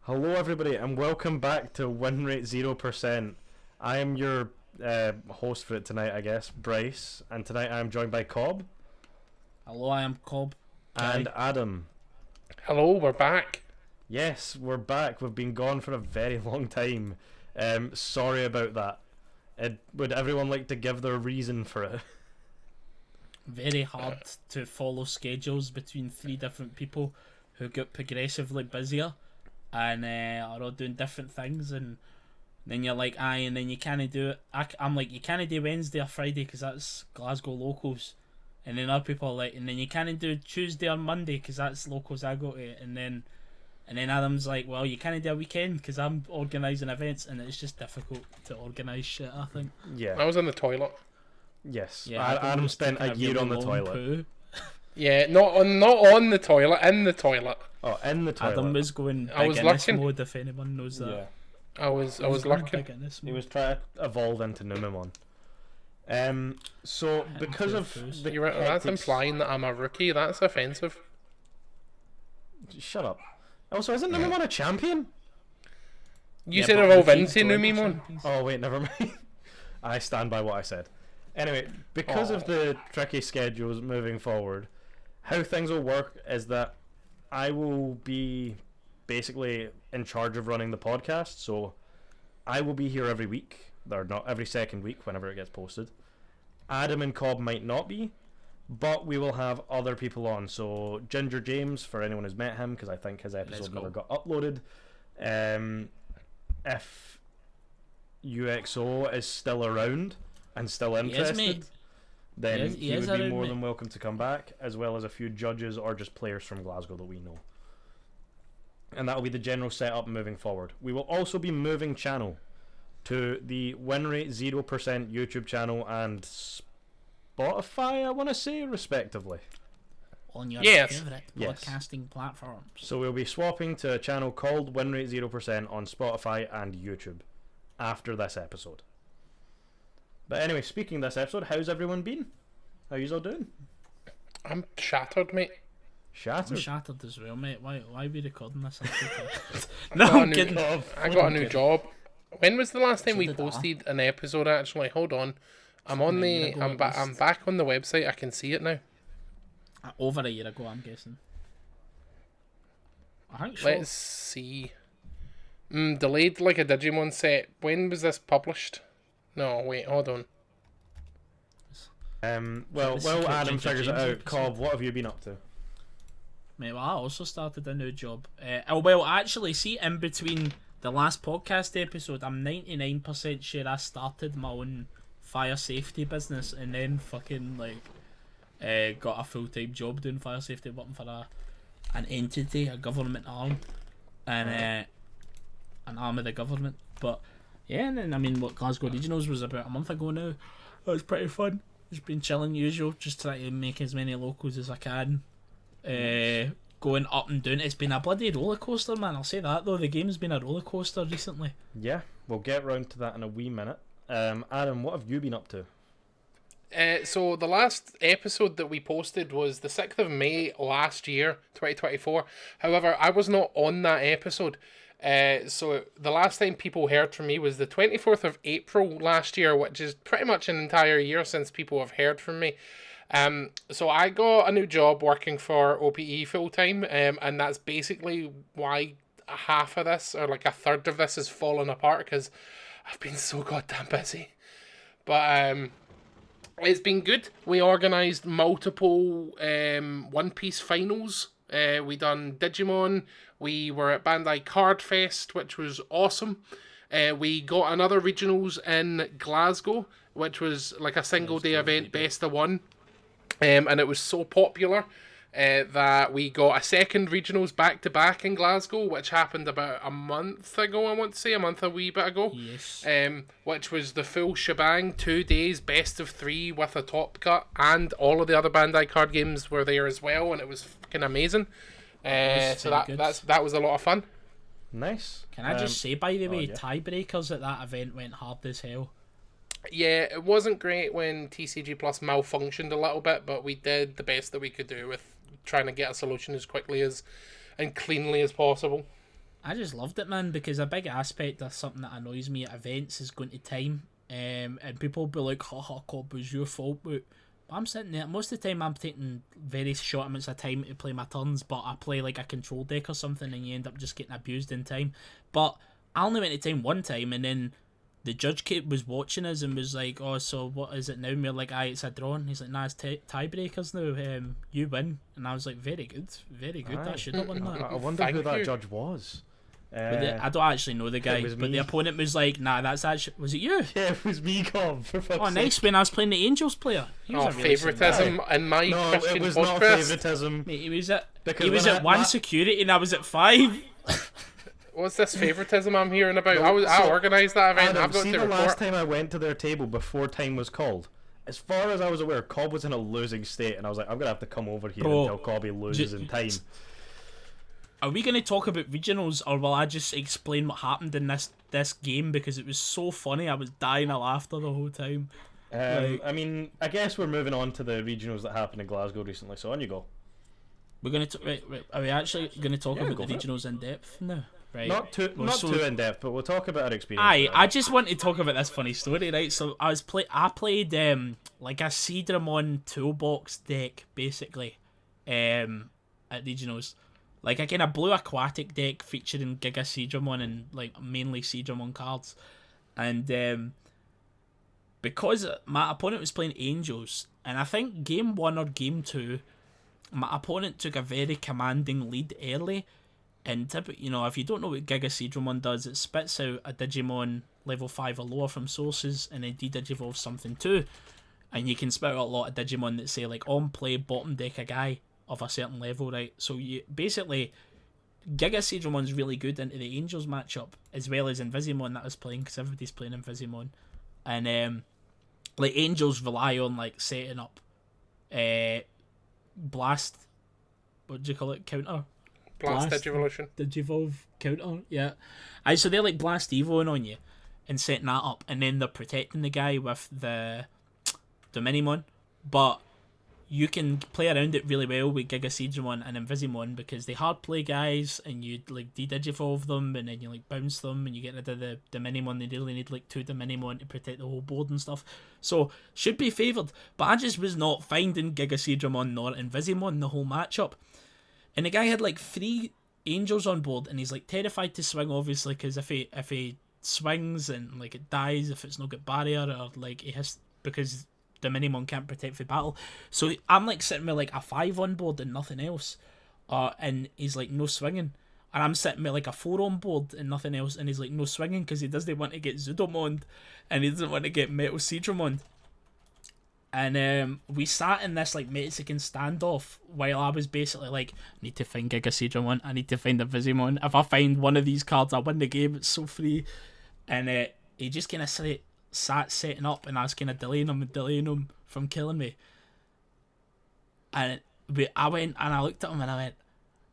Hello, everybody, and welcome back to Win Rate 0%. I am your host for it tonight, I guess, Bryce, and tonight I am joined by Cobb. Hello, I am Cobb. And Adam. Hello, we're back. Yes, we're back. We've been gone for a very long time. Sorry about that. Would everyone like to give their reason for it? Very hard to follow schedules between three different people who get progressively busier and are all doing different things, and then you're like, aye, and then you can't do it. I'm like, you can't do Wednesday or Friday because that's Glasgow locals, and then other people are like, and then you can't do Tuesday or Monday because that's locals I go to, and then Adam's like, well, you can't do a weekend because I'm organising events, and it's just difficult to organise shit, I think. Yeah. I was in the toilet. Yes. Yeah, Adam spent a year really on the long toilet. poo. Yeah, not on the toilet, in the toilet. Oh, in the toilet. Adam was going I was big in this lurking. mode, if anyone knows that. Yeah. I was going lurking. big in this He mode. was trying to evolve into Numemon. So because of the That's hectic- implying that I'm a rookie. That's offensive. Shut up. Also, isn't Numemon a champion? You Yeah, said but evolve rookie's into going to Numemon. champions. Oh wait, never mind. I stand by what I said. Anyway, because of the tricky schedules moving forward, how things will work is that I will be basically in charge of running the podcast, so I will be here every week, or not every second week whenever it gets posted. Adam and Cobb might not be, but we will have other people on. So Ginger James, for anyone who's met him, because I think his episode go. never got uploaded. If UXO is still around and still He is, interested, mate. then He he is would be around, more mate. than welcome to come back, as well as a few judges or just players from Glasgow that we know. And that will be the general setup moving forward. We will also be moving channel to the Winrate 0% YouTube channel and Spotify, I want to say, respectively. On your Yes. favourite Yes. podcasting platforms. So we'll be swapping to a channel called Winrate 0% on Spotify and YouTube after this episode. But anyway, speaking of this episode, how's everyone been? How you all doing? I'm shattered, mate. I'm Shattered. shattered as well, mate. Why are we recording this? I No, got a I'm new- kidding. I got a new job. When was the last time So we did I. posted an episode? Actually, hold on. I'm on A year the. ago I'm at back. I'm least. back on the website. I can see it now. Over a year ago, I'm guessing. I think so. Let's see. Delayed like a Digimon set. When was this published? No, wait, hold on. Well, the while secret Adam Ginger figures it James out, episode? Cobb, what have you been up to? Mate, well, I also started a new job. Well, actually, see, in between the last podcast episode, I'm 99% sure I started my own fire safety business and then fucking, got a full-time job doing fire safety, working for an entity, a government arm, and an arm of the government. But, yeah, and then, I mean, what Glasgow Regionals was about a month ago now. It was pretty fun. Just been chilling usual, just trying to make as many locals as I can. Going up and down. It's been a bloody roller coaster, man. I'll say that though. The game's been a roller coaster recently. Yeah, we'll get round to that in a wee minute. Adam, what have you been up to? So the last episode that we posted was the 6th of May last year, 2024. However, I was not on that episode. So the last time people heard from me was the 24th of April last year, which is pretty much an entire year since people have heard from me. So I got a new job working for OPE full time, and that's basically why half of this, or like a third of this, has fallen apart because I've been so goddamn busy. But it's been good. We organised multiple One Piece finals. We done Digimon. We were at Bandai Card Fest, which was awesome. We got another regionals in Glasgow, which was like a single day event, best of one. And it was so popular that we got a second regionals back to back in Glasgow, which happened about a month ago, I want to say, a wee bit ago. Yes. Which was the full shebang, 2 days, best of 3 with a top cut, and all of the other Bandai card games were there as well, and it was fucking amazing. So very good. that was a lot of fun. Nice. Can I just say, by the way, yeah. tiebreakers at that event went hard as hell. Yeah, it wasn't great when TCG Plus malfunctioned a little bit, but we did the best that we could do with trying to get a solution as quickly as and cleanly as possible. I just loved it, man, because a big aspect of something that annoys me at events is going to time. And people will be like, haha, Cobb, it was your fault, but I'm sitting there. Most of the time I'm taking very short amounts of time to play my turns, but I play like a control deck or something and you end up just getting abused in time. But I only went to time one time, and then the judge was watching us and was like, oh, so what is it now? And we're like, aye, it's a draw. And he's like, nah, it's tiebreakers now. You win. And I was like, very good. Very good. Aye. I should have won that. I wonder who that judge was. I don't actually know the guy, but the opponent was like, nah, that's actually... Was it you? Yeah, it was me, Cobb, for fuck's Oh, nice, sake. when I was playing the Angels player. Favouritism in my Christian it was podcast. not favouritism. Mate, he was at Because when 1 security and I was at 5. What's this favouritism I'm hearing about? I organised that event. Adam, I've got see to the report. last time I went to their table before time was called, as far as I was aware, Cobb was in a losing state, and I was like, I'm gonna have to come over here until Cobby loses in time. Are we going to talk about regionals, or will I just explain what happened in this game, because it was so funny? I was dying of laughter the whole time. I mean, I guess we're moving on to the regionals that happened in Glasgow recently, so on you go. We're going to right. Are we actually going to talk about the regionals in depth? No. Right. Not too in depth, but we'll talk about our experience. I just want to talk about this funny story, right? So I played like a Seadramon toolbox deck basically, at regionals, like a kind of blue aquatic deck featuring Giga Seadramon and like mainly Seadramon cards, and because my opponent was playing Angels, and I think game 1 or game 2, my opponent took a very commanding lead early. And if you don't know what Giga Seadramon does, it spits out a Digimon level 5 or lower from sources, and then de-digivolves something too. And you can spit out a lot of Digimon that say like on play bottom deck a guy of a certain level, right? So you basically, Giga Seadramon's really good into the Angels matchup as well as Invisimon that I was playing, because everybody's playing Invisimon, and like Angels rely on like setting up blast, what do you call it, counter. Blast Digivolve counter, yeah. So they're like blast evoing on you and setting that up, and then they're protecting the guy with the Minimon. But you can play around it really well with Giga Seadramon and Invisimon, because they hard play guys, and you like de-digivolve them, and then you like bounce them, and you get rid of the Minimon. They really need like 2 Minimon to protect the whole board and stuff. So should be favoured. But I just was not finding Giga Seadramon nor Invisimon the whole matchup. And the guy had like 3 Angels on board, and he's like terrified to swing, obviously, because if he swings and like it dies, if it's not got barrier, or like he has, because the Minimon can't protect for battle. So I'm like sitting with like a 5 on board and nothing else, and he's like no swinging, and I'm sitting with like a 4 on board and nothing else, and he's like no swinging because he doesn't want to get Zudomon, and he doesn't want to get Metal Seadramon. And we sat in this like Mexican standoff while I was basically like, I need to find Giga Seadramon, I need to find Invisimon. If I find one of these cards, I win the game. It's so free. And he just kind of sat setting up, and I was kind of delaying him from killing me. And I went and I looked at him and I went,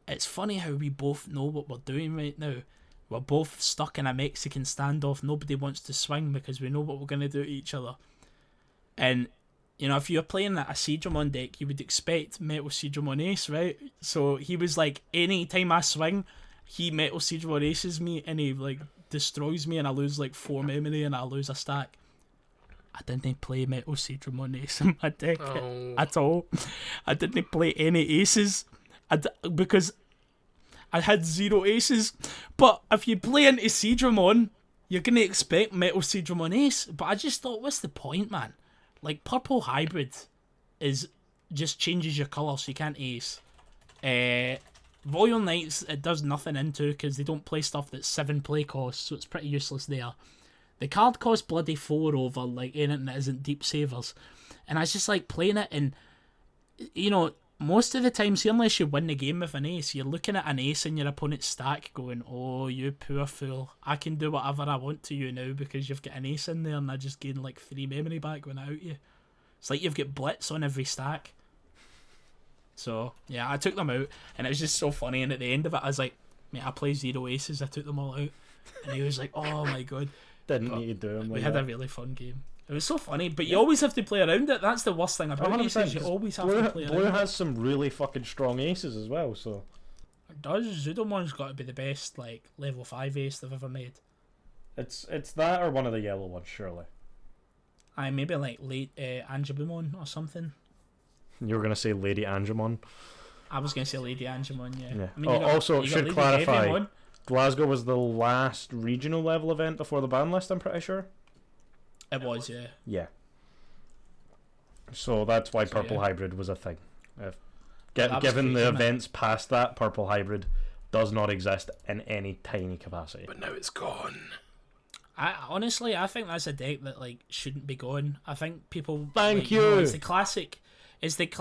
it's funny how we both know what we're doing right now. We're both stuck in a Mexican standoff. Nobody wants to swing because we know what we're going to do to each other. And if you're playing a Seadramon deck, you would expect Metal Seadramon Ace, right? So he was like, any time I swing, he Metal Seadramon Aces me, and he like destroys me, and I lose like 4 memory, and I lose a stack. I didn't play Metal Seadramon Ace in my deck at all. I didn't play any aces because I had 0 aces. But if you play into Seadramon, you're going to expect Metal Seadramon Ace. But I just thought, what's the point, man? Like, purple hybrid just changes your colour, so you can't ace. Royal Knights, it does nothing into, because they don't play stuff that's 7 play costs, so it's pretty useless there. The card costs bloody 4 over, like, anything that isn't Deep Savers. And I was just, like, playing it, and, most of the time, see, unless you win the game with an ace, you're looking at an ace in your opponent's stack going, oh, you poor fool, I can do whatever I want to you now because you've got an ace in there, and I just gain like 3 memory back when I out you. It's like you've got blitz on every stack. So, yeah, I took them out, and it was just so funny, and at the end of it, I was like, mate, I play 0 aces, I took them all out. And he was like, oh my god. Didn't need to do them. We had a really fun game. It was so funny, but you always have to play around it. That's the worst thing about it. You always have to play around it. Blue has some really fucking strong aces as well, so... Zudomon's got to be the best like level 5 ace they've ever made. It's that or one of the yellow ones, surely. Maybe like late Angemon or something. You were gonna say Lady Angemon. I was gonna say Lady Angemon, yeah. Yeah. I mean, Also, you got should Lady clarify. Devimon. Glasgow was the last regional level event before the ban list, I'm pretty sure. It was, yeah. Yeah. So that's why Purple yeah. Hybrid was a thing. That was Given crazy, the man. events past that, Purple Hybrid does not exist in any tiny capacity. But now it's gone. Honestly, I think that's a deck that like shouldn't be gone. I think people. Thank like, you. It's the classic. It's the.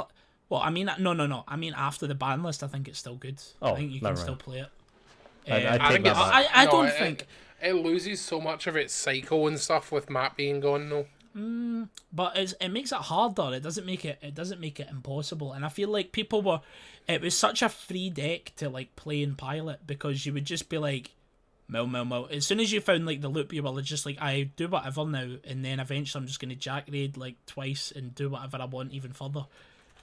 Well, I mean, no. I mean, after the ban list, I think it's still good. Oh, I think you never can still mind. play it. I take that back. I No, don't think. It loses so much of its cycle and stuff with map being gone, though. But it makes it harder. It doesn't make it impossible. And I feel like people were. It was such a free deck to like play in pilot because you would just be like, mill. As soon as you found like the loop, you were just like, I do whatever now, and then eventually I'm just gonna jack raid like twice and do whatever I want even further.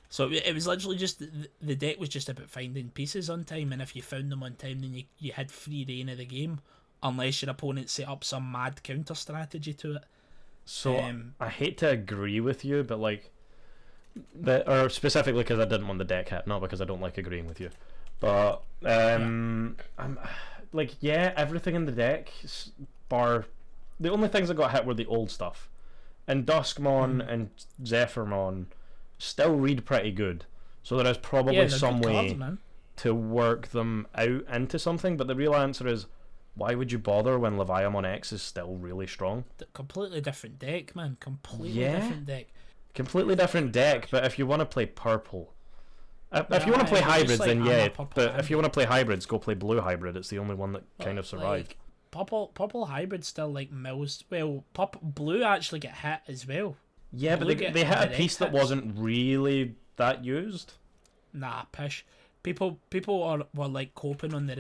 So it was literally just the deck was just about finding pieces on time, and if you found them on time, then you had free reign of the game, unless your opponent set up some mad counter strategy to it. So I hate to agree with you, but like, or specifically because I didn't want the deck hit, not because I don't like agreeing with you. But I'm like, yeah, everything in the deck, bar the only things that got hit were the old stuff, and Duskmon and Zephyrmon still read pretty good. So there is probably some way to work them out into something. But the real answer is, why would you bother when Leviamon X is still really strong? Completely different deck, man. Completely different deck. Completely different deck, but if you want to play purple... if you want to play hybrids, like, then yeah. But if you want to play hybrids, go play blue hybrid. It's the only one that kind of survived. Like, purple hybrid still like mills. Well, blue actually get hit as well. Yeah, but they hit a piece that wasn't really that used. Nah, pish. People were like coping on the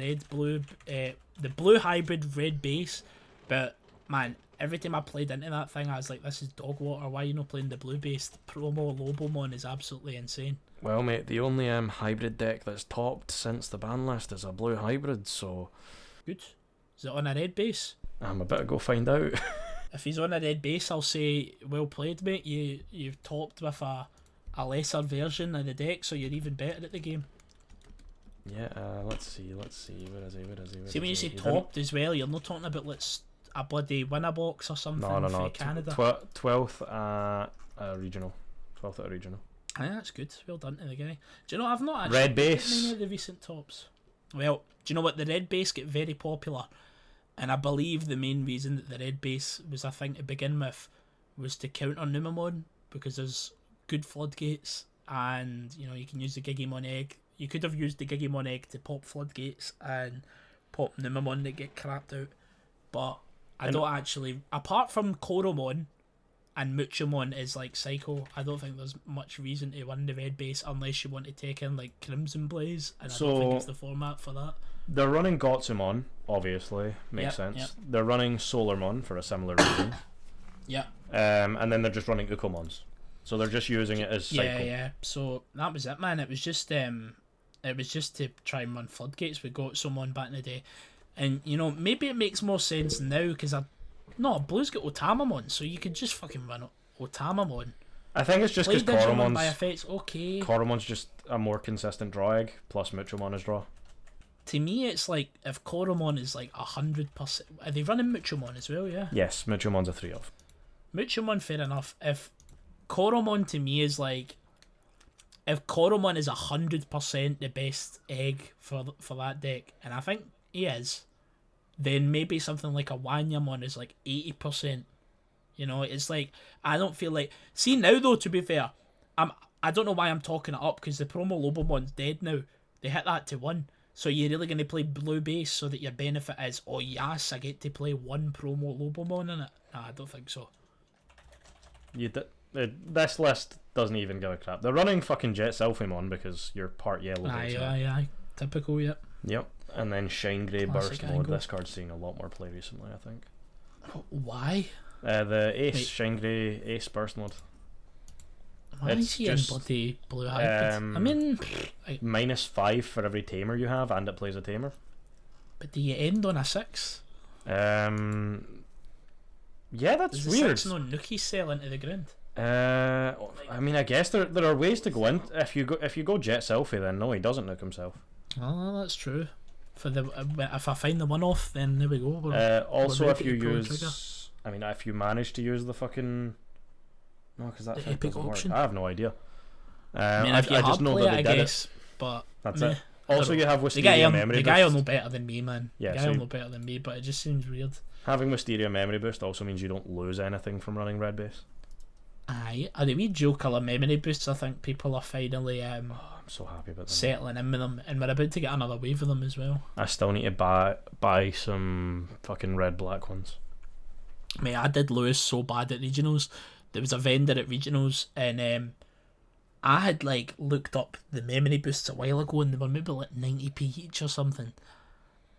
the blue hybrid red base, but man, every time I played into that thing, I was like, this is dog water. Why are you not playing the blue based promo Lobomon is absolutely insane. Well, mate, the only hybrid deck that's topped since the ban list is a blue hybrid, so good. Is it on a red base? I'm about to go find out. If he's on a red base, I'll say well played, mate. You've topped with a lesser version of the deck, so you're even better at the game. Yeah, let's see. Where is he? See, when you say topped as well, you're not talking about a bloody winner box or something for Canada. 12th at regional. 12th at a regional. Aye, that's good. Well done to the guy. Do you know, I've not actually red base. Many of the recent tops. Well, do you know what? The red base get very popular, and I believe the main reason that the red base was a thing to begin with was to counter Numemon, because there's good floodgates, and you know you can use the Digimon egg. You could have used the Digimon egg to pop floodgates and pop Numemon that get crapped out, but I don't actually. Apart from Koromon and Muchomon is like Psycho, I don't think there's much reason to win the red base unless you want to take in like Crimson Blaze, and I don't think it's the format for that. They're running Gotsumon, obviously, makes sense. Yep. They're running Solarmon for a similar reason. Yeah. And then they're just running Ukomons, so they're just using it as Psycho. Yeah. So that was it, man. It was just to try and run floodgates. We got someone back in the day, and you know maybe it makes more sense now because Blue's got Otamamon, so you could just fucking run Otamamon. I think it's just because Koromon's by effects, okay. Koromon's just a more consistent draw egg, plus Muchomon is draw. To me, it's like if Koromon is like 100%. Are they running Muchomon as well? Yeah. Yes, Muchomon's a 3 of. Muchomon, fair enough. If Koromon to me is like, if Koromon is 100% the best egg for that deck, and I think he is, then maybe something like a Wanyamon is like 80%. You know, it's like, I don't feel like... See, now though, to be fair, I don't know why I'm talking it up, because the promo Lobomon's dead now. They hit that to 1. So you're really going to play blue base so that your benefit is, oh yes, I get to play one promo Lobomon in it? Nah, I don't think so. This list doesn't even give a crap. They're running fucking Jet Selfimon because you're part yellow. Aye. Typical, yep. Yep. And then Shine Grey Burst Mode. This card's seen a lot more play recently, I think. Why? The Ace, Shine Grey Ace Burst Mode. Why is he in bloody blue hybrid? I mean, -5 for every tamer you have, and it plays a tamer. But do you end on a 6? Yeah, that's Is weird. The 6 no Nuki cell into the ground? I mean, I guess there are ways to go in. If you go Jet Selfie, then no, he doesn't nuke himself. Oh, that's true. For the if I find the one off, then there we go. Also, we're if you use, trigger. I mean, if you manage to use the fucking, no, because that The thing epic doesn't option. work. I have no idea. I mean, if you just know play that it, they I did guess. But That's meh. it. Also, you have the Wisteria memory the guy will boost. know better than me, man. Yeah, the guy will know better than me, but it just seems weird. Having Wisteria memory boost also means you don't lose anything from running red base. Aye, the wee dual colour memory boosts. I think people are finally I'm so happy about them. settling in with them, and we're about to get another wave of them as well. I still need to buy some fucking red black ones. Mate, I did lose so bad at regionals. There was a vendor at regionals, and I had like looked up the memory boosts a while ago, and they were maybe like 90p each or something.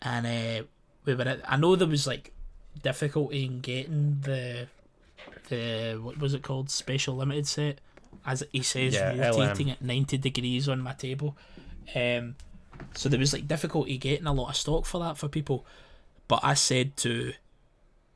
And we were I know there was like difficulty in getting the what was it called, special limited set, as he says, rotating at 90 degrees on my table. So there was like difficulty getting a lot of stock for that for people. But I said to,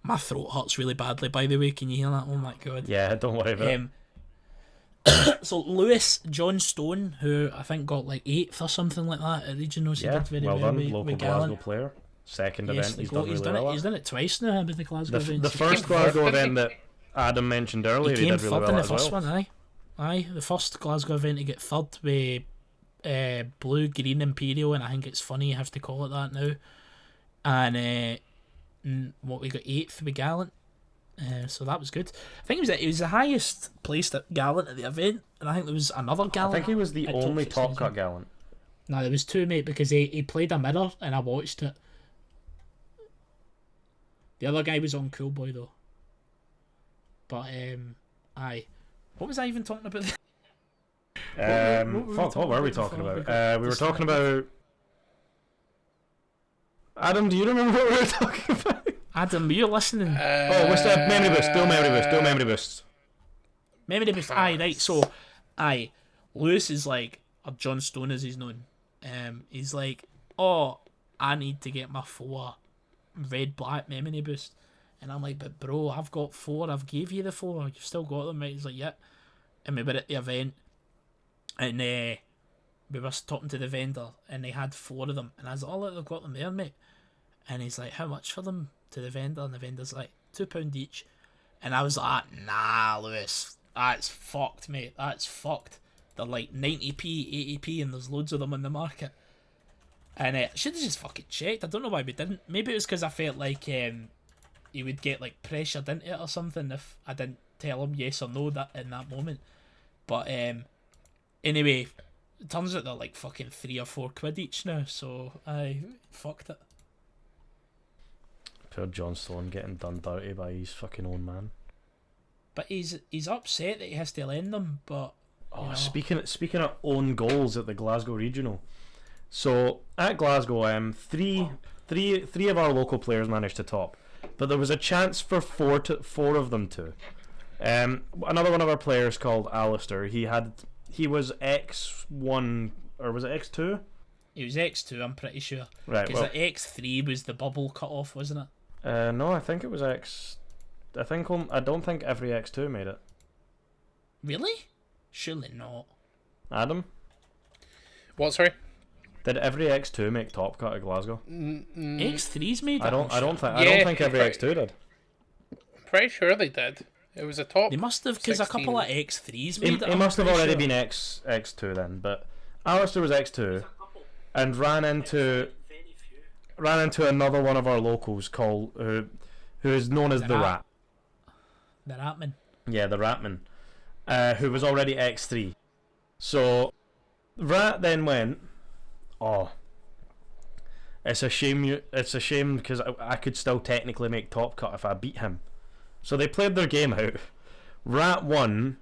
my throat hurts really badly, by the way, can you hear that? Oh my god. Yeah, don't worry about it. So Lewis John Stone, who I think got like 8th or something like that at regionals, Yeah, he did very well well done, with local Gallant. Glasgow player. Second Yes, event, he's done really well. He's done it twice now with the Glasgow events. The first Glasgow event that Adam mentioned earlier, he did really well in the as first well. one, aye. The first Glasgow event, he get third with Blue Green Imperial, and I think it's funny you have to call it that now. And what we got 8th with Gallant, so that was good. I think it was the highest placed at Gallant at the event, and I think there was another Gallant. I think he was the only top cut Gallant. No, there was 2, mate, because he played a mirror and I watched it. The other guy was on Cool Boy though. But aye, what was I even talking about? What were we talking about? We were talking about. Adam, do you remember what we were talking about? Adam, you're listening. What's that? Memory boost. Do memory boost. Do memory boost. Memory boost. Aye, right. So, Lewis is like, or John Stone as he's known. He's like, oh, I need to get my 4 red black memory boost, and I'm like, but bro, I've got 4. I've gave you the 4. You've still got them, right? He's like, yeah. And we were at the event, and we were talking to the vendor, and they had 4 of them, and I was like, oh, look, I've got them there, mate. And he's like, how much for them? To the vendor, and the vendor's like, £2 each. And I was like, nah, Lewis, that's fucked, mate. That's fucked. They're like 90p, 80p, and there's loads of them on the market. And I should have just fucking checked. I don't know why we didn't. Maybe it was because I felt like he would get like pressured into it or something if I didn't tell him yes or no that in that moment. But anyway, it turns out they're like fucking £3 or £4 each now. So I fucked it. Poor John Stone getting done dirty by his fucking own man. But he's upset that he has to lend them. But you know. Speaking of own goals at the Glasgow Regional. So at Glasgow, three of our local players managed to top, but there was a chance for four of them to. Another one of our players called Alistair. He was X1, or was it X2? He was X2, I'm pretty sure. Right. Because the X3 was the bubble cut off, wasn't it? No, I think it was X. I don't think every X2 made it. Really? Surely not. Adam? What? Sorry. Did every X2 make top cut at Glasgow? X3's made it. I don't think every X2 did. Pretty sure they did. It was a top. They must have, because a couple of X3's made it. It must have already been X2 then, but Alistair was X2 and ran into another one of our locals called who is known as the Rat. The Ratman. Yeah, the Ratman, who was already X3. So Rat then went, oh, it's a shame because I could still technically make top cut if I beat him. So they played their game out. Rat won,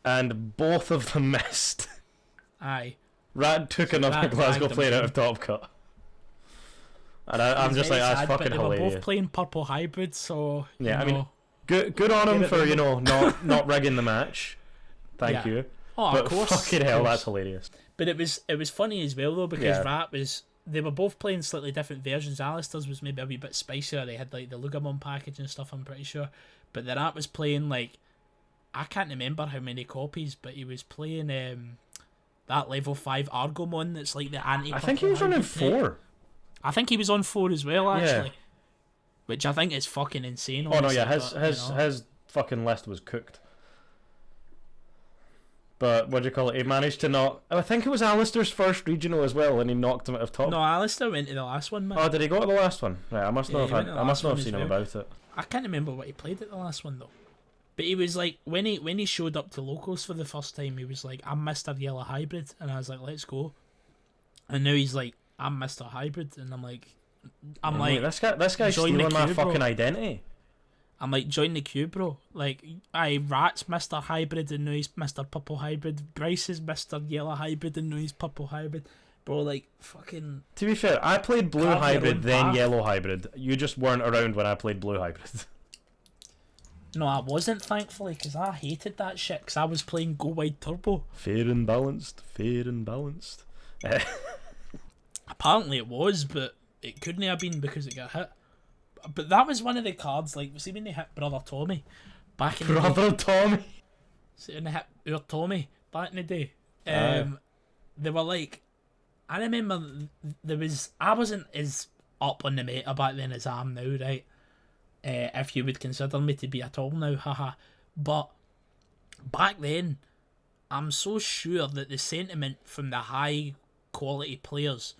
and both of them missed. Aye. Rat took another Glasgow player out of top cut. And I'm just like, that's fucking hilarious. They were both playing purple hybrid, so yeah, I mean, good on him for not rigging the match. Thank you. Oh, but of course. fucking hell, that's hilarious. But it was funny as well though, because Yeah. Rat was, they were both playing slightly different versions. Alistair's was maybe a wee bit spicier. They had like the Lugamon package and stuff, I'm pretty sure. But the Rat was playing like, I can't remember how many copies, but he was playing that level 5 Argomon that's like the anti. I think he was running 4. I think he was on 4 as well, actually. Yeah. Which I think is fucking insane. Oh no, Honestly, yeah, his fucking list was cooked. But what do you call it? He managed to knock. I think it was Alistair's first regional as well, and he knocked him out of top. No, Alistair went to the last one, man. Oh, did he go to the last one? Right, I must Yeah, not he went have. to the I must last not one have seen as him well. about it. I can't remember what he played at the last one though. But he was like, when he showed up to locals for the first time, he was like, "I'm Mr. Yellow Hybrid," and I was like, "Let's go." And now he's like, "I'm Mr. Hybrid," and I'm like, Mate, this guy's join the stealing my queue, bro. fucking identity. I'm like, join the queue, bro. Like, Rat's Mr. Hybrid and now he's Mr. Purple Hybrid. Bryce is Mr. Yellow Hybrid and now he's Purple Hybrid. Bro, like, fucking... To be fair, I played blue Carve your hybrid, own then path. yellow hybrid. You just weren't around when I played blue hybrid. No, I wasn't, thankfully, because I hated that shit, because I was playing Go Wide Turbo. Fair and balanced. Fair and balanced. Apparently it was, but it couldn't have been because it got hit. But that was one of the cards, like, see when they hit Brother Tommy back in the day? Brother Tommy. See when they hit our Tommy back in the day? Aye. They were like, I remember I wasn't as up on the meta back then as I am now, right? If you would consider me to be at all now, haha. But back then, I'm so sure that the sentiment from the high quality players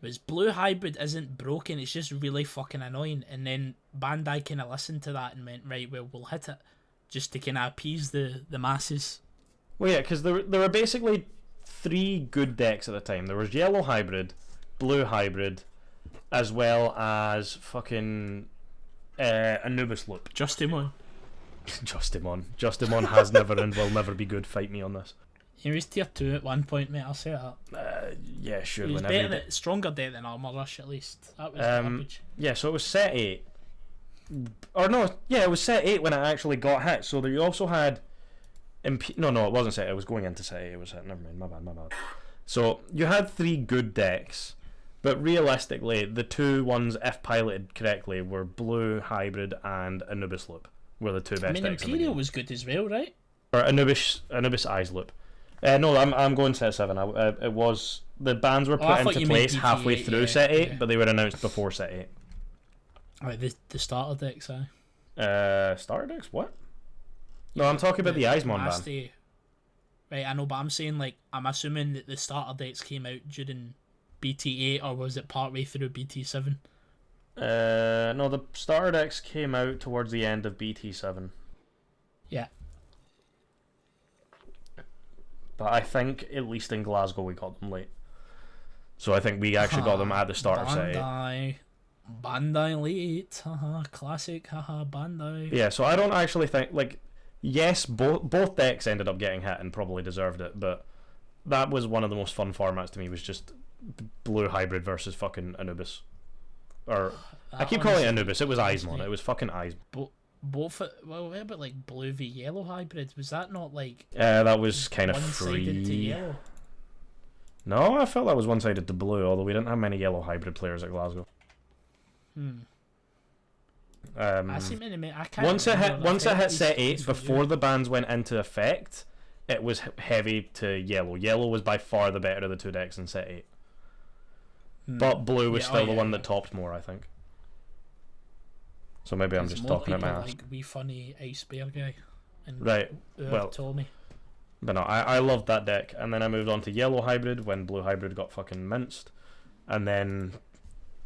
was blue hybrid isn't broken, it's just really fucking annoying. And then Bandai kind of listened to that and went, right, well, we'll hit it just to kind of appease the masses. Well, yeah, because there were basically 3 good decks at the time. There was yellow hybrid, blue hybrid, as well as fucking Anubis Loop. Justimon. Justimon has never and will never be good. Fight me on this. He was tier 2 at one point, mate, I'll say that. Yeah, sure. He was whenever better stronger deck than Armor Rush, at least. That was Um, garbage. Yeah, so it was set 8. Or no, yeah, it was set 8 when it actually got hit. So there you also had... No, it wasn't set 8. It was going into set 8. It was set... Never mind, my bad. So you had 3 good decks, but realistically, the 2 ones, if piloted correctly, were Blue Hybrid and Anubis Loop. Were the 2 best I mean, decks in the Imperial game. was good as well, right? Or Anubis Eyes Loop. No, I'm going set 7. It was... The bans were Oh, I put thought into you meant place halfway BT8, through yeah, set 8, yeah. but they were announced before set 8. Right, the starter decks, aye. Starter decks? What? No, I'm talking about the Eismon ban. Nasty. Right, I know, but I'm saying, like, I'm assuming that the starter decks came out during BT8, or was it partway through BT7? No, the starter decks came out towards the end of BT7. Yeah. But I think, at least in Glasgow, we got them late. So I think we actually got them at the start of set 8. Bandai late, haha, classic, haha, Bandai. Yeah, so I don't actually think, like, yes, both decks ended up getting hit and probably deserved it, but that was one of the most fun formats to me, was just Blue Hybrid versus fucking Anubis. Or, I keep calling it Anubis, it was Eismon, it was fucking Eismon. Both, well, what about like blue v yellow hybrids? Was that not like That was kind of one-sided to free. yellow? No, I felt that was one-sided to blue, although we didn't have many yellow hybrid players at Glasgow. I see many. I can't Once it remember. hit set 8, before the bans went into effect, it was heavy to yellow. Yellow was by far the better of the 2 decks in set 8. But blue was still the one that topped more, I think. So maybe I'm just talking at my ass. Like wee funny ice bear guy. And Right, well, Tommy. But no, I loved that deck, and then I moved on to yellow hybrid when blue hybrid got fucking minced, and then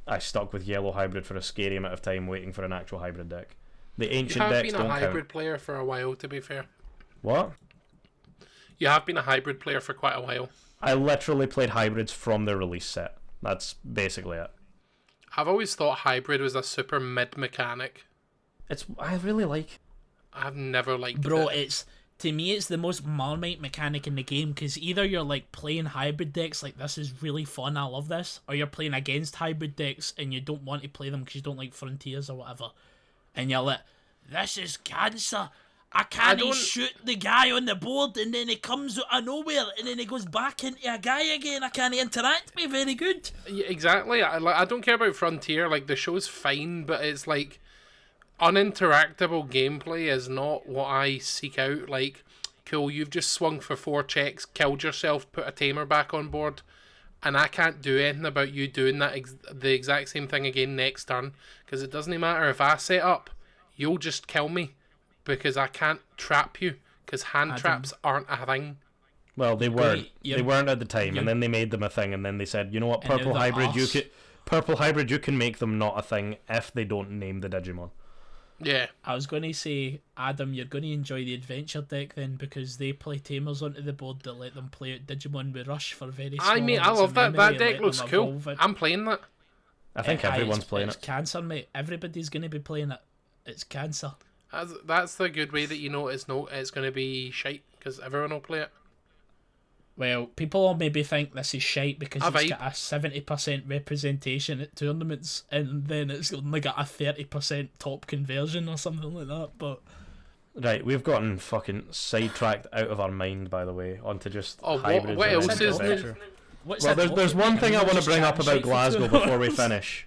I stuck with yellow hybrid for a scary amount of time waiting for an actual hybrid deck. The You ancient have decks been a don't hybrid count. player for a while, to be fair. What? You have been a hybrid player for quite a while. I literally played hybrids from the release set. That's basically it. I've always thought hybrid was a super mid mechanic. I really like. I've never liked Bro, it. to me, it's the most Marmite mechanic in the game, because either you're like playing hybrid decks, like this is really fun, I love this, or you're playing against hybrid decks and you don't want to play them because you don't like Frontiers or whatever, and you're like, this is cancer, I can't don't- shoot the guy on the board, and then he comes out of nowhere, and then he goes back into a guy again. I can't interact with very good. Yeah, exactly. I don't care about Frontier. Like, the show's fine, but it's like uninteractable gameplay is not what I seek out. Like, cool, you've just swung for 4 checks, killed yourself, put a tamer back on board, and I can't do anything about you doing that the exact same thing again next turn, because it doesn't matter if I set up, you'll just kill me, because I can't trap you, because hand traps aren't a thing. Well, they weren't. You're- They weren't at the time, you're- and then they made them a thing, and then they said, you know what, And now purple they're hybrid, arse. purple hybrid, you can make them not a thing if they don't name the Digimon. Yeah. I was going to say, Adam, you're going to enjoy the adventure deck then, because they play tamers onto the board that let them play out Digimon with Rush for very small I mean, I amounts love of that. memory That and deck let looks them cool. evolve it. I'm playing that. I think everyone's playing it's it. cancer, mate. Everybody's going to be playing it. It's cancer. That's the good way that you know it's going to be shite, because everyone will play it. Well, people will maybe think this is shite because A it's vibe. got a 70% representation at tournaments, and then it's only got a 30% top conversion or something like that, but... Right, we've gotten fucking sidetracked out of our mind, by the way, onto just Oh, hybrids. what and else then is new? adventure. What's Well, that there's topic, one mate? thing I want to just bring up chatting about shite for Glasgow 2 before we hours. finish.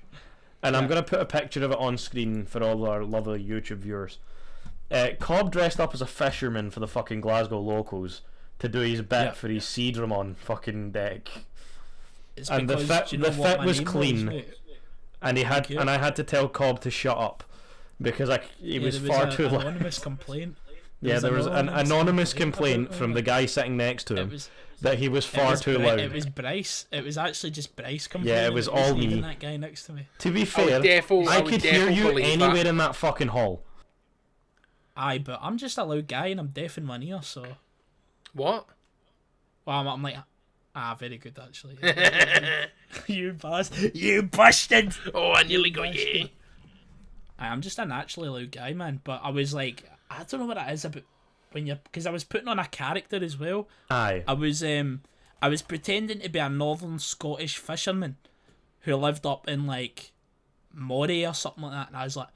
And I'm going to put a picture of it on screen for all our lovely YouTube viewers. Cobb dressed up as a fisherman for the fucking Glasgow locals to do his bit Yeah. for his Seedramon fucking deck. It's And the because, fit- do you know the what fit my was name clean. mate? And he had, Thank you. and I had to tell Cobb to shut up because he Yeah, was there far an too loud. anonymous complaint. Yeah, there was an anonymous complaint about from it. the guy sitting next to It him was that he was far too loud. It was Bryce. It was actually just Bryce complaining. Yeah, it was It wasn't all even me. that guy next to me. To be I fair, would I could hear defo you believe anywhere that. in that fucking hall. Aye, but I'm just a loud guy and I'm deaf in one ear, so... What? Well, I'm like... very good, actually. You busted! Oh, I nearly got you. I'm just a naturally loud guy, man. But I was like... I don't know what it is about when you're... Because I was putting on a character as well. Aye. I was pretending to be a northern Scottish fisherman who lived up in like Moray or something like that, and I was like,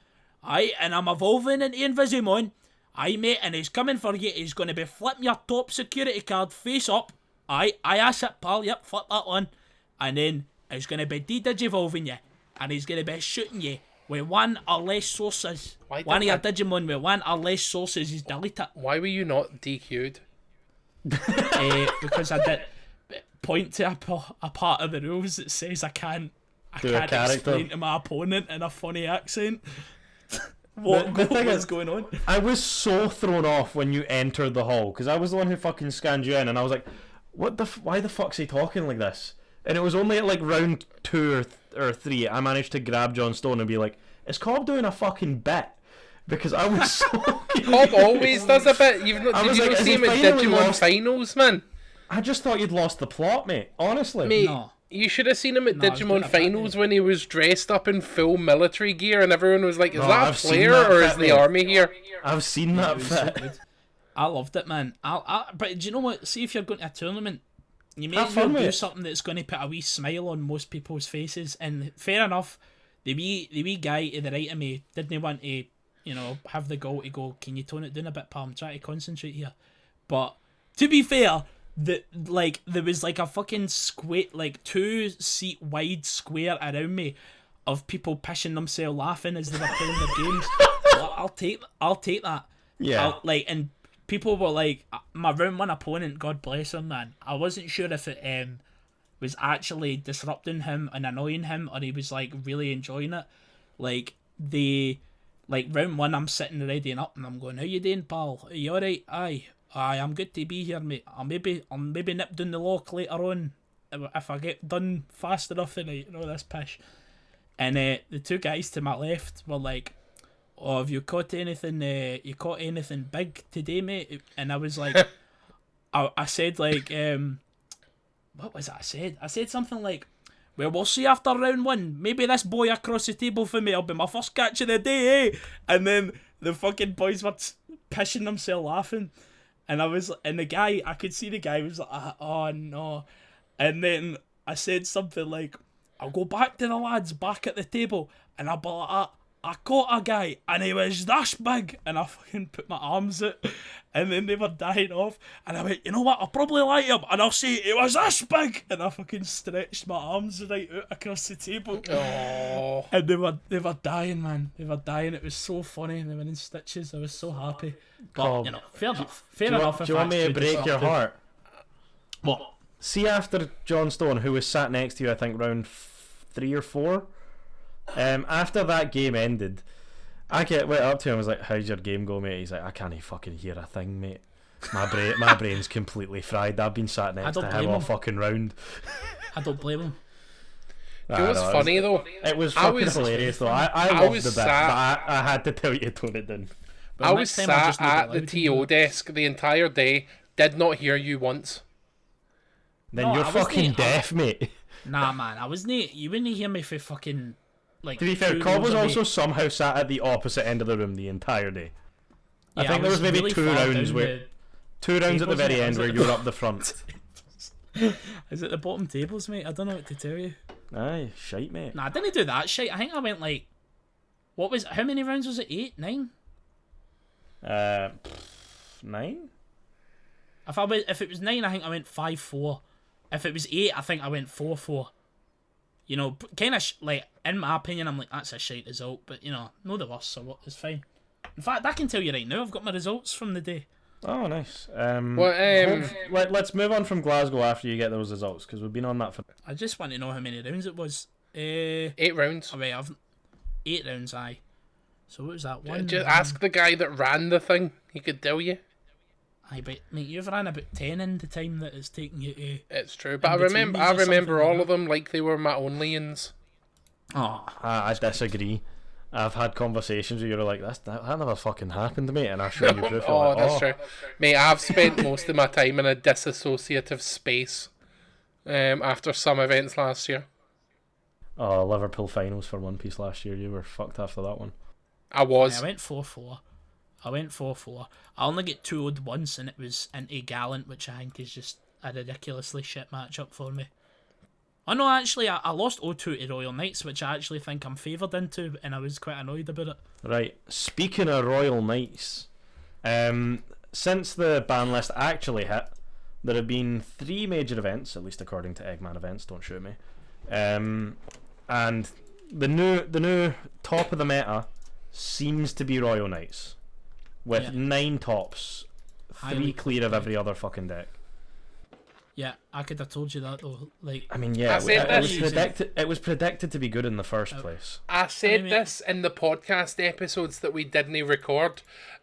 aye, and I'm evolving into Invisimon, aye mate, and he's coming for you, he's gonna be flipping your top security card face up, aye, that's it pal, yep, flip that one, and then he's gonna be de-digivolving you, and he's gonna be shooting you with 1 or less sources. Why One of your didn't Digimon with 1 or less sources is deleted. Why were you not DQ'd? Because I did point to a part of the rules that says I can't Do a character. explain to my opponent in a funny accent what The thing was is- going on. I was so thrown off when you entered the hall because I was the one who fucking scanned you in, and I was like, "What the? Why the fuck's he talking like this?" And it was only at like round 2 or 3 I managed to grab John Stone and be like, "Is Cobb doing a fucking bit?" Because I was so. Cobb always does a bit. You've not, I did was you like, not has see he him at finally Digimon lost- Finals, man? I just thought you'd lost the plot, mate. Honestly. Mate, No. you should have seen him at No, I was doing Digimon a bit, Finals when he was dressed up in full military gear and everyone was like, is No, that a I've seen player that or bit, is the mate. army here? I've seen that It was so fit. good. I loved it, man. But do you know what? See, if you're going to a tournament, you may Have as well fun with do it. something that's going to put a wee smile on most people's faces. And fair enough, the wee guy to the right of me didn't want to, have the goal to go, can you tone it down a bit, pal? I'm trying to concentrate here. But to be fair, there was like a fucking square, like 2-seat wide square around me of people pissing themselves laughing as they were playing their games. Well, I'll take that. Yeah. And people were like, my round 1 opponent, God bless him, man. I wasn't sure if it was actually disrupting him and annoying him, or he was like really enjoying it. Like round 1, I'm sitting readying up and I'm going, how you doing, pal? Are you alright? Aye, I'm good to be here, mate. I'll maybe nip down the lock later on if I get done fast enough tonight, this pish. And the 2 guys to my left were like, oh, have you caught anything? You caught anything big today, mate? And I was like, I said like, what was it I said? I said something like, well, we'll see after round 1. Maybe this boy across the table for me will be my first catch of the day, eh? And then the fucking boys were pissing themselves laughing. And the guy, I could see the guy was like, oh no. And then I said something like, I'll go back to the lads back at the table and I'll be like, I caught a guy and he was this big, and I fucking put my arms out, and then they were dying off, and I went, you know what, I'll probably like him, and I'll say it was this big, and I fucking stretched my arms right out across the table. Oh. And they were dying, man. They were dying. It was so funny. They were in stitches. I was so happy. But, fair enough. Fair enough. Do you want me to break your heart? What? See, after John Stone, who was sat next to you, I think round 3 or 4, after that game ended, went up to him and was like, how's your game go, mate? He's like, I can't fucking hear a thing, mate. My brain's completely fried. I've been sat next to him all fucking round. I don't blame him. It was funny though. It was fucking hilarious though. I loved the bit, but I had to tell you to tone it down. I was sat at the TO desk the entire day, did not hear you once. Then you're fucking deaf, mate. Nah, man, I wasn't. You wouldn't hear me for fucking like. To be fair, Cobb was also somehow sat at the opposite end of the room the entire day. Yeah, I think there was maybe really 2 rounds at the very end where you were up the front. Is it the bottom tables, mate? I don't know what to tell you. Aye, shite, mate. Nah, I didn't do that shit. I think I went like, how many rounds was it? 8, 9? 9? If it was 9, I think I went 5-4. If it was 8, I think I went 4-4. You know, kind of like, in my opinion, I'm like, that's a shite result, but you know, no the worst, so what? It's fine. In fact, I can tell you right now, I've got my results from the day. Oh, nice. Let's move on from Glasgow after you get those results, because we've been on that for... I just want to know how many rounds it was. 8 rounds. Oh, wait, I've 8 rounds, aye. So what was that? Just ask the guy that ran the thing. He could tell you. Aye, but mate, you've ran about 10 in the time that it's taken you to... It's true, but I remember all of them like they were my only-ins. Oh, I disagree. I've had conversations where you're like, that never fucking happened to me, and I show you proof. That's true. Mate, I've spent most of my time in a disassociative space after some events last year. Oh, Liverpool finals for One Piece last year. You were fucked after that one. I was. I went 4-4. I only get 2-0'd once, and it was into Gallant, which I think is just a ridiculously shit matchup for me. Oh no, actually, I lost 0-2 to Royal Knights, which I actually think I'm favoured into, and I was quite annoyed about it. Right, speaking of Royal Knights, since the ban list actually hit, there have been 3 major events, at least according to Eggman Events, don't shoot me. And the new top of the meta seems to be Royal Knights, with 9 tops, 3 clear of every other fucking deck. Yeah, I could have told you that though. Like, I mean, yeah, it was predicted to be good in the first place. I said this in the podcast episodes that we didn't record.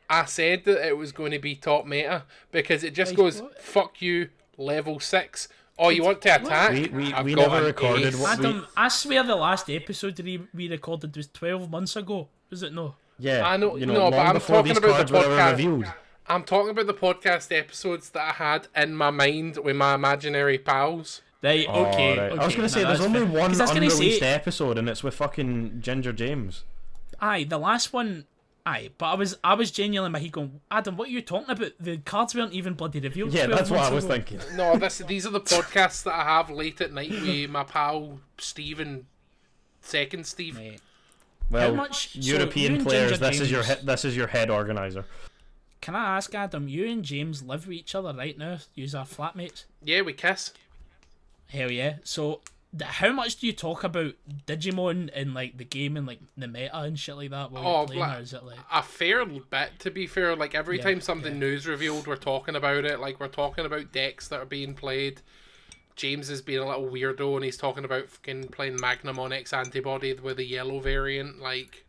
I said that it was going to be top meta because it just goes, fuck you, level 6. Oh, you want to attack? We never recorded what Adam, I swear the last episode we recorded was 12 months ago. Was it no? Yeah, I know, long but I'm before talking these about cards the were ever podcast. revealed. I'm talking about the podcast episodes that I had in my mind with my imaginary pals. Right, okay. Right. I was going to say, there's only one unreleased episode, and it's with fucking Ginger James. Aye, the last one. Aye, but I was genuinely my head going, Adam, what are you talking about? The cards weren't even bloody revealed. Yeah, that's what I was thinking. No, these are the podcasts that I have late at night with my pal Steve and Second Steve. Mate. Well, how much, European players, this is your head organizer. Can I ask, Adam, you and James live with each other right now? You're our flatmates? Yeah, we kiss. Hell yeah. So, how much do you talk about Digimon in like the game and like the meta and shit like that while you're playing, or is it like... A fair bit, to be fair. Like, every time something new's revealed, we're talking about it. Like, we're talking about decks that are being played. James is being a little weirdo, and he's talking about fucking playing Magnum X Antibody with the yellow variant. Like...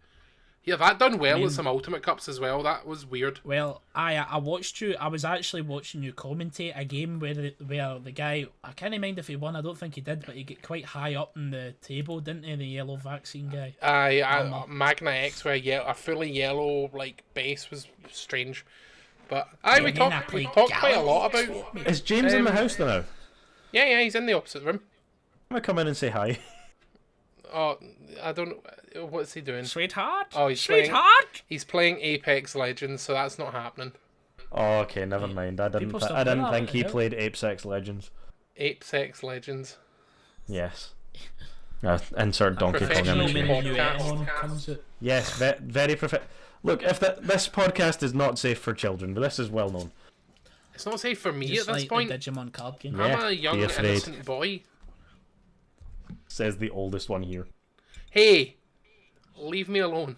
Yeah, that done well at some Ultimate Cups as well. That was weird. Well, I watched you. I was actually watching you commentate a game where the guy, I can't mind if he won. I don't think he did, but he got quite high up in the table, didn't he? The yellow vaccine guy. Magna X with a fully yellow like base was strange. But we talked quite a lot about. Is James in the house now? Yeah, he's in the opposite room. I'm gonna come in and say hi. Oh, I don't know. What's he doing? Sweetheart? Oh, he's playing Apex Legends, so that's not happening. Oh, okay, never mind. I didn't think he played Apex Legends. Apex Legends. Yes. Insert Donkey Kong professional image. mini- New Podcast. Etamon comes out. Yes, very Look, if this podcast is not safe for children, but this is well known. It's not safe for me Just at this like point. the Digimon card game. Yeah, I'm a young, be afraid. innocent boy. Says the oldest one here. Hey, leave me alone.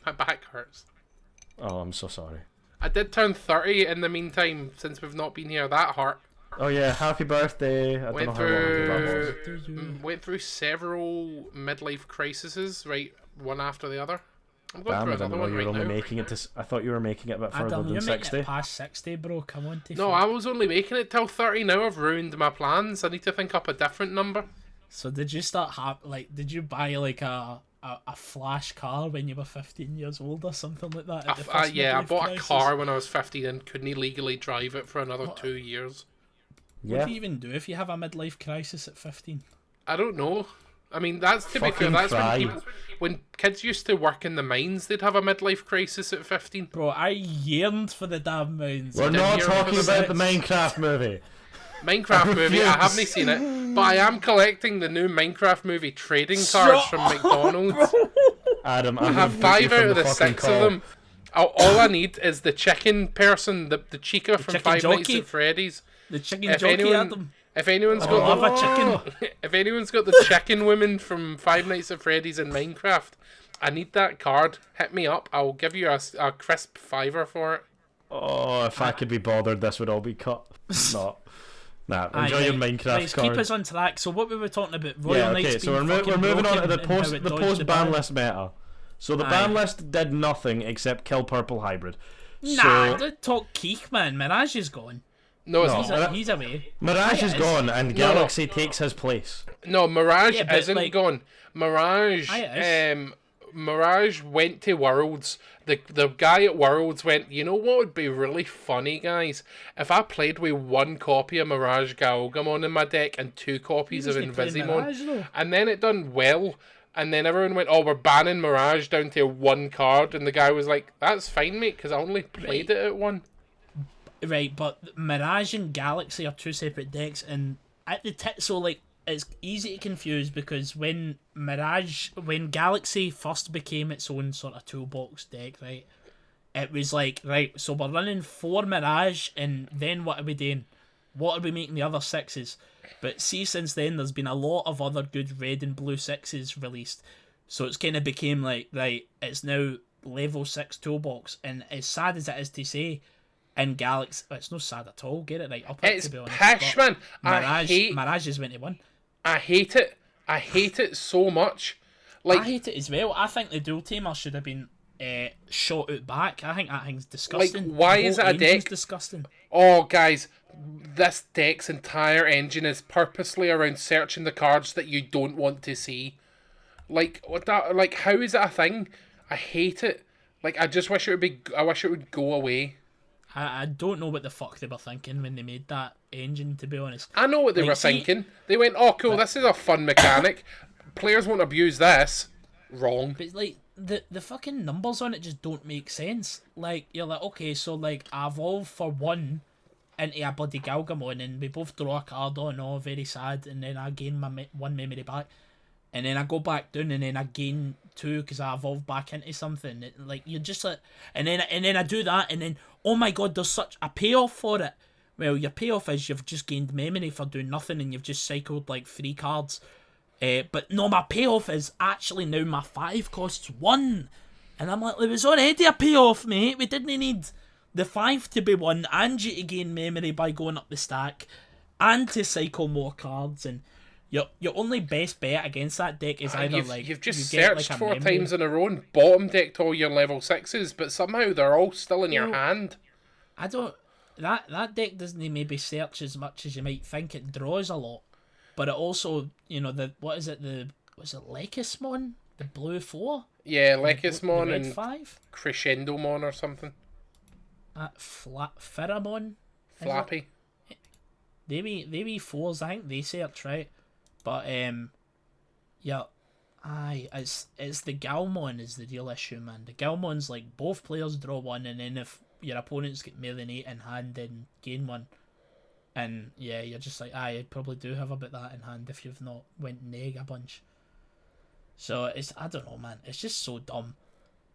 My back hurts. Oh, I'm so sorry. I did turn 30 in the meantime since we've not been here. That hurt. Oh yeah, happy birthday. I don't know Went how long ago that was. went through several midlife crises, right, one after the other. I'm going Damn, I through didn't another know one you were right only now. making it to. I thought you were making it a bit further Adam, than you're making 60. it past 60, bro. Come on, No, I was only making it till 30. Now I've ruined my plans. I need to think up a different number. So did you start did you buy like a flash car when you were 15 years old or something like that? At the first Yeah, I midlife bought crisis? a car when I was 15 and couldn't legally drive it for another 2 years. What Yeah. do you even do if you have a midlife crisis at 15? I don't know. I mean, that's to be fair. Fucking That's cry. when kids used to work in the mines, they'd have a midlife crisis at 15. Bro, I yearned for the damn mounds. We're didn't not hear talking about about the this. Minecraft movie. Minecraft movie, I haven't seen it, but I am collecting the new Minecraft movie trading cards from McDonald's. Adam, I have 5 out of the 6 of them. All I need is the chicken person, the chica from chicken Five Nights jockey? at Freddy's. The chicken If jockey, anyone, Adam. if anyone's I got love the, a chicken. if anyone's got the chicken woman from Five Nights at Freddy's in Minecraft, I need that card. Hit me up. I'll give you a crisp $5 for it. Oh, if I could be bothered, this would all be cut. No. Nah, enjoy your Minecraft Right, keep card. us on track. So what we were talking about, Royal Yeah, Knights okay, so being we're fucking moving on to broken the and how post it the dodged post the ban ban. list meta. So the Aye. ban list did nothing except kill purple hybrid. Nah, So don't talk Keek, man. Mirage is gone. No, it's No. not. He's away. Mirage Aye, is it gone and No, Galaxy takes his place. No, Mirage Yeah, but, isn't like- gone. Mirage, Aye, it is. Mirage went to Worlds. The guy at Worlds went, you know what would be really funny, guys? If I played with 1 copy of Mirage Galgamon in my deck and 2 copies of Usually play Invisimon. Mirage, though. And then it done well. And then everyone went, oh, we're banning Mirage down to 1 card. And the guy was like, that's fine, mate, because I only played it at 1. Right, but Mirage and Galaxy are 2 separate decks, and at the so like it's easy to confuse because when Galaxy first became its own sort of toolbox deck, right, it was like, right, so we're running 4 Mirage, and then what are we doing? What are we making the other 6s? But see, since then there's been a lot of other good red and blue 6s released, so it's kind of became like, right, it's now level 6 toolbox, and as sad as it is to say, in Galaxy, it's not sad at all. Get it right up. It's to be honest, pish, but man. I hate Mirage is 21. I hate it. I hate it so much. Like, I hate it as well. I think the dual tamer should have been shot out back. I think that thing's disgusting. why The is whole it a engine's deck? disgusting. oh, guys, this deck's entire engine is purposely around searching the cards that you don't want to see. Like, what that? Like, how is that a thing? I hate it. Like, I just wish it would be. I wish it would go away. I don't know what the fuck they were thinking when they made that engine, to be honest. I know what they Like, were see- thinking. They went, "Oh, cool. This is a fun mechanic. Players won't abuse this." Wrong. But like the fucking numbers on it just don't make sense. Like, you're like, okay, so like I evolve for 1 into a bloody Galgamon, and we both draw a card. Oh no, very sad. And then I gain my 1 memory back, and then I go back down, and then I gain 2 because I evolve back into something. Like, you're just like, and then I do that, and then oh my god, there's such a payoff for it. Well, your payoff is you've just gained memory for doing nothing, and you've just cycled like 3 cards. But no, my payoff is actually now my 5 costs 1. And I'm like, there was already a payoff, mate. We didn't need the 5 to be 1 and you to gain memory by going up the stack and to cycle more cards. And your only best bet against that deck is either You've just you get, searched like, a 4 memory. times in a row and bottom decked all your level 6s, but somehow they're all still in your Well, hand. I don't. That deck doesn't maybe search as much as you might think. It draws a lot, but it also, was it Lekismon, the blue 4, Yeah, the Lekismon red and 5, Crescendomon or something. Pheromon. Is it? Flappy. They be 4s. I think they search right, but yeah. Aye, it's the Galmon is the real issue, man. The Galmon's like both players draw 1, and then if your opponents get more than 8 in hand, then gain 1. And yeah, you're just like, I probably do have a bit of that in hand if you've not went neg a bunch. So it's, I don't know, man. It's just so dumb.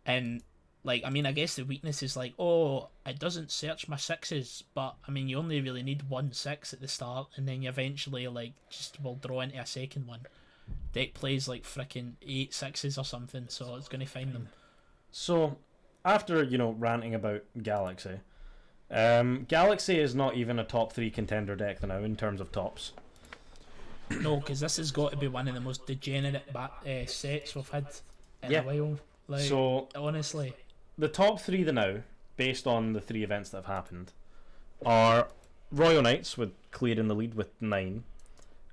And like, I mean, I guess the weakness is like, oh, it doesn't search my sixes, but I mean, you only really need 1 6 at the start, and then you eventually like just will draw into a second one. Deck plays like freaking 8 6s or something, so it's gonna find them. So, after ranting about Galaxy, Galaxy is not even a top 3 contender deck now in terms of tops. No, because this has got to be one of the most degenerate sets we've had in a while. Like, so honestly, the top 3 now, based on the 3 events that have happened, are Royal Knights with clearing the lead with 9,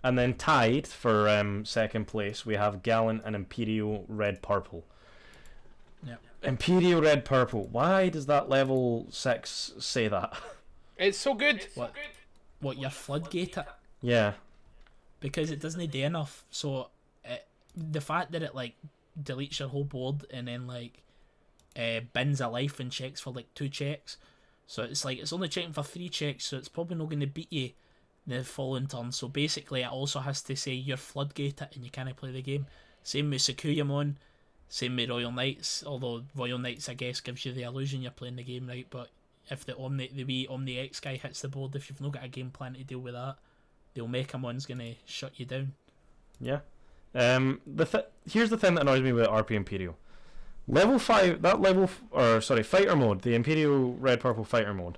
and then tied for second place we have Gallant and Imperial Red Purple. Yeah. Imperial Red Purple. Why does that level 6 say that? It's so good. What your floodgate it? Yeah. Because it doesn't do enough. So the fact that it like deletes your whole board and then like bins a life and checks for like 2 checks. So it's like it's only checking for 3 checks, so it's probably not going to beat you the following turn. So basically it also has to say you're floodgate it and you can't play the game. Same with Sakuyamon, same with Royal Knights, although Royal Knights I guess gives you the illusion you're playing the game right, but if the wee Omni X guy hits the board, if you've not got a game plan to deal with that, the Omegamon's gonna shut you down. Yeah. Here's the thing that annoys me with RP Imperial. Level 5, fighter mode, the Imperial Red Purple fighter mode,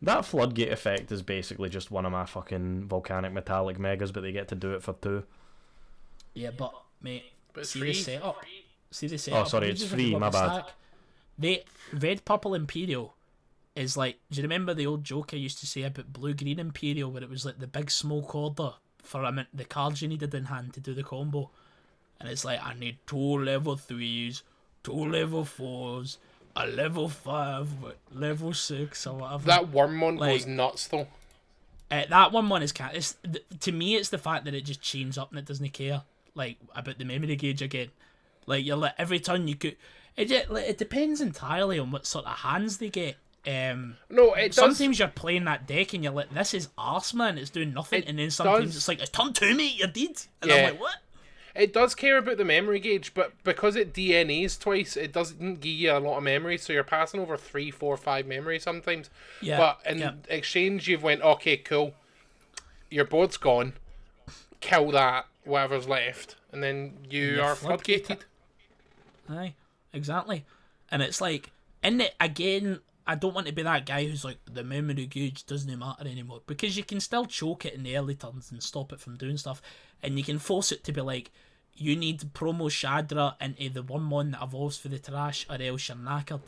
that floodgate effect is basically just one of my fucking volcanic metallic megas, but they get to do it for 2. Yeah, but mate, see free. the setup. Oh, sorry, it's free, my bad. The Red Purple Imperial is like, do you remember the old joke I used to say about Blue Green Imperial, where it was like the big smoke order for the cards you needed in hand to do the combo? And it's like, I need 2 level 3s, 2 level 4s, a level 5, level 6 or whatever. That worm one goes nuts though. That one is to me it's the fact that it just chains up and it doesn't care like about the memory gauge again. Like you're like every turn you could. It depends entirely on what sort of hands they get. No, it does. Sometimes you're playing that deck and you're like, this is arse, man, it's doing nothing, and then sometimes it's like, it's turn 2, mate, you're dead. And I'm like, what? It does care about the memory gauge, but because it DNAs twice, it doesn't give you a lot of memory, so you're passing over 3, 4, 5 memory sometimes. Yeah. But in exchange, you've went, okay, cool, your board's gone, kill that, whatever's left, and then you are floodgated. Aye, exactly. And it's like, again, I don't want to be that guy who's like, the memory gauge doesn't matter anymore, because you can still choke it in the early turns and stop it from doing stuff, and you can force it to be like, you need promo Shadra into the Wormmon that evolves for the trash, or else you're knackered.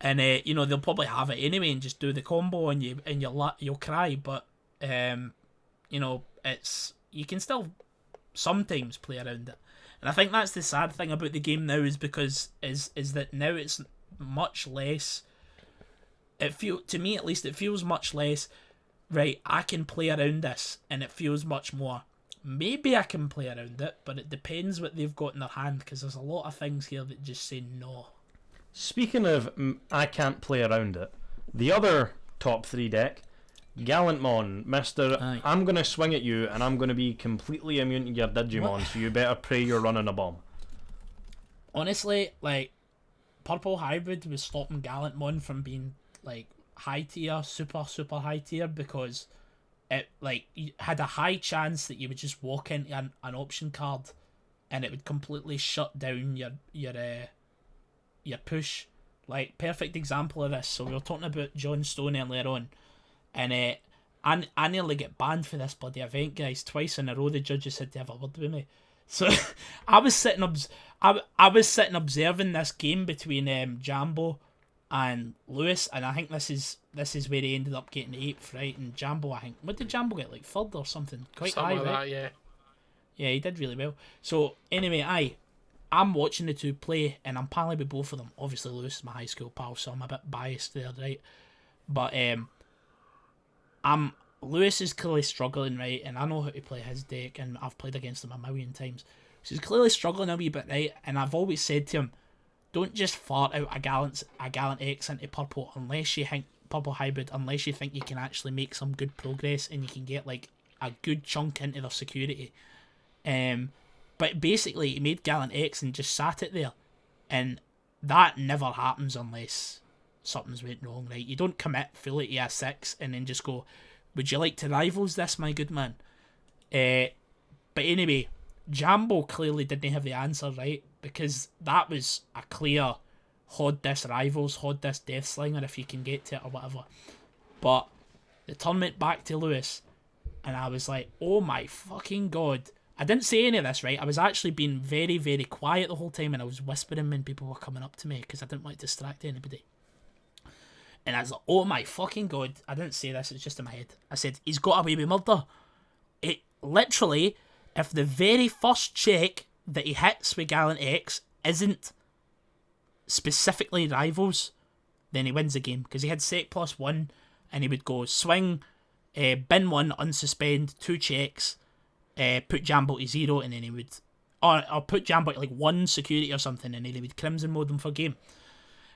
And they'll probably have it anyway and just do the combo, and you'll cry. But it's, you can still sometimes play around it. And I think that's the sad thing about the game now, is because is that now it's much less. To me at least, it feels much less. Right, I can play around this, and it feels much more. Maybe I can play around it, but it depends what they've got in their hand, because there's a lot of things here that just say no. Speaking of I can't play around it, the other top 3 deck, Gallantmon, Mr. Aye. I'm going to swing at you and I'm going to be completely immune to your Digimon, so you better pray you're running a bomb. Honestly, like, Purple Hybrid was stopping Gallantmon from being, like, high tier, super, super high tier, because it, like, you had a high chance that you would just walk into an option card and it would completely shut down your push. Like, perfect example of this. So we were talking about John Stone earlier on, and I nearly get banned for this bloody event, guys. Twice in a row the judges had to have a word with me. So I was sitting observing this game between Jambo and Lewis, and I think this is where he ended up getting 8th, right? And Jambo, I think, what did Jambo get, like 3rd or something? Quite something high, like right? that, yeah. Yeah, he did really well. So anyway, I'm watching the two play, and I'm pally with both of them. Obviously, Lewis is my high school pal, so I'm a bit biased there, right? But Lewis is clearly struggling, right? And I know how to play his deck, and I've played against him a million times. So he's clearly struggling a wee bit, right? And I've always said to him, don't just fart out a gallant X into purple unless you think purple hybrid unless you think you can actually make some good progress and you can get like a good chunk into their security. But basically he made Gallant X and just sat it there, and that never happens unless something's went wrong, right? You don't commit fully to a 6 and then just go, would you like to rivals this, my good man? But anyway, Jambo clearly didn't have the answer, right? Because that was a clear hod this rivals, hod this death slinger if you can get to it or whatever. But the turn went back to Lewis, and I was like, oh my fucking god. I didn't say any of this, right? I was actually being very, very quiet the whole time, and I was whispering when people were coming up to me because I didn't want to distract anybody. And I was like, oh my fucking god. I didn't say this, it's just in my head. I said, he's got away with murder. It literally, if the very first check that he hits with Gallant X isn't specifically rivals, then he wins the game. Because he had sec +1, and he would go swing, bin 1, unsuspend, 2 checks, put Jambo to 0, and then he would... Or put Jambo to like 1 security or something, and then he would crimson mode him for game.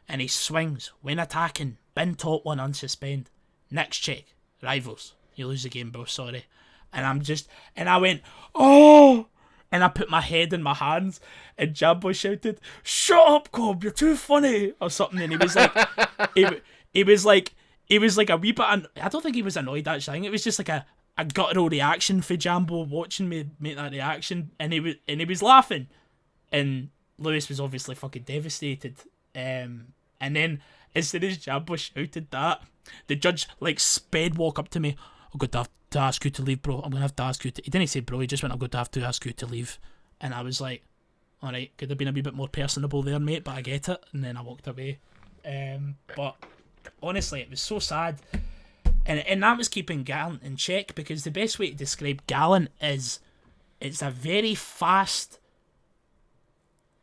And he swings, when attacking, bin top 1, unsuspend. Next check, rivals. You lose the game, bro, sorry. And I went, oh! And I put my head in my hands, and Jambo shouted, shut up, Cobb, you're too funny, or something. And he was like, he was like a wee bit, I don't think he was annoyed actually. I think it was just like a guttural reaction for Jambo watching me make that reaction, and he was laughing, and Lewis was obviously fucking devastated. And then as soon as Jambo shouted that, the judge like sped walk up to me. I'm going to have to ask you to leave, bro. I'm going to have to ask you to... He didn't say bro, he just went, I'm going to have to ask you to leave. And I was like, alright, could have been a wee bit more personable there, mate, but I get it. And then I walked away. But honestly, it was so sad. And that was keeping Gallant in check, because the best way to describe Gallant is it's a very fast,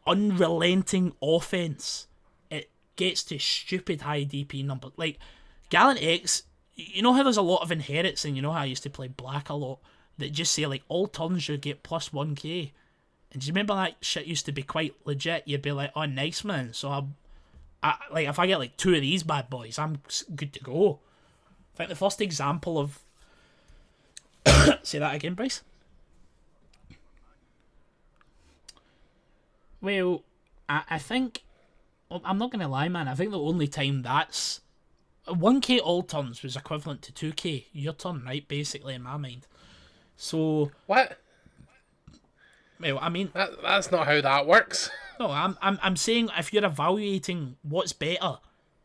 unrelenting offense. It gets to stupid high DP numbers. Like, Gallant X... You know how there's a lot of inherits, and you know how I used to play black a lot, that just say like all turns you get +1k. And do you remember that shit used to be quite legit? You'd be like, oh nice man, so I like if I get like 2 of these bad boys, I'm good to go. I think the first example of say that again, Bryce. Well, I think I'm not gonna lie, man. I think the only time that's 1k all turns was equivalent to 2k your turn, right? Basically, in my mind. So what? Well, I mean that's not how that works. No, I'm saying if you're evaluating what's better,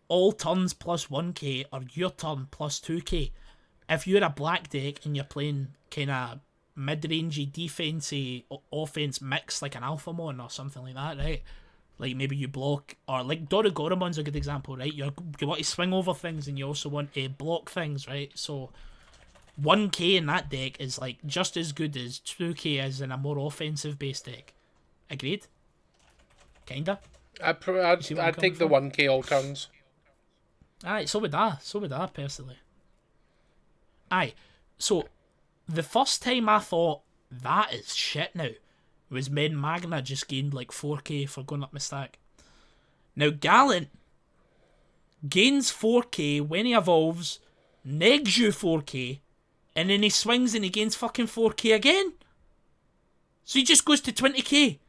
all turns +1k or your turn +2k. If you're a black deck and you're playing kind of mid-rangey defensey offense mix like an Alphamon or something like that, right? Like maybe you block, or like Dorigoramon's a good example, right? You want to swing over things and you also want to block things, right? So 1k in that deck is like just as good as 2k is in a more offensive based deck. Agreed? Kinda. I'd take the 1k all turns. Aye, so would I personally. Aye, so the first time I thought that is shit now was when Magna just gained like 4k for going up my stack. Now Gallant gains 4k when he evolves, negs you 4k, and then he swings and he gains fucking 4k again. So he just goes to 20k.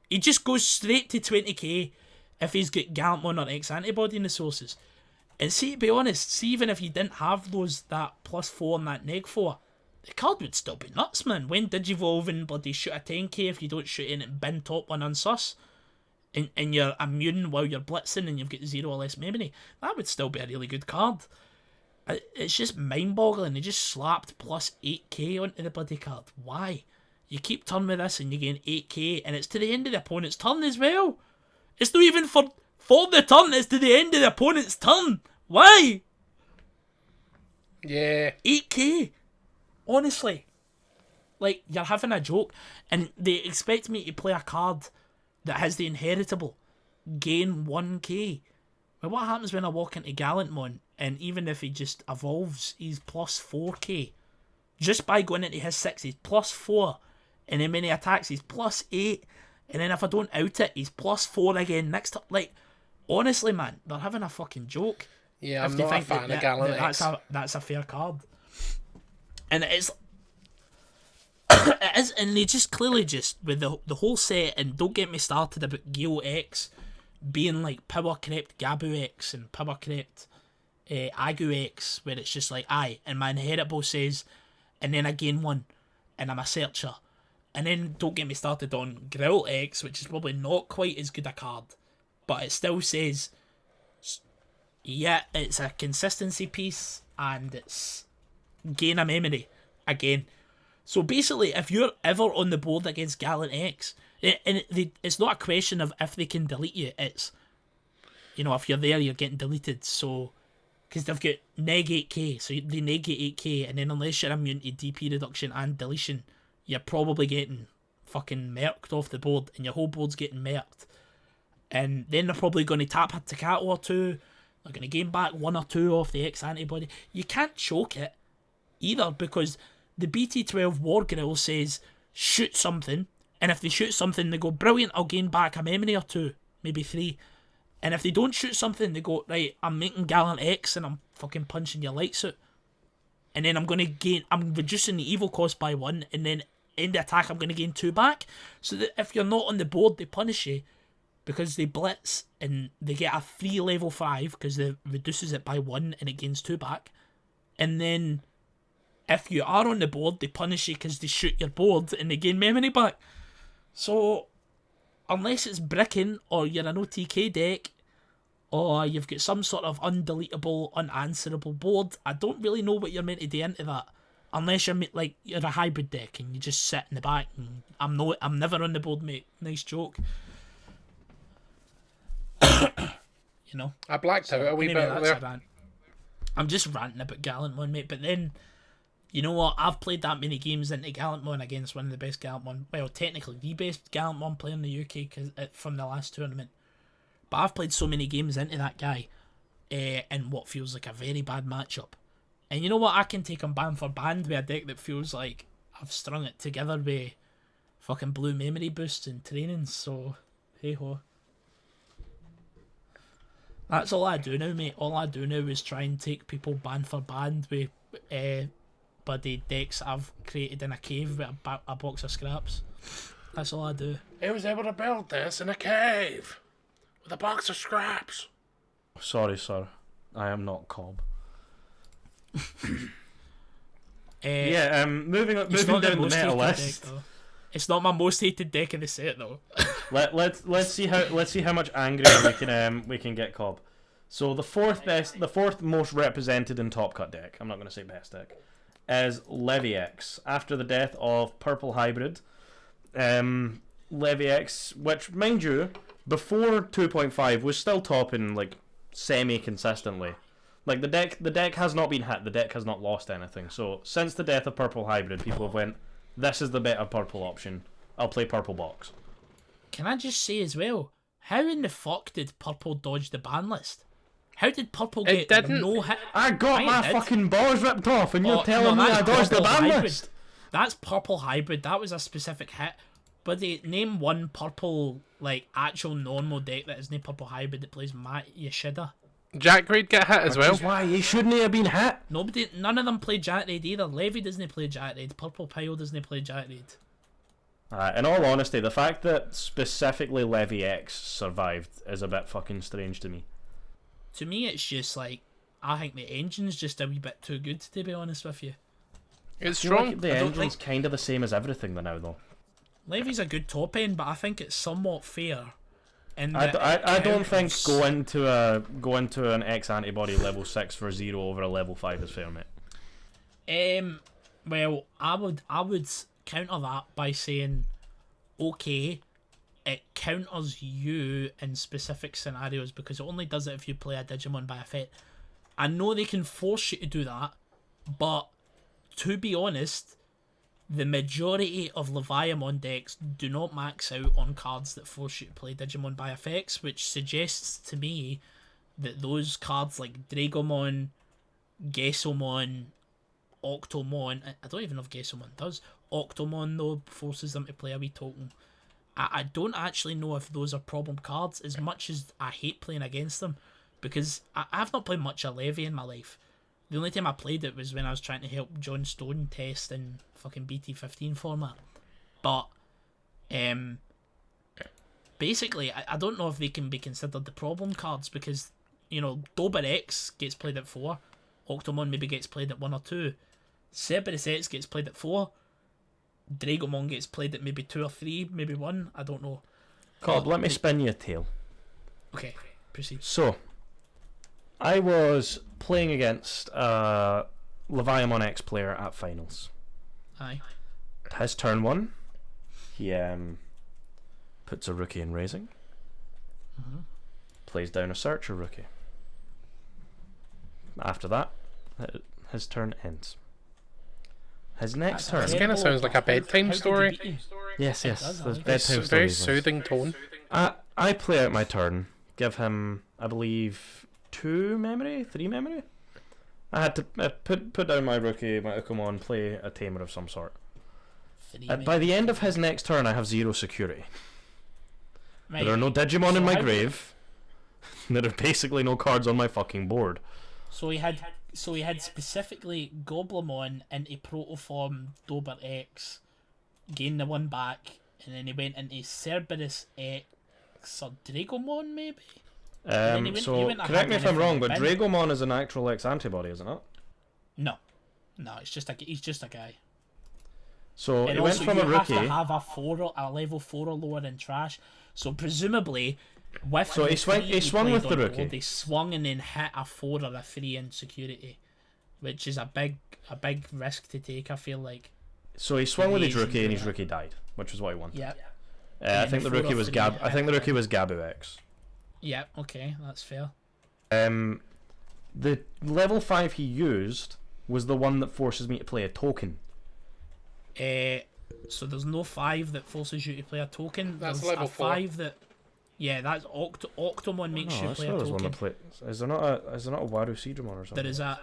He just goes straight to 20k if he's got Gallantmon or X antibody in the sources. And see, to be honest, see, even if you didn't have that +4 and that -4, the card would still be nuts, man. When Digivolve and bloody shoot a 10k if you don't shoot in it, bin top 1 unsus, and you're immune while you're blitzing and you've got 0 or less memory, that would still be a really good card. It's just mind-boggling. They just slapped +8k onto the bloody card. Why? You keep turn with this and you gain 8k, and it's to the end of the opponent's turn as well. It's not even for the turn, it's to the end of the opponent's turn. Why? Yeah. 8k. Honestly. Like, you're having a joke, and they expect me to play a card that has the inheritable. Gain 1k. But what happens when I walk into Gallantmon, and even if he just evolves, he's +4k. Just by going into his 6, he's +4. And then when he attacks, he's +8. And then if I don't out it, he's +4 again next time. Like, honestly, man, they're having a fucking joke. Yeah, I'm If they not a think fan that, of Gallant that's X. a fair card, and it is, and they just clearly just with the whole set, and don't get me started about Geo X being like power crept Gabu X and power crept Agu X, where it's just like aye, and my inheritable says, and then I gain one, and I'm a searcher, and then don't get me started on Grill X, which is probably not quite as good a card, but it still says, yeah, it's a consistency piece and it's gain a memory again. So basically, if you're ever on the board against Gallant X, it's not a question of if they can delete you, it's, if you're there, you're getting deleted. So, because they've got neg 8k, so they negate 8k, and then unless you're immune to DP reduction and deletion, you're probably getting fucking merked off the board, and your whole board's getting merked. And then they're probably going to tap a Takato or two, they're going to gain back 1 or 2 off the X antibody. You can't choke it either, because the BT12 War Grill says shoot something, and if they shoot something, they go, brilliant, I'll gain back a memory or 2, maybe 3. And if they don't shoot something, they go, right, I'm making Gallant X and I'm fucking punching your lights out. And then I'm reducing the evil cost by 1, and then end the attack, I'm going to gain 2 back. So that if you're not on the board, they punish you because they blitz and they get a free level 5 because they reduces it by 1 and it gains 2 back. And then if you are on the board, they punish you because they shoot your board and they gain memory back. So, unless it's bricking or you're an OTK deck or you've got some sort of undeletable, unanswerable board, I don't really know what you're meant to do into that. Unless you're you're a hybrid deck and you just sit in the back and I'm never on the board, mate. Nice joke. I blacked out a wee bit there. I'm just ranting about Gallantmon, mate, but then, you know what, I've played that many games into Gallantmon against one of the best Gallantmon, well, technically the best Gallantmon player in the UK from the last tournament, but I've played so many games into that guy in what feels like a very bad matchup, and you know what, I can take him band for band with a deck that feels like I've strung it together with fucking blue memory boosts and trainings, so hey ho. That's all I do now, mate. All I do now is try and take people band for band with bloody decks I've created in a cave with a box of scraps. That's all I do. He was able to build this in a cave with a box of scraps. Sorry, sir. I am not Cobb. Moving down the meta list. It's not my most hated deck in the set, though. let's see how much angrier we can get Cobb. So the fourth most represented in Top Cut deck, I'm not going to say best deck, is Levy X. After the death of Purple Hybrid, Levy X, which mind you, before 2.5 was still topping like semi consistently. Like the deck has not been hit. The deck has not lost anything. So since the death of Purple Hybrid, people have went, this is the better purple option. I'll play Purple Box. Can I just say as well, how in the fuck did Purple dodge the ban list? How did Purple get no hit? I got my fucking balls ripped off and you're telling me I dodged the ban list? That's Purple Hybrid. That was a specific hit. But they name one purple, actual normal deck that isn't Purple Hybrid that plays Matt Yoshida. Jack Raid get hit as well. Which is why he shouldn't have been hit. None of them play Jack Raid either. Levy doesn't play Jack Raid. Purple Pile doesn't play Jack Raid. In all honesty, the fact that specifically Levy X survived is a bit fucking strange to me. To me, it's just I think the engine's just a wee bit too good, to be honest with you. It's strong. Like the engine's kind of the same as everything now, though. Levy's a good top end, but I think it's somewhat fair. I don't think go into an X antibody level 6 for 0 over a level 5 is fair, mate. Well, I would counter that by saying, okay, it counters you in specific scenarios because it only does it if you play a Digimon by effect. I know they can force you to do that, but to be honest, the majority of Leviamon decks do not max out on cards that force you to play Digimon by effects, which suggests to me that those cards like Dragomon, Gesomon, Octomon, I don't even know if Gesomon does, Octomon though forces them to play a wee token. I don't actually know if those are problem cards as much as I hate playing against them. because I've not played much of Levy in my life. The only time I played it was when I was trying to help John Stone test in fucking BT15 format. But basically, I don't know if they can be considered the problem cards because, you know, Dober X gets played at 4, Octomon maybe gets played at 1 or 2, Cerberus X gets played at 4, Dragomon gets played at maybe 2 or 3, maybe 1, I don't know. Cobb, let me spin you a tale. Okay, proceed. So, I was playing against a Leviamon X player at finals. Aye. His turn 1, he puts a rookie in raising, plays down a searcher rookie. After that, his turn ends. His next turn... This kind of sounds like a bedtime story. Yes, does, there's aye. bedtime It's very stories. soothing tone. I play out my turn, give him, I believe, 3 memory. I had to put down my rookie, my Ukumon, play a tamer of some sort. By the end of his next turn, I have 0 security. Right. There are no Digimon in my grave. There are basically no cards on my fucking board. So he had specifically Goblimon into Protoform Dober X, gained the 1 back, and then he went into Cerberus X or Dragomon maybe? Correct me if I'm wrong, but Dragomon is an actual X antibody, is it not? No, he's just a guy. So And he went also from you a rookie. have to have a level 4 or lower in trash. So presumably, with So the he swung- 3 he swung played with the on rookie. board, they swung and then hit a 4 or a 3 in security, which is a big risk to take. I feel like. So he swung with his Amazing, rookie, and his yeah. rookie died, which was what he wanted. Yeah. I think the the rookie 4 was or 3 I think the rookie was Gabu X. Yeah. Okay, that's fair. The level 5 he used was the one that forces me to play a token. So there's no 5 that forces you to play a token. That's There's level a 4. 5 that. Yeah, that's Octomon makes you I play swear a there's one token. that play. Is there not a Waru Seedramon or something? There is a.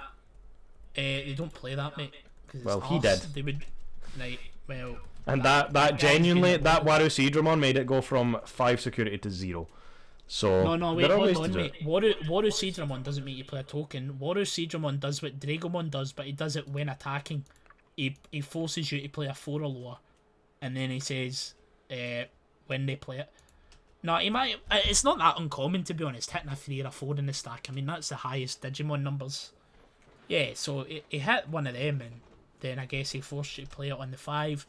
They don't play that, mate. 'Cause it's Well, he arse. did. They would. Right. Well. And that genuinely, that Waru Seedramon made it go from 5 security to 0. So No, wait, there are ways hold to on, do mate. it. Waru Seedramon doesn't make you play a token. Waru Seedramon does what Dragomon does, but he does it when attacking. He forces you to play a 4 or lower, and then he says, when they play it. No, he might. It's not that uncommon, to be honest, hitting a 3 or a 4 in the stack. I mean, that's the highest Digimon numbers. Yeah, so he hit one of them, and then I guess he forced you to play it on the 5.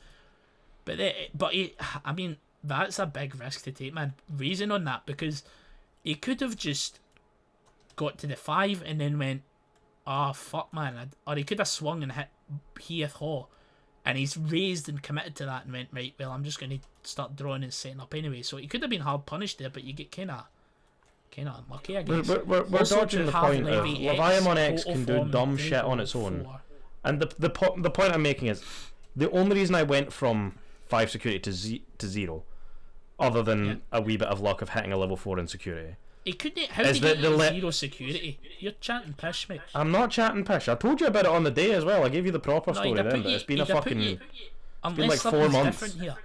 But I mean, that's a big risk to take, man. Reason on that, because he could have just got to the 5 and then went, oh, fuck, man. Or he could have swung and hit Heath Haw, and he's raised and committed to that and went, right, well, I'm just going to start drawing and setting up anyway. So he could have been hard punished there, but you get kind of unlucky, I guess. We're Also, dodging to the have point of Levy X, Leviamon X can do Protoform, dumb shit on its own. And the point I'm making is, the only reason I went from 5 security to 0, other than a wee bit of luck of hitting a level 4 in security. He couldn't. How Is did he the get 0 security? You're chatting pish, mate. I'm not chatting pish. I told you about it on the day as well. I gave you the proper story then, but it's been a fucking... Unless like 4 something's months. different here.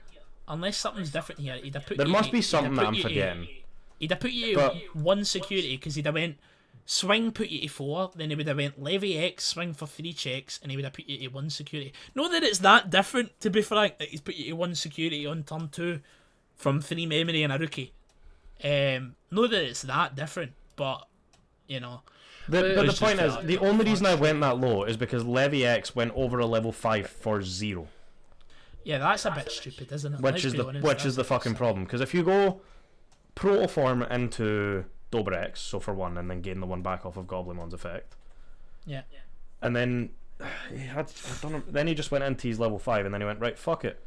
Unless something's different here, he'd have put There you, must be he'd have something put that I'm you to- forgetting. He'd have put you But- 1 security, because he'd have went swing, put you to 4, then he would have went levy X, swing for 3 checks, and he would have put you to 1 security. Not that it's that different, to be frank, that he's put you to 1 security on turn 2 from 3 memory and a rookie. Not that it's that different, but, you know. But the It's point is, just the only reason I went that low is because Levy X went over a level 5 for 0. Yeah, that's a bit stupid, isn't it? Which is the fucking problem. Because if you go Protoform into Dober X, so for 1, and then gain the 1 back off of Goblimon's effect. Yeah. And then then he just went into his level 5, and then he went, right, fuck it.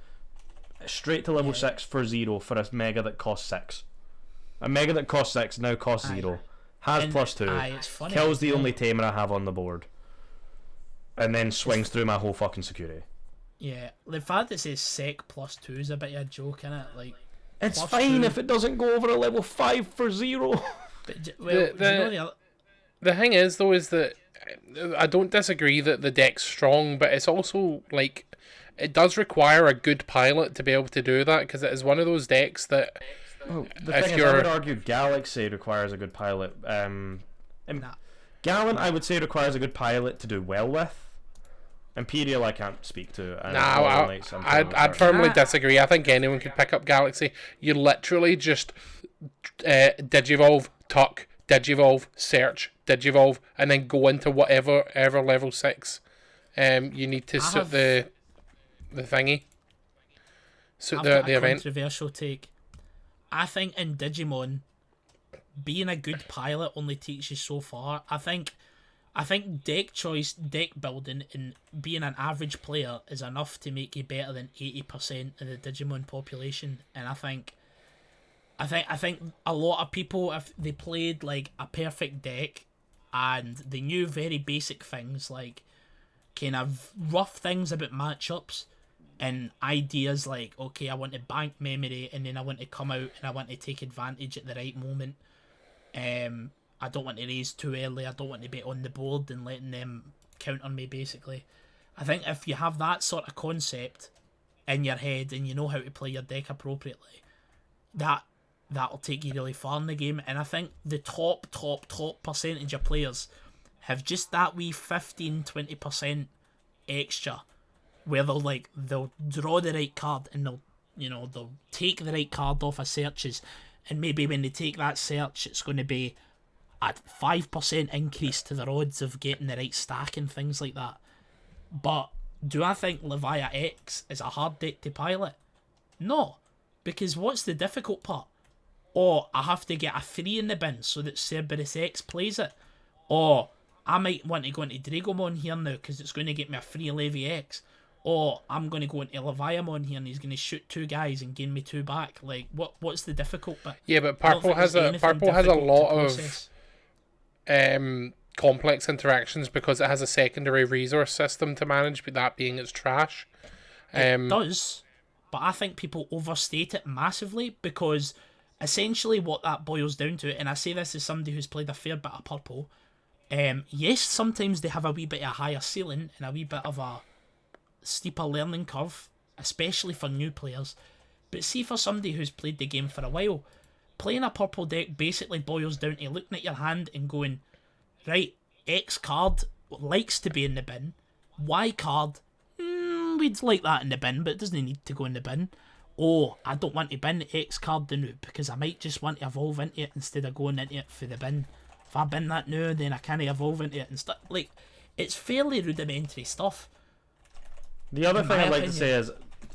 Straight to level 6 for 0 for a mega that costs 6. A mega that costs 6 now costs 0. Has And- +2. it's funny, Kills the yeah. only tamer I have on the board. And then swings through my whole fucking security. Yeah, the fact that it says sec +2 is a bit of a joke, innit? Like, It's +2. fine if it doesn't go over a level 5 for 0. But, well, do you know the other... The thing is, though, is that I don't disagree that the deck's strong, but it's also, like, it does require a good pilot to be able to do that, because it is one of those decks that... Well, the If thing is, I you're- would argue Galaxy requires a good pilot. Nah. Gallon, I would say, requires a good pilot to do well with. Imperial, I can't speak to. And I'd firmly disagree. I think anyone could pick up Galaxy. You literally just Digivolve, Tuck, Digivolve, search, Digivolve, and then go into whatever level 6 you need to suit the thingy. Suit the event. Controversial take. I think in Digimon, being a good pilot only takes you so far. I think deck choice, deck building, and being an average player is enough to make you better than 80% of the Digimon population. And I think a lot of people, if they played like a perfect deck and they knew very basic things like kind of rough things about matchups and ideas like, okay, I want to bank memory and then I want to come out and I want to take advantage at the right moment. I don't want to raise too early. I don't want to be on the board and letting them counter me, basically. I think if you have that sort of concept in your head and you know how to play your deck appropriately, that'll take you really far in the game. And I think the top percentage of players have just that wee 15-20% extra where they'll draw the right card and they'll take the right card off of searches, and maybe when they take that search it's going to be a 5% increase to their odds of getting the right stack and things like that. But do I think Levia X is a hard deck to pilot? No, because what's the difficult part? Or I have to get a 3 in the bin so that Cerberus X plays it. Or I might want to go into Dragomon here now because it's going to get me a free Levy X. Or I'm going to go into Leviamon here and he's going to shoot 2 guys and gain me 2 back. Like, what's the difficult bit? Yeah, but Purple has a lot of complex interactions because it has a secondary resource system to manage, but that being its trash. It does, but I think people overstate it massively because essentially what that boils down to, and I say this as somebody who's played a fair bit of Purple, yes, sometimes they have a wee bit of a higher ceiling and a wee bit of a steeper learning curve, especially for new players. But see, for somebody who's played the game for a while, playing a Purple deck basically boils down to looking at your hand and going, right, X card likes to be in the bin, Y card, we'd like that in the bin, but it doesn't need to go in the bin. Oh, I don't want to bin X card now because I might just want to evolve into it instead of going into it for the bin. If I bin that now, then I can't evolve into it and stuff. Like, it's fairly rudimentary stuff. The other thing I'd like to say is,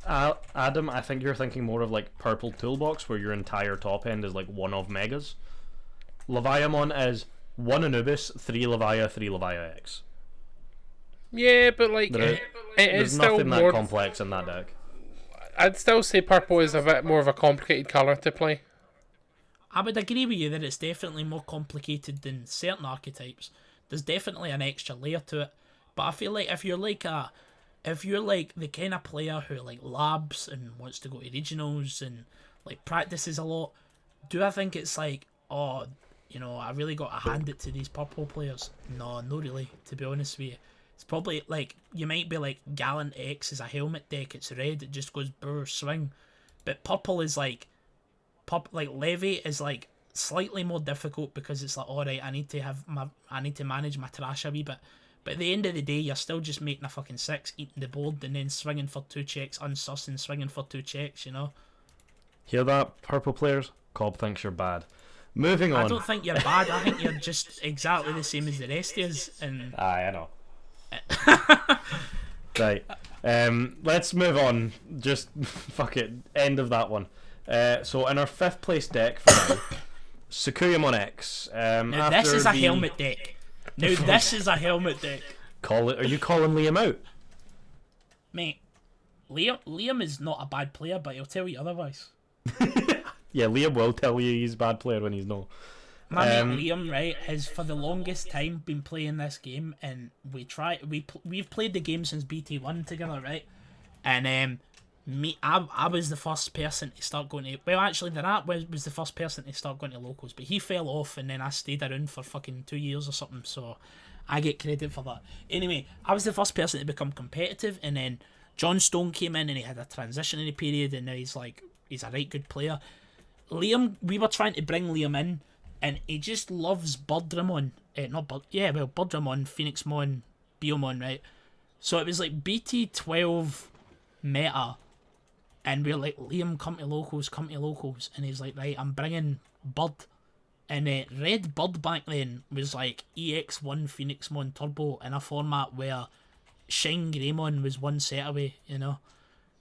Adam, I think you're thinking more of like Purple Toolbox, where your entire top end is like one of megas. Leviamon is 1 Anubis, 3 Levia, 3 Levia X. Yeah, but like there's nothing that complex in that deck. I'd still say Purple is a bit more of a complicated colour to play. I would agree with you that it's definitely more complicated than certain archetypes. There's definitely an extra layer to it. But I feel like if you're like the kind of player who like labs and wants to go to regionals and like practices a lot, do I think it's like, oh, I really got to hand it to these Purple players? No, not really, to be honest with you. It's probably like, you might be like, Gallant X is a helmet deck, it's red, it just goes burr swing. But Purple is like Levy is like slightly more difficult because it's like, alright, I need to manage my trash a wee bit. But at the end of the day, you're still just making a fucking 6, eating the board, and then swinging for 2 checks, unsussing, swinging for 2 checks, Hear that, Purple players? Cobb thinks you're bad. Moving on. I don't think you're bad, I think you're just exactly the same as the rest of us. And I know. Right. Let's move on. Just fuck it. End of that one. So in our 5th place deck for now, Sukuyamon X. Now this is a helmet deck. Now this is a helmet deck. Are you calling Liam out? Mate, Liam is not a bad player, but he'll tell you otherwise. Yeah, Liam will tell you he's a bad player when he's not. My mate Liam, right, has for the longest time been playing this game, and we've played the game since BT1 together, right? And I was the first person to start going to... Well, actually, the Rat was the first person to start going to locals, but he fell off, and then I stayed around for fucking 2 years or something, so I get credit for that. Anyway, I was the first person to become competitive, and then John Stone came in, and he had a transitionary period, and now he's a right good player. Liam, we were trying to bring Liam in, and he just loves Birdramon. Birdramon, Phoenixmon, Biomon, right? So it was like BT12 meta, and we're like, Liam, come to locals, and he's like, right, I'm bringing Bird. And Red Bird back then was like EX1 Phoenixmon Turbo in a format where Shine Greymon was one set away, you know?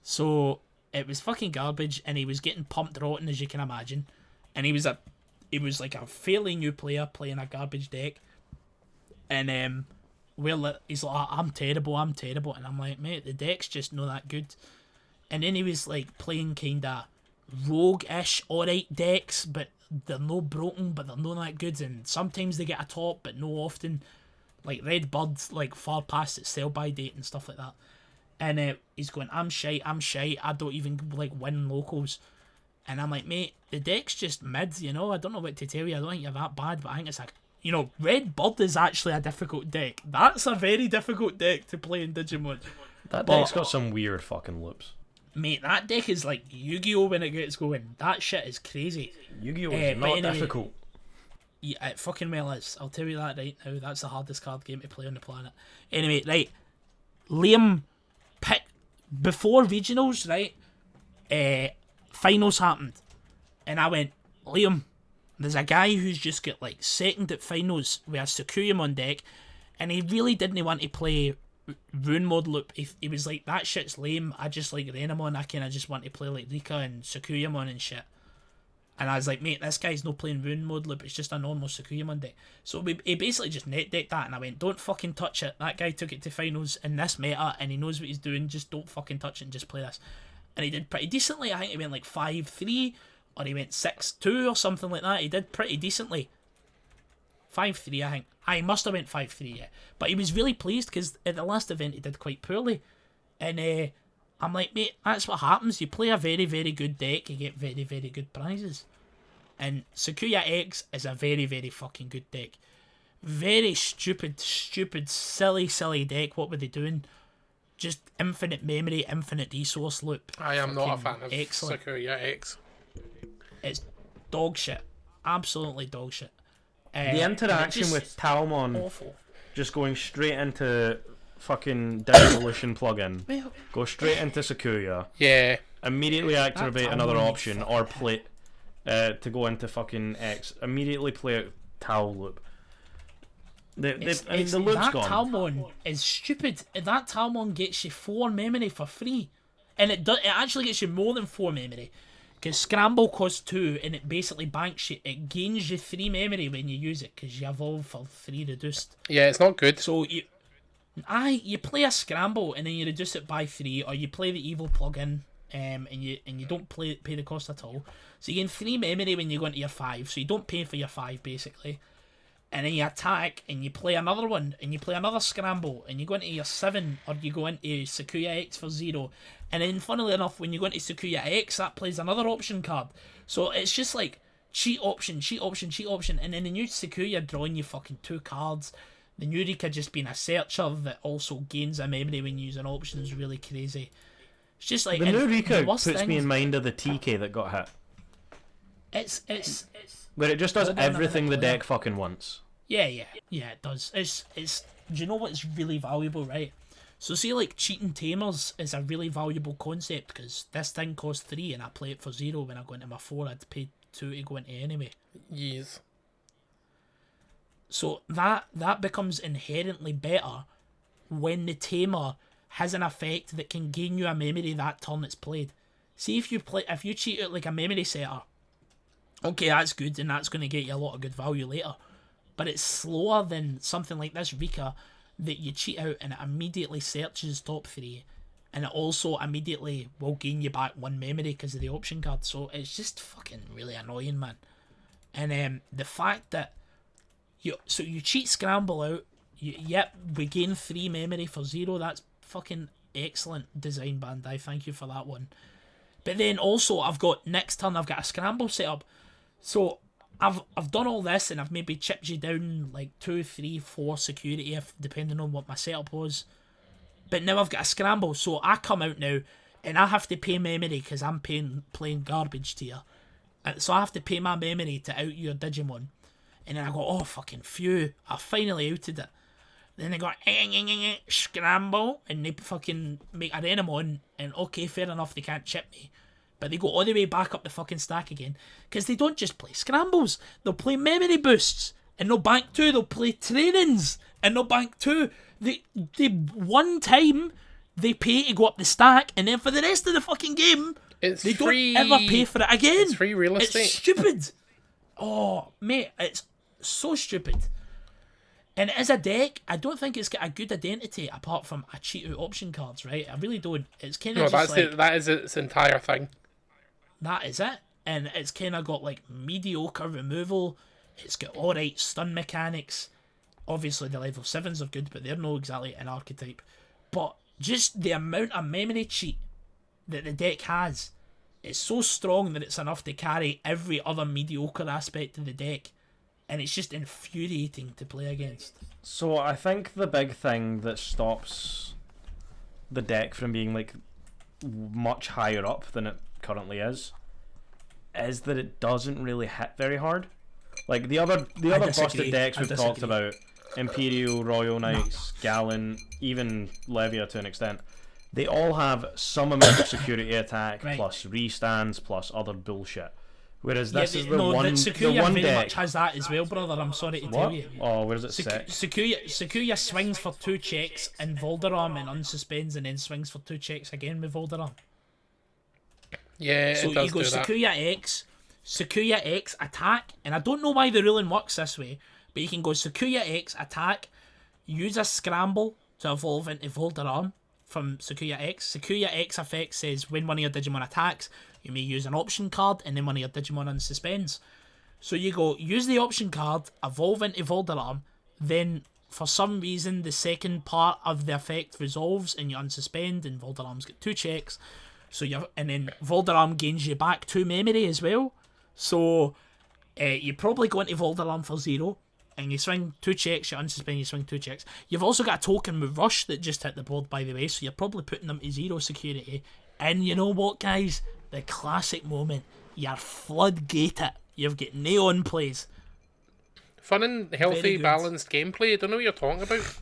So it was fucking garbage, and he was getting pumped rotten, as you can imagine. And he was like a fairly new player playing a garbage deck. And he's like, I'm terrible. And I'm like, mate, the deck's just not that good. And then he was like playing kinda rogue-ish alright decks, but they're no broken, but they're not that good, and sometimes they get a top, but no often. Like Red Bird's like far past its sell-by date and stuff like that. And he's going, I'm shite, I don't even like win locals. And I'm like, mate, the deck's just mid, you know, I don't know what to tell you, I don't think you're that bad, but I think it's like, you know, Red Bird is actually a difficult deck. That's a very difficult deck to play in Digimon. That deck's got some weird fucking loops. Mate, that deck is like Yu-Gi-Oh when it gets going. That shit is crazy. Yu-Gi-Oh is not difficult. Yeah, it fucking well is. I'll tell you that right now. That's the hardest card game to play on the planet. Anyway, right. Liam picked... Before regionals, right? Finals happened. And I went, Liam, there's a guy who's just got like second at finals with a Sakuyamon deck, and he really didn't want to play Rune Mod Loop. He was like, that shit's lame, I just like Renamon, I kinda just want to play like Rika and Sakuyamon and shit. And I was like, mate, this guy's not playing Rune Mode Loop, it's just a normal Sakuyamon deck. So he basically just net decked that, and I went, don't fucking touch it. That guy took it to finals in this meta, and he knows what he's doing, just don't fucking touch it and just play this. And he did pretty decently. I think he went like 5-3, or he went 6-2 or something like that. He did pretty decently. 5-3, I think. I must have went 5-3, yeah. But he was really pleased because at the last event he did quite poorly. And I'm like, mate, that's what happens. You play a very, very good deck, you get very, very good prizes. And Sakuya X is a very, very fucking good deck. Very stupid, silly deck. What were they doing? Just infinite memory, infinite resource loop. I am not a fan of excellent. Sakuya X. It's dog shit. Absolutely dog shit. The interaction with Talmon awful. Just going straight into fucking Dissolution plugin. Well, Go straight into Sakuya. Yeah. Immediately activate another Talmon option or play to go into fucking X. Immediately play out Tal Loop. The loop's that gone. Talmon is stupid. That Talmon gets you 4 memory for free. And it actually gets you more than 4 memory. Because Scramble costs 2, and it basically banks you. It gains you 3 memory when you use it, because you evolve for 3 reduced. Yeah, it's not good. So you play a Scramble, and then you reduce it by 3, or you play the evil plugin, and you don't pay the cost at all. So you gain 3 memory when you go into your 5, so you don't pay for your 5 basically. And then you attack, and you play another one, and you play another Scramble, and you go into your 7, or you go into Sakuya X for 0. And then, funnily enough, when you go into Sakuya X, that plays another option card. So it's just like cheat option, and then the new Sakuya drawing you fucking 2 cards. The new Rika just being a searcher that also gains a memory when you use an option is really crazy. It's just like the new Rika puts me in mind of the TK that got hit. It's where it just does everything the deck fucking wants. Yeah, it does. It's. Do you know what's really valuable, right? So, see, like, cheating Tamers is a really valuable concept, because this thing costs 3 and I play it for 0. When I go into my 4, I'd pay 2 to go into anyway. Yes. So that becomes inherently better when the Tamer has an effect that can gain you a memory that turn it's played. See, if you cheat out like a memory setter, okay, that's good, and that's going to get you a lot of good value later. But it's slower than something like this Rika that you cheat out and it immediately searches top 3, and it also immediately will gain you back 1 memory because of the option card. So it's just fucking really annoying, man. And the fact that you cheat Scramble out, we gain 3 memory for 0. That's fucking excellent design, Bandai. Thank you for that one. But then also I've got next turn I've got a Scramble set up. So I've done all this, and I've maybe chipped you down like 2, 3, 4 security, if depending on what my setup was. But now I've got a Scramble, so I come out now and I have to pay memory because I'm playing garbage tier. So I have to pay my memory to out your Digimon. And then I go, oh, fucking phew, I finally outed it. Then they go, scramble, and they fucking make a Renamon, and okay, fair enough, they can't chip me. But they go all the way back up the fucking stack again, because they don't just play scrambles, they'll play memory boosts, and they'll bank 2, they'll play trainings, and they'll bank 2. They one time, they pay to go up the stack, and then for the rest of the fucking game, they free, don't ever pay for it again. It's free real estate. It's stupid. Oh, mate, it's so stupid. And as a deck, I don't think it's got a good identity apart from a cheat out option cards, right? I really don't. It's kind of that is its entire thing. That is it. And it's kind of got like mediocre removal. It's got alright stun mechanics. Obviously the level 7s are good, but they're not exactly an archetype. But just the amount of memory cheat that the deck has is so strong that it's enough to carry every other mediocre aspect of the deck. And it's just infuriating to play against. So I think the big thing that stops the deck from being like much higher up than it currently is that it doesn't really hit very hard. Like the other busted decks we've talked about, Imperial, Royal Knights, Gallon, even Levia to an extent, they all have some amount of security attack plus restands plus other bullshit. Whereas this is the one very deck much has that as well, brother. I'm sorry to tell you. Oh, where does it sit? Sakuya swings for 2 checks in Volderarm and unsuspends, and then swings for 2 checks again with Volderarm. Yeah, so it does you go do that. Sakuya X attack, and I don't know why the ruling works this way, but you can go Sakuya X attack, use a scramble to evolve into Volderarm from Sakuya X. Sakuya X effect says when one of your Digimon attacks, you may use an option card, and then one of your Digimon unsuspends. So you go, use the option card, evolve into Volderarm, then for some reason the second part of the effect resolves and you unsuspend, and Volderarm's got 2 checks. And then Volderarm gains you back 2 memory as well. So you probably go into Volderarm for 0, and you swing 2 checks, you unsuspend, you swing 2 checks. You've also got a token with Rush that just hit the board, by the way, so you're probably putting them to 0 security. And you know what, guys? The classic moment. You're floodgate it. You've got neon plays. Fun and healthy, balanced gameplay. I don't know what you're talking about.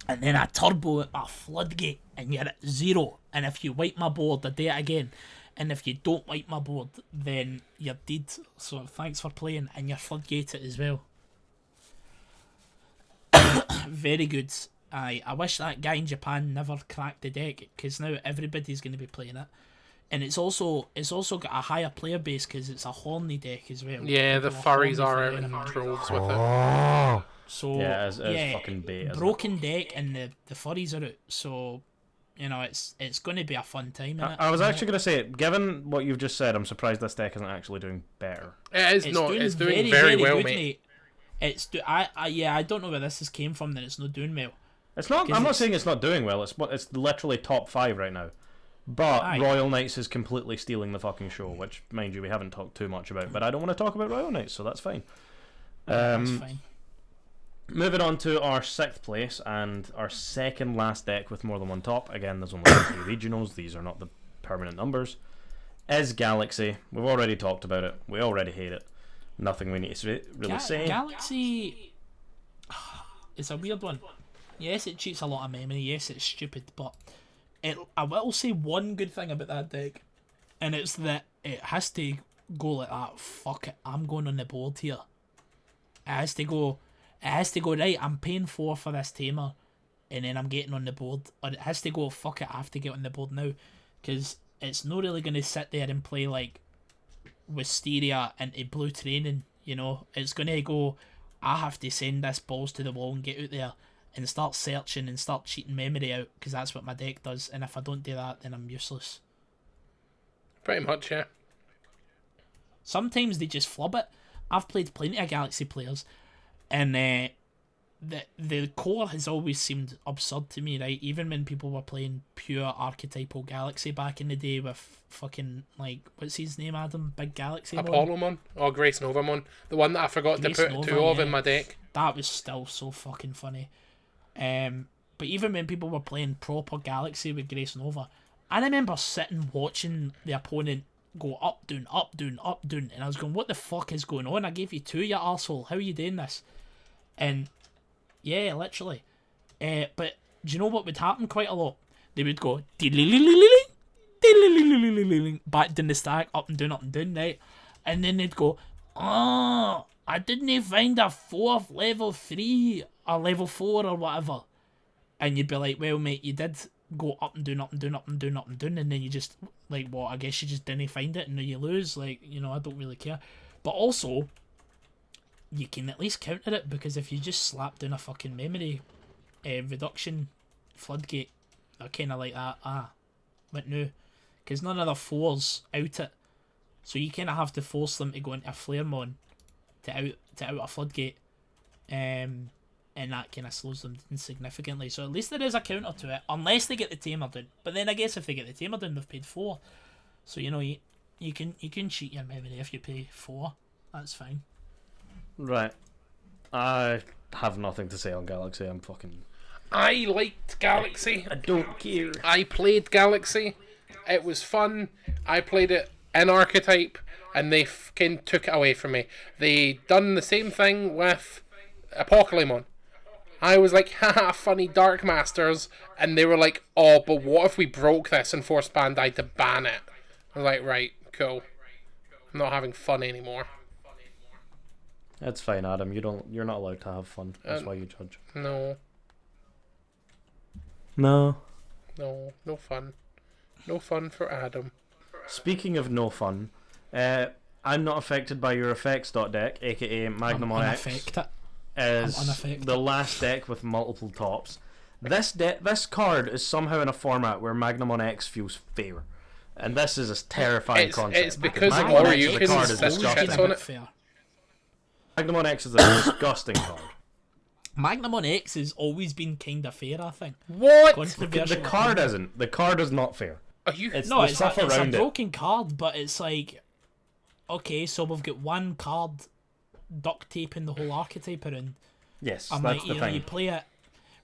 And then a turbo, a floodgate, and you're at 0. And if you wipe my board, I do it again. And if you don't wipe my board, then you're dead. So thanks for playing, and you're floodgated as well. Very good. I wish that guy in Japan never cracked the deck, because now everybody's going to be playing it. And it's also got a higher player base because it's a horny deck as well. Yeah, the furries are out in droves with it. So yeah, it's fucking bait. Broken deck, and the furries are out. So you know it's going to be a fun time. I was actually going to say, given what you've just said, I'm surprised this deck isn't actually doing better. It's doing very well, good, mate. I don't know where this has came from that it's not doing well. It's not. I'm not saying it's not doing well. It's literally top 5 right now. But Royal Knights is completely stealing the fucking show, which, mind you, we haven't talked too much about. But I don't want to talk about Royal Knights, so that's fine. That's fine. Moving on to our 6th place and our second last deck with more than one top. Again, there's only 3 regionals. These are not the permanent numbers. Is Galaxy. We've already talked about it. We already hate it. Nothing we need to really say. Galaxy... It's a weird one. Yes, it cheats a lot of memory. Yes, it's stupid, but... I will say one good thing about that deck, and it's that it has to go like that. Fuck it, I'm going on the board here. It has to go, right, I'm paying 4 for this tamer, and then I'm getting on the board. Or it has to go, fuck it, I have to get on the board now. Because it's not really going to sit there and play like Wisteria into blue training, you know. It's going to go, I have to send this balls to the wall and get out there and start searching and start cheating memory out, because that's what my deck does, and if I don't do that, then I'm useless. Pretty much, yeah. Sometimes they just flub it. I've played plenty of Galaxy players, and the core has always seemed absurd to me, right? Even when people were playing pure archetypal Galaxy back in the day with fucking, like, what's his name, Adam? Big Galaxy Apollomon? Or Grace Novamon. The one that I forgot Grace to put Nova, 2 of in my deck. That was still so fucking funny. But even when people were playing proper Galaxy with Grace Nova, I remember sitting watching the opponent go up, down, up, down, up, down. And I was going, what the fuck is going on? I gave you 2, you arsehole. How are you doing this? And yeah, literally. But do you know what would happen quite a lot? They would go back down the stack, up and down, right? And then they'd go, oh, I didn't find a 4th level 3 or level 4 or whatever. And you'd be like, well, mate, you did go up and down, and then you just, like, what, I guess you just didn't find it, and then you lose, like, you know, I don't really care. But also, you can at least counter it, because if you just slap down a fucking memory reduction floodgate, they're kind of like that, but no, because none of the 4s out it, so you kind of have to force them to go into a Flaremon to out a floodgate, and that kind of slows them down significantly. So at least there is a counter to it, unless they get the tamer down. But then I guess if they get the tamer down, they've paid 4. So you know you can cheat your memory if you pay 4. That's fine. Right. I have nothing to say on Galaxy. I liked Galaxy. I don't care. I played Galaxy. It was fun. I played it in Archetype, and they fucking took it away from me. They done the same thing with Apocalypse. I was like, haha, funny Dark Masters, and they were like, oh, but what if we broke this and forced Bandai to ban it? I was like, right, cool. I'm not having fun anymore. That's fine, Adam. You're not allowed to have fun. That's why you judge. No. No. No fun. No fun for Adam. Speaking of no fun, I'm not affected by your effects deck, aka Magnum on X, is the last deck with multiple tops. This card is somehow in a format where Magnum on X feels fair, and this is a terrifying concept. It's because of Oriukin's shits on it. Magnum on X is a disgusting card. Magnum on X has always been kind of fair, I think. What? The card isn't. The card is not fair. Are you? It's no, the it's stuff a around broken card, but it's like, okay, so we've got one card duct taping the whole archetype around. Yes, I'm that's like, the thing. You play it.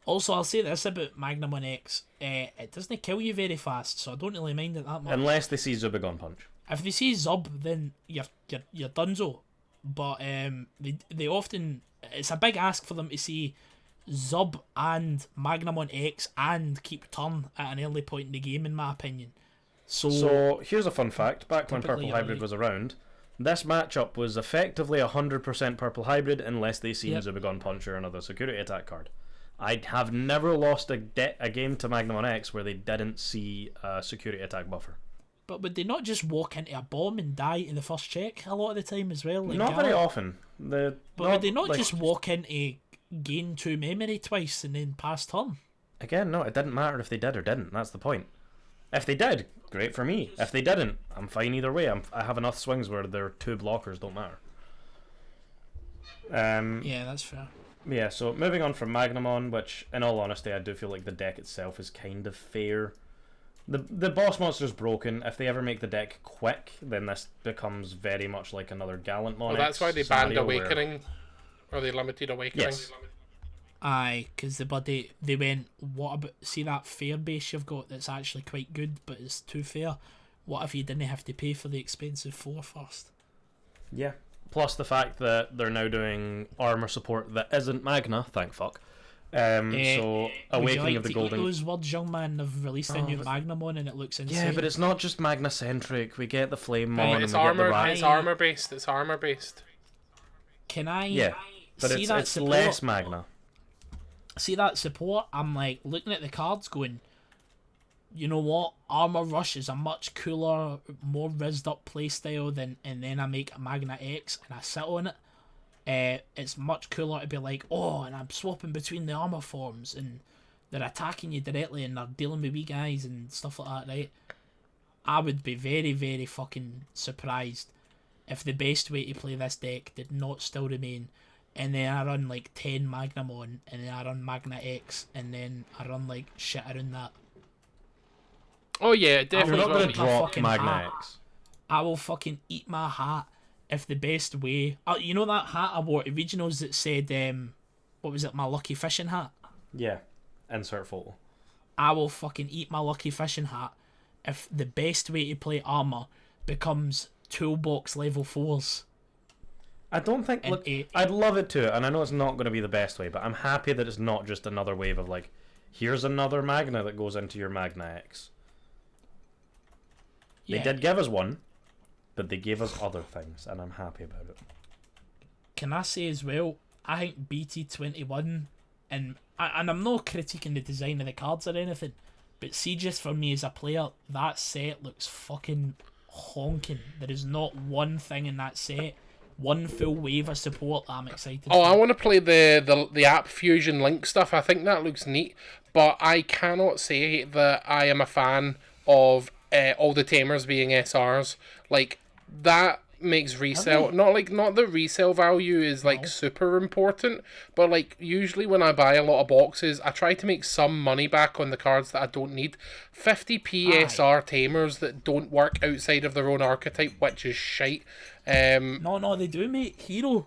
Also, I'll say this about Magnum on X: it doesn't kill you very fast, so I don't really mind it that much. Unless they see Zubagon Punch. If they see Zub, then you're donezo. But they often, it's a big ask for them to see Zub and Magnum on X and keep turn at an early point in the game, in my opinion. So here's a fun fact. Back when Purple Hybrid early. was around, this matchup was effectively 100% Purple Hybrid unless they seen Zubagon Punch or another security attack card. I have never lost a game to Magnum on X where they didn't see a security attack buffer. But would they not just walk into a bomb and die in the first check a lot of the time as well? Like not very often. Would they not just walk into gain 2 memory twice and then pass turn? Again, no, it didn't matter if they did or didn't. That's the point. If they did, great for me. If they didn't, I'm fine either way. I have enough swings where their 2 blockers don't matter. Yeah, that's fair. Yeah, so moving on from Magnamon, which, in all honesty, I do feel like the deck itself is kind of fair. The boss monster's broken. If they ever make the deck quick, then this becomes very much like another Gallant Mon. Well, that's why they banned Awakening, or they limited Awakening. Yes. Aye, because they went, what about, see that fair base you've got that's actually quite good, but it's too fair? What if you didn't have to pay for the expensive 4 first? Yeah. Plus the fact that they're now doing armor support that isn't Magna, thank fuck. So Awakening of the Golden. Those words, young man, have released a new Magnamon and it looks insane. Yeah, but it's not just Magna centric. We get the Flame Mon. Right, it's armor based. It's armor based. Can I? Yeah, but it's less Magna. See that support? I'm like looking at the cards, going, you know what? Armor Rush is a much cooler, more rizzed up playstyle than, and then I make a Magna X and I sit on it. It's much cooler to be like, oh, and I'm swapping between the armor forms and they're attacking you directly and they're dealing with wee guys and stuff like that, right? I would be very, very fucking surprised if the best way to play this deck did not still remain, and then I run like 10 Magnamon, and then I run Magna X, and then I run like shit around that. Oh yeah, definitely. You're not going to drop fucking Magna hat. X. I will fucking eat my hat if the best way... you know that hat I wore at regionals that said, what was it, my lucky fishing hat? Yeah, insert photo. I will fucking eat my lucky fishing hat if the best way to play armor becomes toolbox level 4s. I don't think. And Look, eight. I'd love it too, and I know it's not going to be the best way, but I'm happy that it's not just another wave of like, here's another Magna that goes into your Magna X. They did give us one, but they gave us other things, and I'm happy about it. Can I say as well, I think BT21, and I'm not critiquing the design of the cards or anything, but see, just for me as a player, that set looks fucking honking. There is not one thing in that set, one full wave of support that I'm excited Oh, for. I want to play the app Fusion Link stuff. I think that looks neat, but I cannot say that I am a fan of all the tamers being SRs. Like, that makes resale not the resale value is like super important, but like usually when I buy a lot of boxes, I try to make some money back on the cards that I don't need. 50p SR tamers that don't work outside of their own archetype, which is shite. No, they do make hero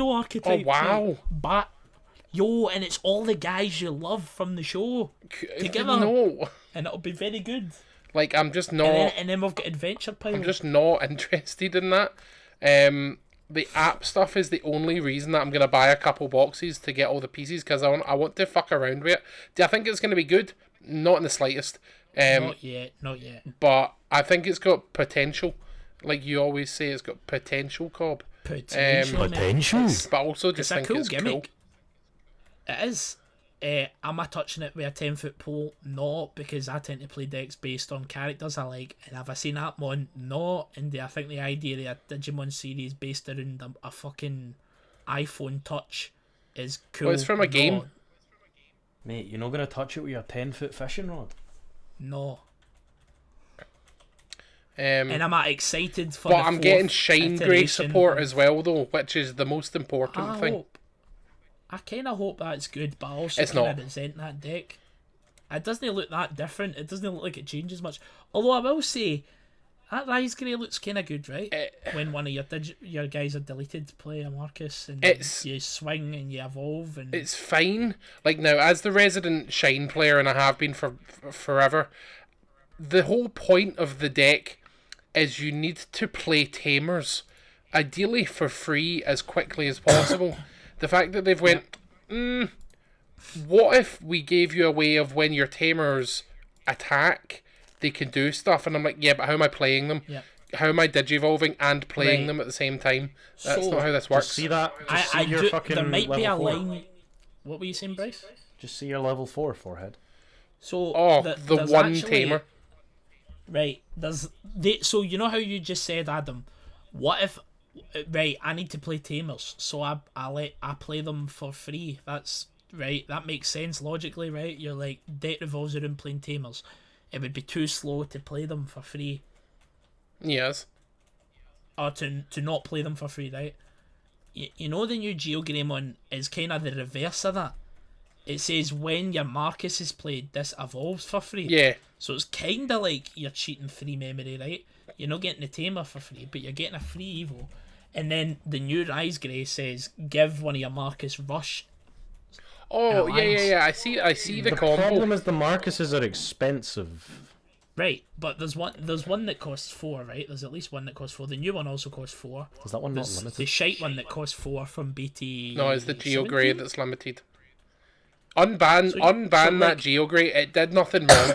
archetype. Oh wow! Like, but and it's all the guys you love from the show together. No, and it'll be very good. like I'm just not. And then we've got Adventure Pile. I'm just not interested in that. The app stuff is the only reason that I'm gonna buy a couple boxes to get all the pieces, because I want to fuck around with it. Do I think it's gonna be good? Not in the slightest. Not yet. But I think it's got potential. Like you always say, it's got potential, Cobb. Potential. But also just It's a think cool it's gimmick. cool. It is. Am I touching it with a 10-foot pole? No, because I tend to play decks based on characters I like. And have I seen Atmon? No. And I think the idea of a Digimon series based around a fucking iPhone touch is cool. Well, it's from a game. Mate, you're not going to touch it with your 10-foot fishing rod? No. And I'm excited for but the I'm getting fourth Shine Grey iteration support of- as well, though, which is the most important I thing. hope. I kind of hope that's good, but I also It's kind not. of resent that deck. It doesn't look that different. It doesn't look like it changes much. Although I will say, that Rise Grey looks kind of good, right? When one of your guys are deleted to play a Marcus, and you swing and you evolve, and It's fine. Like now, as the resident Shine player, and I have been for forever, the whole point of the deck is you need to play tamers, ideally for free as quickly as possible. The fact that they've went, what if we gave you a way of when your tamers attack, they can do stuff? And I'm like, yeah, but how am I playing them? Yeah. How am I digivolving and playing Right. them at the same time? That's So- not how this works. Just see that? Just see your fucking there might be a level 4. line. What were you saying, Bryce? Just see your level 4 forehead. So Oh, the there's one actually- tamer. Right. So you know how you just said, Adam, what if right, I need to play tamers, so I play them for free. That's right, that makes sense logically, right? You're like, deck revolves around playing tamers. It would be too slow to play them for free. Yes. Or to not play them for free, right? You know the new GeoGreymon is kind of the reverse of that. It says when your Marcus is played, this evolves for free. Yeah. So it's kind of like you're cheating free memory, right? You're not getting the tamer for free, but you're getting a free Evo. And then the new Rise Grey says, give one of your Marcus rush. Oh, Alliance. yeah. I see the combo. problem is the Marcuses are expensive. Right, but there's one that costs 4, right? There's at least one that costs 4. The new one also costs 4. Is that one not There's limited? the shite one that costs 4 from BT. No, it's the Geo 17? Grey that's limited. Unban So that like- Geo Grey. It did nothing wrong.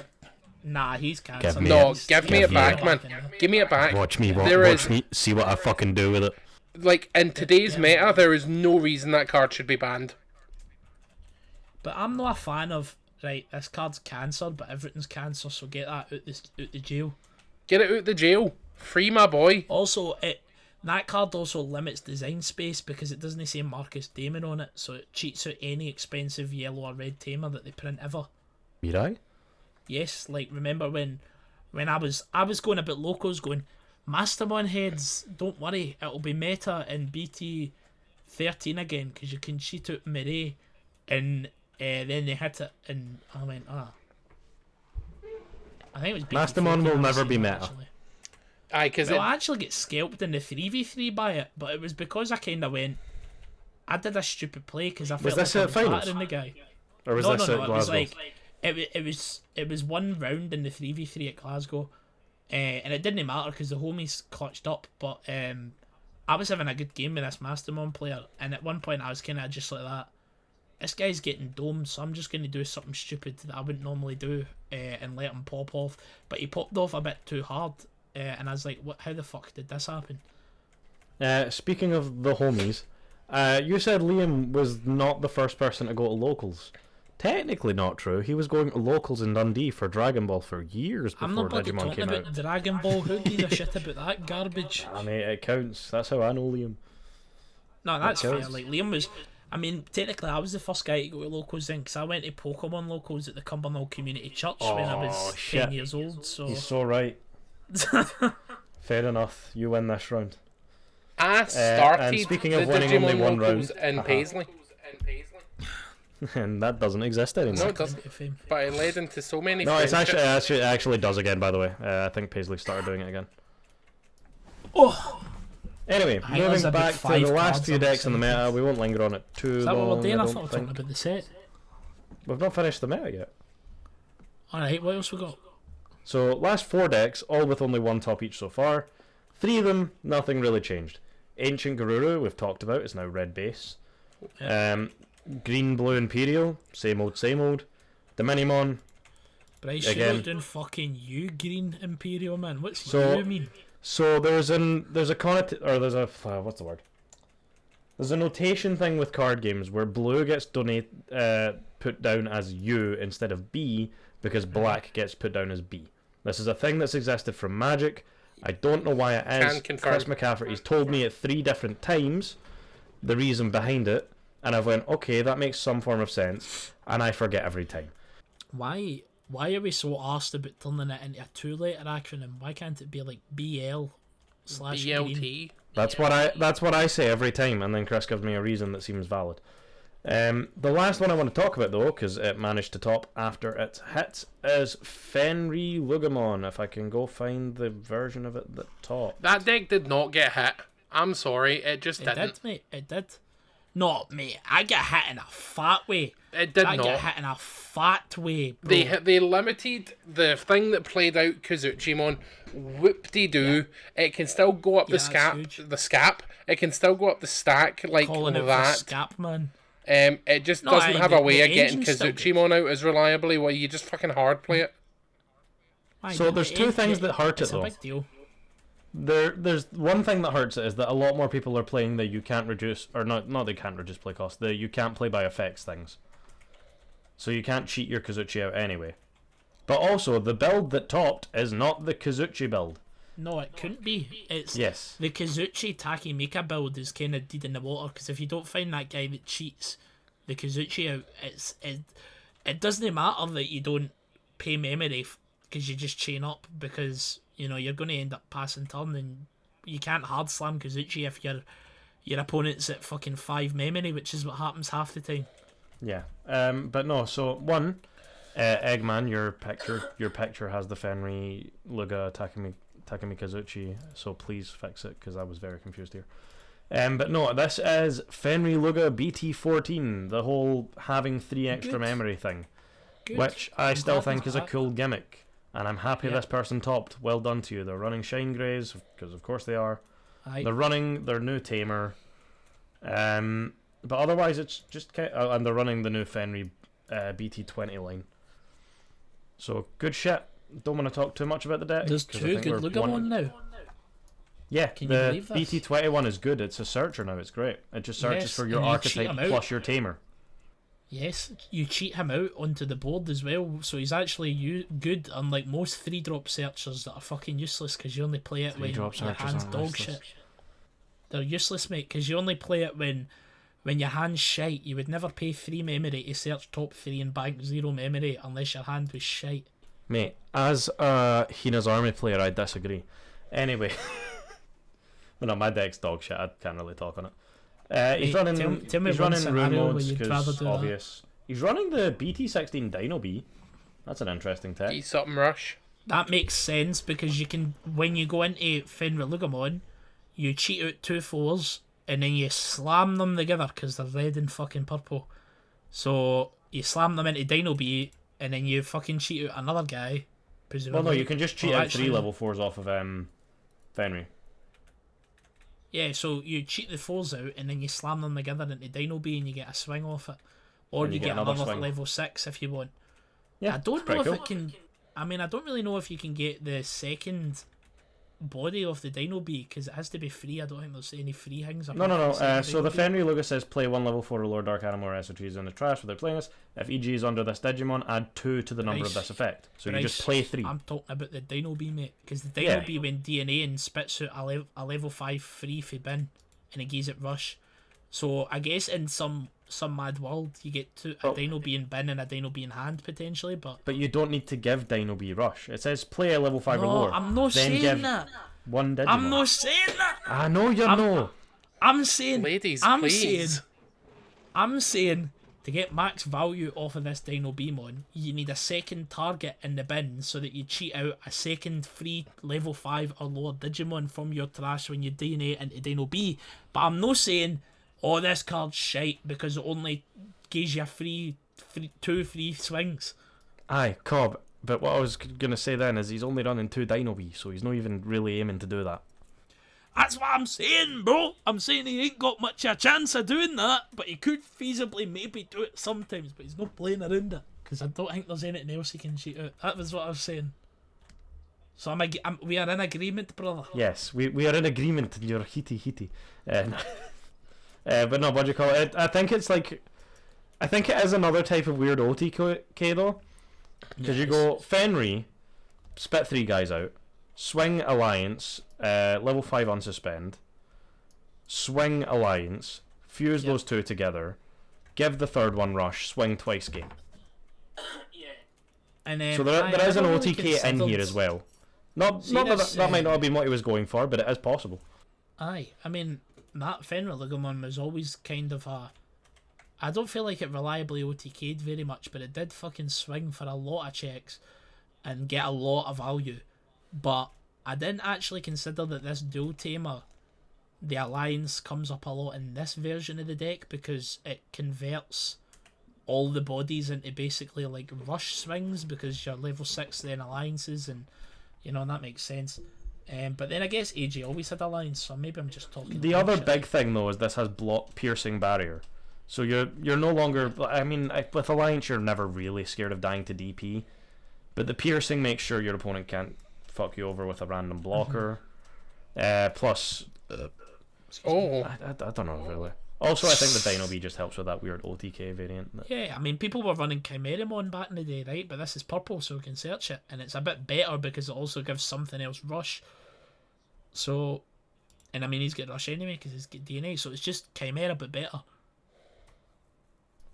Nah, he's cancelled. Give me No, it. give me it back, man. Give me it back. Watch me, There watch is- me, see what I fucking do with it. Like, in today's meta, there is no reason that card should be banned. But I'm not a fan of, right, this card's cancelled, but everything's cancelled, so get that out the jail. Get it out the jail. Free my boy. Also, that card also limits design space because it doesn't say Marcus Damon on it, so it cheats out any expensive yellow or red tamer that they print ever. Mirai? Yes, like remember when I was going about locals going, Mastermon heads, don't worry, it'll be meta in BT 13 again because you can cheat out Mirai, and then they hit it and I went, I think it was BT Mastermon 14 will I was never be seeing, meta. actually. Aye, because Well, I actually get scalped in the 3v3 by it, but it was because I kind of went, I did a stupid play because I felt this like I at was finals? battering the guy. Or was No, this no, at it was Glasgow? like it was one round in the 3v3 at Glasgow, and it didn't matter because the homies clutched up, but I was having a good game with this Mastermon player, and at one point I was kind of just like that. This guy's getting domed, so I'm just going to do something stupid that I wouldn't normally do and let him pop off. But he popped off a bit too hard, and I was like, "What? How the fuck did this happen?" Speaking of the homies, you said Liam was not the first person to go to locals. Technically not true. He was going to locals in Dundee for Dragon Ball for years I'm before not bloody Digimon talking came about out. Dragon Ball. Who gives a shit about that garbage? I mean, it counts. That's how I know Liam. No, that's fair. counts. Like, Liam was... I mean, technically, I was the first guy to go to locals then, because I went to Pokemon locals at the Cumbernauld Community Church when I was 10 years old, so... He's so right. Fair enough. You win this round. I started and speaking the of winning Digimon only one locals round, in Paisley. And that doesn't exist anymore. No, it doesn't. But it led into so many No, it's friendships. it actually does again, by the way. I think Paisley started doing it again. Oh! Anyway, I think there's moving a big back to 5 the last cards few on the decks in the side. meta, we won't linger on it too Is that what long. we're doing? I I thought we don't were talking think. about the set. We've not finished the meta yet. Alright, what else we got? So, last 4 decks, all with only 1 top each so far. 3 of them, nothing really changed. Ancient Garuru, we've talked about, is now red base. Green Blue Imperial, same old, same old. Dominimon, Bryce, Again. you're not doing fucking you, Green Imperial, man. What's So- you mean? So there's a what's the word? There's a notation thing with card games where blue gets put down as U instead of B because black gets put down as B. This is a thing that's existed from Magic. I don't know why it is. Can confirm. Chris McCafferty's told me at 3 different times the reason behind it, and I've went, okay, that makes some form of sense, and I forget every time. Why are we so arsed about turning it into a 2-letter acronym? Why can't it be like BL/green? BLT. That's what I say every time, and then Chris gives me a reason that seems valid. The last one I want to talk about, though, because it managed to top after its hit, is Fenrir Lugamon. If I can go find the version of it that top. That deck did not get hit. I'm sorry, it just It didn't. did, mate. It did. No, mate. I get hit in a fat way. It did I not. get hit in a fat way, bro. They limited the thing that played out Kazuchimon. Whoop-de-doo. It can still go up Yeah, the that's huge. scap. It can still go up the stack like Calling it for that. scap, man. It just No, doesn't have a the way of getting engine's still good. Kazuchimon out as reliably. Well, you just fucking hard play it. Aye, So but there's it 2 ain't- things that hurt it, It's a though. big deal. There's one thing that hurts it is that a lot more people are playing the you can't reduce, or not they can't reduce play cost, the you can't play by effects things. So you can't cheat your Kazuchi out anyway. But also, the build that topped is not the Kazuchi build. No, it couldn't be. It's Yes. the Kazuchi Takemika build is kind of dead in the water because if you don't find that guy that cheats the Kazuchi out, it doesn't matter that you don't pay memory because you just chain up because you're going to end up passing turn and you can't hard slam Kazuchi if your opponent's at fucking 5 memory, which is what happens half the time. Yeah. But no, so one, Eggman, your picture has the Fenrir Luga Takemi Kazuchi, so please fix it because I was very confused here. But no, this is Fenrir Luga BT14, the whole having 3 extra Good. memory thing, Good. which I I'm still glad think there's is a that. cool gimmick, and I'm happy Yeah. this person topped. Well done to you. They're running Shine Greys because of course they are. Aye. They're running their new Tamer, but otherwise it's just and they're running the new Fenrir BT20 line. So good shit. Don't want to talk too much about the deck. There's 'cause I 2 think good we're Lugamon now. Yeah, Can you the believe this? BT21 is good. It's a searcher now. It's great. It just searches Yes, for your and you cheat archetype him out. plus your Tamer. Yes, you cheat him out onto the board as well, so he's actually good, unlike most 3-drop searchers that are fucking useless because you only play it when 3-drop your searchers hand's aren't dog useless. shit. They're useless, mate, because you only play it when your hand's shite. You would never pay 3 memory to search top 3 and bank 0 memory unless your hand was shite. Mate, as a Hina's Army player, I disagree. Anyway. Well, no, my deck's dog shit. I can't really talk on it. He's Mate, running. tell me he's one running room scenario where modes you'd rather because do that. obvious. He's running the BT16 Dino B. That's an interesting tech. Eat something rush. That makes sense because you can, when you go into Fenrir Lugamon, you cheat out 2 4s and then you slam them together because they're red and fucking purple. So you slam them into Dino B and then you fucking cheat out another guy presumably. Well, no, you can just cheat Or out actually, 3 level 4s off of Fenrir. Yeah, so you cheat the 4s out and then you slam them together into Dino B and you get a swing off it. Or And you get another another swing. level 6 if you want. Yeah, I it's don't know pretty if cool. it can... I mean, I don't really know if you can get the second body of the Dino B, because it has to be free. I don't think there's any free things. No. So Dino the B. Fenrir logo says play 1 level 4 Lord Dark Animal or SOTs in the trash without playing this. If EG is under this Digimon, add 2 to the number of Bryce, this effect. So you Bryce, just play 3. I'm talking about the Dino B, mate. Because the Dino Yeah. B, when DNA and spits out a level 5 free for bin, and it gives it rush. So I guess in some mad world, you get a Dino B in bin and a Dino B in hand, potentially, but... But you don't need to give Dino B rush. It says play a level 5 or No, lower. I'm not then saying give that. 1 Digimon. I'm not saying that. I know you're no. I'm saying... Ladies, I'm please. saying to get max value off of this Dino Beamon, you need a second target in the bin so that you cheat out a second free level 5 or lower Digimon from your trash when you DNA into Dino B. But I'm not saying, oh, this card's shite because it only gives you two free swings. Aye, Cobb. But what I was going to say then is he's only running 2 Dino B, so he's not even really aiming to do that. That's what I'm saying, bro. I'm saying he ain't got much a chance of doing that, but he could feasibly maybe do it sometimes, but he's not playing around it, because I don't think there's anything else he can cheat out. That was what I was saying. So we are in agreement, brother. Yes, we are in agreement in your heaty. But no, what do you call it? I think it is another type of weird OTK though. Because you go Fenrir, spit 3 guys out, swing Alliance, level 5 unsuspend, swing Alliance, fuse those 2 together, give the third one rush, swing twice game. And So there is an OTK in here as well. Not that might not have been what he was going for, but it is possible. Aye, I mean, that Fenrir Ligumon was always kind of a... I don't feel like it reliably OTK'd very much, but it did fucking swing for a lot of checks and get a lot of value. But I didn't actually consider that this dual tamer, the Alliance, comes up a lot in this version of the deck because it converts all the bodies into basically like rush swings because you're level 6 then Alliances, and you know, and that makes sense. But then I guess AJ always had Alliance, so maybe I'm just talking. The other shit. big thing though is this has block piercing barrier. So you're no longer... I mean, with Alliance you're never really scared of dying to DP. But the piercing makes sure your opponent can't fuck you over with a random blocker. Plus... I don't know really. Also, I think the Dino B just helps with that weird OTK variant. Yeah, I mean, people were running Chimeramon back in the day, right? But this is purple, so we can search it. And it's a bit better because it also gives something else rush. So... And I mean, he's got rush anyway because he's got DNA, so it's just Chimera, but better.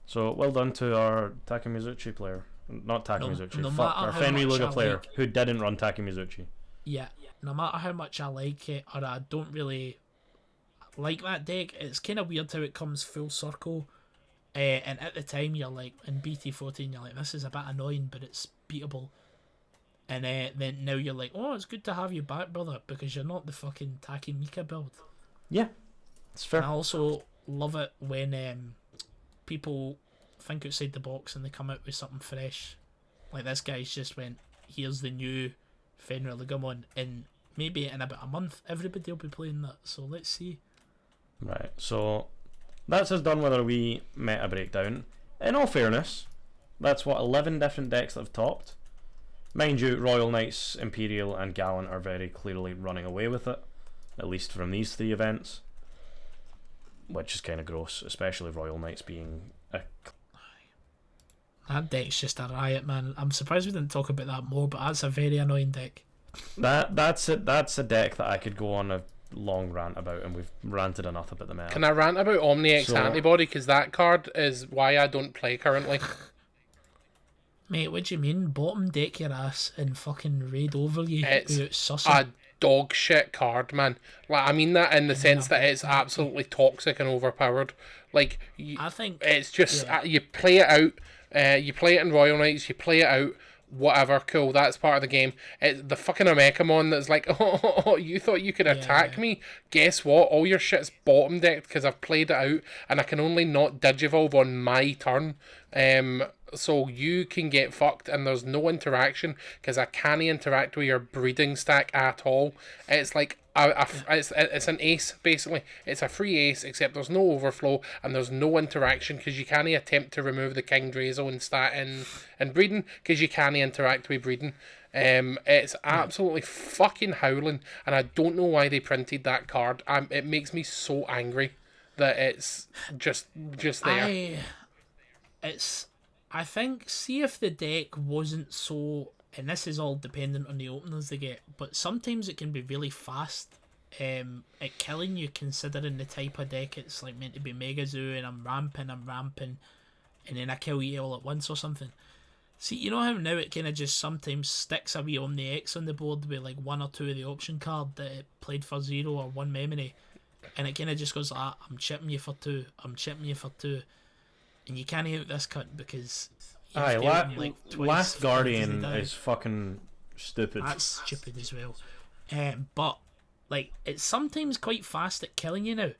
So, well done to our Takamizuchi player. Not Takamizuchi. no Fuck, matter our how Fenrir much Luga I player like- who didn't run Takamizuchi. Yeah, no matter how much I like it, or I don't really like that deck, it's kind of weird how it comes full circle. And at the time, you're like, in BT14, you're like, this is a bit annoying, but it's beatable. And then now you're like, oh, it's good to have you back, brother, because you're not the fucking Taki Mika build. Yeah, it's fair. And I also love it when people think outside the box and they come out with something fresh. Like this guy's just went, here's the new Fenrir Ligumon, and maybe in about a month everybody will be playing that, so let's see. Right, so that's us done with our wee meta breakdown. In all fairness, that's what 11 different decks that have topped. Mind you, Royal Knights, Imperial and Gallant are very clearly running away with it, at least from these 3 events, which is kind of gross, especially Royal Knights being a... That deck's just a riot, man. I'm surprised we didn't talk about that more, but that's a very annoying deck. That's a deck that I could go on a long rant about, and we've ranted enough about the meta. Can I rant about Omni-X Antibody? Because that card is why I don't play currently. Mate, what do you mean? Bottom deck your ass and fucking raid over you It's without sussing. a dog shit card, man. Like, I mean that in the sense that it's absolutely toxic and overpowered. Like, I think it's just you play it out. You play it in Royal Knights. You play it out. Whatever, cool. That's part of the game. It's the fucking Amekamon that's like, oh, you thought you could attack me? Guess what? All your shit's bottom decked because I've played it out, and I can only not Digivolve on my turn. so you can get fucked and there's no interaction because I can't interact with your breeding stack at all. It's like it's an ace basically. It's a free ace except there's no overflow and there's no interaction because you can't attempt to remove the King Drazo and stat in breeding because you can't interact with breeding. It's absolutely fucking howling, and I don't know why they printed that card. It makes me so angry that it's just there. I think, see if the deck wasn't so, and this is all dependent on the openers they get, but sometimes it can be really fast at killing you considering the type of deck it's like meant to be Mega Zoo and I'm ramping, and then I kill you all at once or something. See, you know how now it kind of just sometimes sticks a wee Omni X on the board with like 1 or 2 of the option card that it played for 0 or 1 memory, and it kind of just goes, I'm chipping you for 2, I'm chipping you for 2, and you can't out this cut because Last Guardian is fucking stupid. That's stupid as well. But like it's sometimes quite fast at killing you now,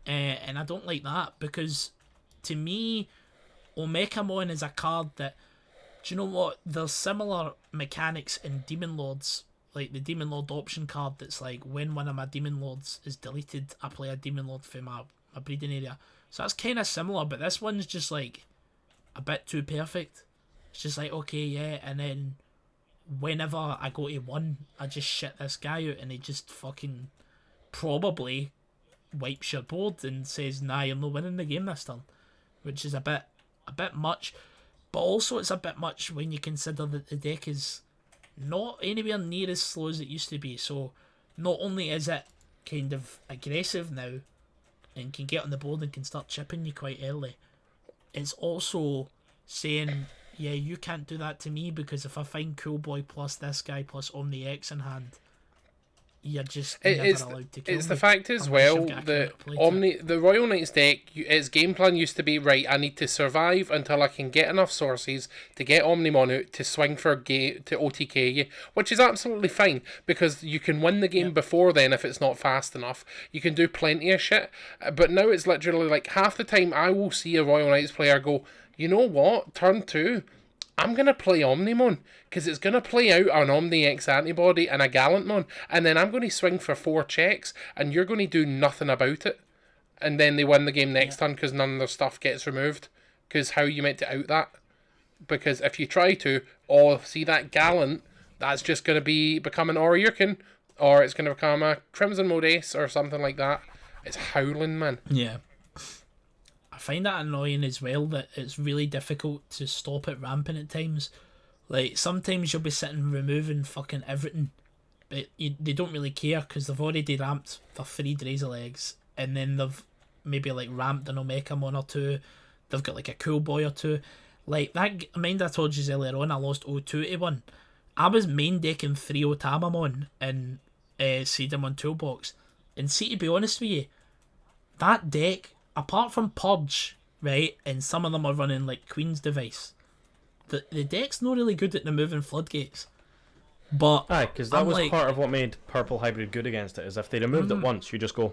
and I don't like that because to me, Omekamon is a card that, do you know what? There's similar mechanics in Demon Lords, like the Demon Lord option card. That's like when one of my Demon Lords is deleted, I play a Demon Lord for my breeding area. So that's kind of similar, but this one's just like a bit too perfect. It's just like, okay, yeah, and then whenever I go to 1, I just shit this guy out and he just fucking probably wipes your board and says, nah, you're not winning the game this turn, which is a bit much. But also it's a bit much when you consider that the deck is not anywhere near as slow as it used to be. So not only is it kind of aggressive now and can get on the board and can start chipping you quite early, it's also saying, yeah, you can't do that to me because if I find Cool Boy plus this guy plus Omni X in hand, you're just never allowed to kill me. It's the fact as well that the Royal Knights deck, its game plan used to be, right, I need to survive until I can get enough sources to get Omnimon out to swing for to OTK you, which is absolutely fine because you can win the game before then if it's not fast enough. You can do plenty of shit, but now it's literally like half the time I will see a Royal Knights player go, you know what, turn 2, I'm going to play Omnimon because it's going to play out an Omni X antibody and a Gallantmon, and then I'm going to swing for 4 checks and you're going to do nothing about it. And then they win the game next turn because none of their stuff gets removed. Because how are you meant to out that? Because if you try to, see that Gallant, that's just going to become an Oryukin, or it's going to become a Crimson Mode Ace or something like that. It's howling, man. Yeah. I find that annoying as well, that it's really difficult to stop it ramping at times. Like, sometimes you'll be sitting removing fucking everything, but they don't really care because they've already ramped for 3 Drazer legs, and then they've maybe like ramped an Omekamon or 2, they've got like a Cool Boy or 2. Like, that, mind I told you earlier on, I lost 0-2 to 1. I was main decking 3 Otamamon in Seedamon Toolbox, and see, to be honest with you, that deck, apart from Purge, right, and some of them are running like Queen's Device, the deck's not really good at removing floodgates. But because that was part of what made Purple Hybrid good against it, is if they removed it once, you just go,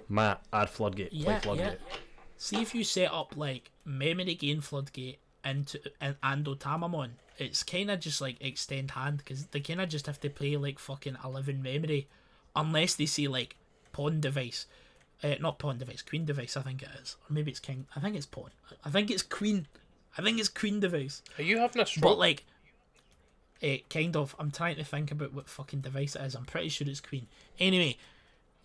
add floodgate, play floodgate. Yeah. See if you set up like Memory Gain Floodgate and Otamamon, it's kind of just like extend hand, because they kind of just have to play like fucking 11 memory, unless they see like Pawn Device. Not Pawn Device, Queen Device, I think it is. Or maybe it's King. I think it's Pawn. I think it's Queen. I think it's Queen Device. Are you having a stroke? But like, kind of. I'm trying to think about what fucking device it is. I'm pretty sure it's Queen. Anyway,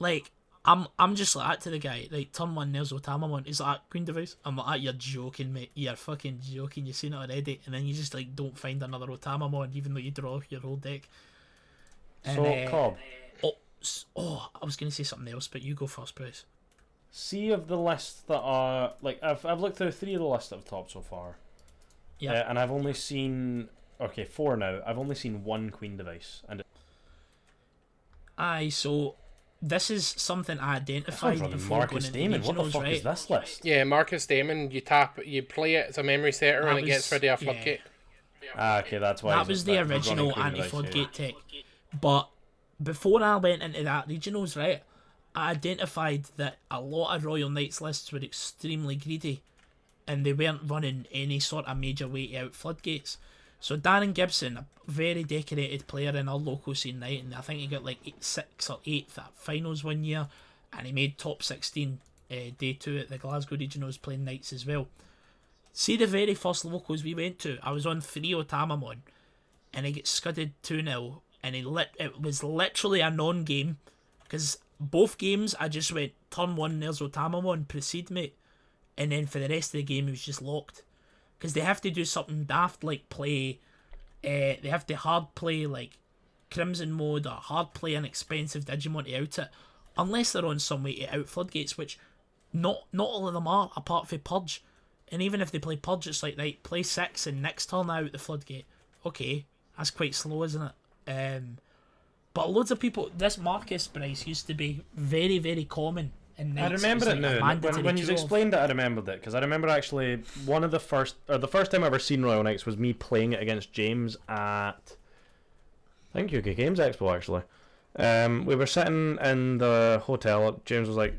like, I'm just like that to the guy. Like, turn 1, there's Otamamon. He's like, Queen Device? I'm like, you're joking, mate. You're fucking joking. You've seen it already. And then you just like don't find another Otamamon, even though you draw your whole deck. And, Cobb. I was going to say something else, but you go first, Bruce. See of the lists that are, like, I've looked through 3 of the lists that have topped so far. Yeah. And I've only seen, 4 now. I've only seen 1 Queen Device. So this is something I identified before Marcus Damon. What the fuck is this list? Yeah, Marcus Damon, you play it, it's a memory setter, and it gets rid of a floodgate. Okay, that's why. That was the original anti-floodgate tech. But before I went into that regionals, right, I identified that a lot of Royal Knights lists were extremely greedy and they weren't running any sort of major way out floodgates. So Darren Gibson, a very decorated player in our local scene, right, and I think he got like 6th or 8th at finals one year, and he made top 16 day 2 at the Glasgow Regionals playing nights as well. See the very first locals we went to, I was on 3 Otamamon, and he gets scudded 2-0, and it was literally a non-game, because both games I just went, turn 1, there's Otamamon, proceed mate, and then for the rest of the game he was just locked. Because they have to do something daft like play, they have to hard play like Crimson mode or hard play an expensive Digimon to out it, unless they're on some way to out floodgates, which not all of them are, apart from Purge. And even if they play Purge, it's like, right, play 6 and next turn out the floodgate. Okay, that's quite slow, isn't it? But loads of people, this Marcus Bryce used to be very, very common. I remember it now. When you explained it, I remembered it, because I remember actually the first time I ever seen Royal Knights was me playing it against James at, I think, UK Games Expo actually. We were sitting in the hotel. James was like,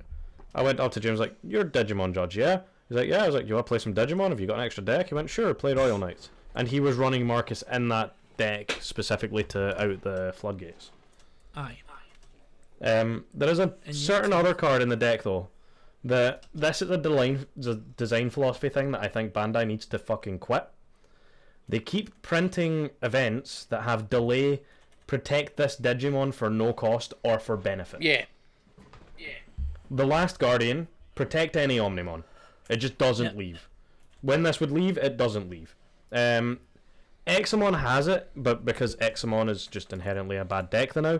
I went up to James like, "You're a Digimon judge, yeah?" He's like, "Yeah." I was like, "You want to play some Digimon? Have you got an extra deck?" He went, "Sure, play Royal Knights." And he was running Marcus in that deck specifically to out the floodgates. Aye. There is a certain other card in the deck though that this is a design philosophy thing that I think Bandai needs to fucking quit. They keep printing events that have delay, protect this Digimon for no cost or for benefit. Yeah. The Last Guardian, protect any Omnimon. It just doesn't leave. When this would leave, it doesn't leave. Examon has it, but because Examon is just inherently a bad deck now,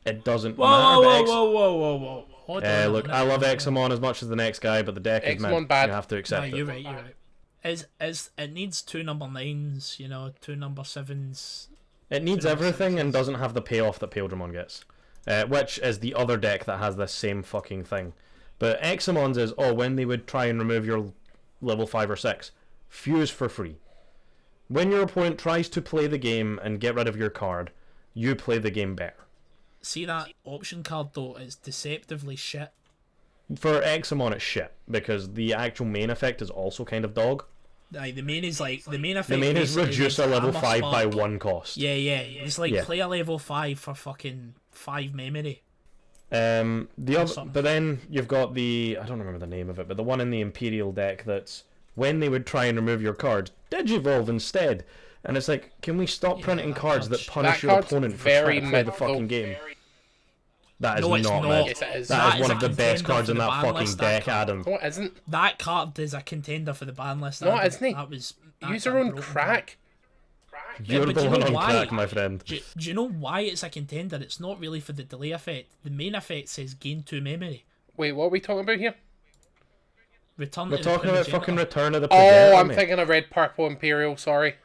it doesn't matter. Whoa. Hold on. Look, I love Examon as much as the next guy, but the deck is meant. Bad. You have to accept it. You're right. It needs 2 number 9s, 2 number 7s. It needs everything and doesn't have the payoff that Paildramon gets, which is the other deck that has this same fucking thing. But Examon's is, when they would try and remove your level 5 or 6, fuse for free. When your opponent tries to play the game and get rid of your card, you play the game better. See, that option card though is deceptively shit. For Examon it's shit, because the actual main effect is also kind of dog. Aye, the main is like, the main effect. The main is reduce a level 5 by 1 cost. Yeah. It's like play a level 5 for fucking 5 memory. But then you've got the, I don't remember the name of it, but the one in the Imperial deck that's when they would try and remove your cards, Digivolve instead. And it's like, can we stop printing cards that punish your opponent for trying to play the fucking game? That is not mid. Yes, it is. That is one of the best cards in that fucking deck, Adam. No, it isn't. That card is a contender for the ban list. No, isn't he? Use your own crack. You're the one on crack, my friend. Do you know why it's a contender? It's not really for the delay effect. The main effect says gain 2 memory. Wait, what are we talking about here? We're talking about fucking Return of the Progenitor. Oh, I'm thinking of Red Purple Imperial, sorry.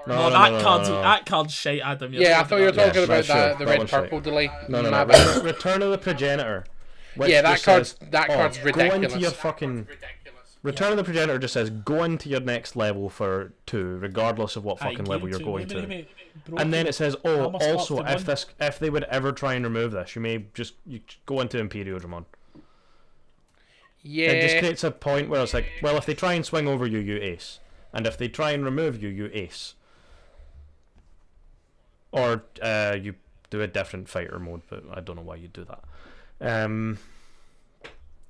No, that card's shite, Adam. I thought you were talking about the Red Purple delay. No. Return of the Progenitor. That card's ridiculous. Go into your fucking... Return of the Progenitor just says go into your next level for 2, regardless of what fucking level you're going to. And then it says, also, if they would ever try and remove this, you go into Imperial Dramon. Yeah. It just creates a point where it's like, well, if they try and swing over you, you ace. And if they try and remove you, you ace. Or you do a different fighter mode, but I don't know why you do that.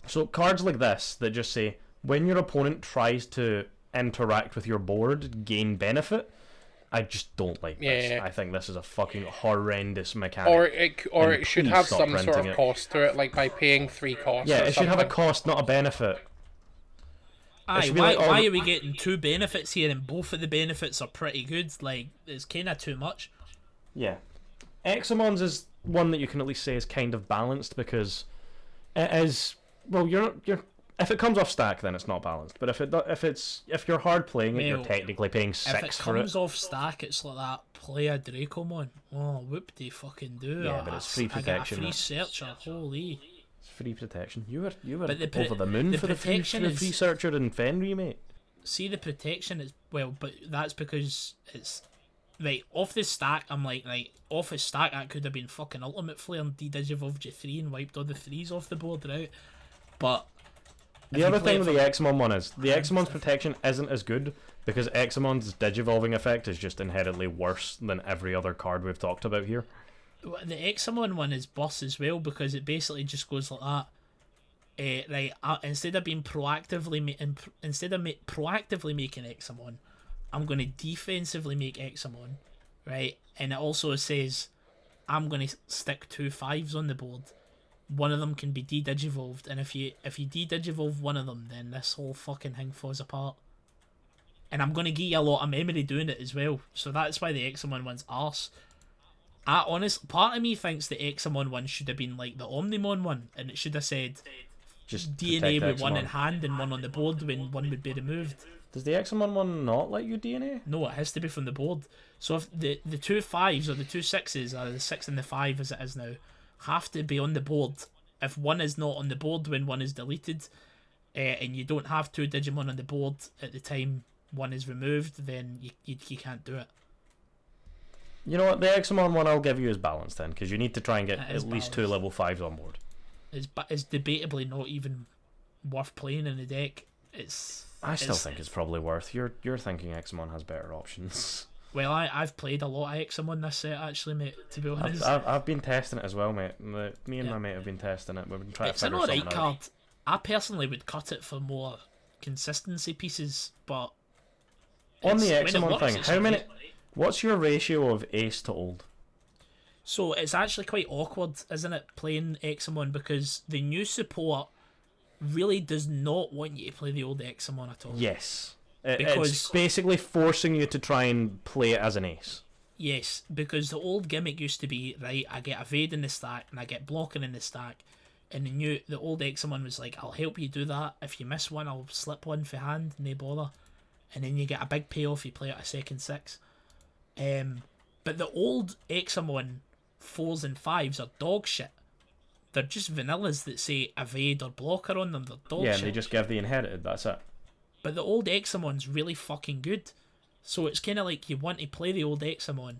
So cards like this that just say, when your opponent tries to interact with your board, gain benefit, I just don't like this. I think this is a fucking horrendous mechanic. Or it should have some sort of cost to it, like by paying 3 costs. Yeah, it should have a cost, not a benefit. Aye, why are we getting 2 benefits here and both of the benefits are pretty good? Like, it's kind of too much. Yeah. Examon's is one that you can at least say is kind of balanced, because it is, well, you're if it comes off stack, then it's not balanced. But if you're hard playing it, you're technically paying 6 for it. If it comes off stack, it's like that play a Dracomon. Oh, whoop de fucking do. Yeah, but it's free protection. I got a free searcher, holy. It's free protection. You were over the moon for the free searcher in Fenrir, mate. See, the protection is, well, but that's because it's right off the stack. I'm like, right off the stack, that could have been fucking Ultimate Flare and de-digivolved you 3 and wiped all the 3s off the board, right? But The other thing with the Examon one is the Examon's protection isn't as good because Examon's Digivolving effect is just inherently worse than every other card we've talked about here. The Examon one is boss as well because it basically just goes like that. Instead of proactively making Examon, I'm going to defensively make Examon, right? And it also says I'm going to stick 2 5s on the board. One of them can be de-digivolved, and if you de-digivolve one of them, then this whole fucking thing falls apart. And I'm going to give you a lot of memory doing it as well, so that's why the Examon one's arse. Part of me thinks the Examon one should have been like the Omnimon one, and it should have said Just DNA with Examon. one in hand and one on the board when one would be removed. Does the Examon one not let you DNA? No, it has to be from the board. So if the 2 5s or the 2 6s, or the 6 and the 5 as it is now, have to be on the board. If one is not on the board when one is deleted, and you don't have 2 Digimon on the board at the time one is removed, then you can't do it. You know what? The Examon one I'll give you is balanced then, because you need to try and get It at is least balanced. 2 level 5s on board. It's debatably not even worth playing in the deck. I still think it's probably worth. You're thinking Examon has better options. Well, I've played a lot of Examon this set actually, mate. To be honest, I've been testing it as well, mate. Me and my mate have been testing it. We've been trying it's to an figure something alright out. card. I personally would cut it for more consistency pieces, but On the when it Examon works, thing, it's how many? great. What's your ratio of ace to old? So it's actually quite awkward, isn't it, playing Examon, because the new support really does not want you to play the old Examon at all. Yes. Because- It's basically forcing you to try and play it as an ace. Yes, because the old gimmick used to be, right, I get evade in the stack and I get blocking in the stack, and the old Examon was like, I'll help you do that. If you miss one, I'll slip one for hand, no bother. And then you get a big payoff, you play it a second 6. But the old Examon 4s and 5s are dog shit. They're just vanillas that say evade or blocker on them. They're dog Yeah, shit. and they just give the inherited, that's it. But the old Examon's really fucking good. So it's kind of like you want to play the old Examon,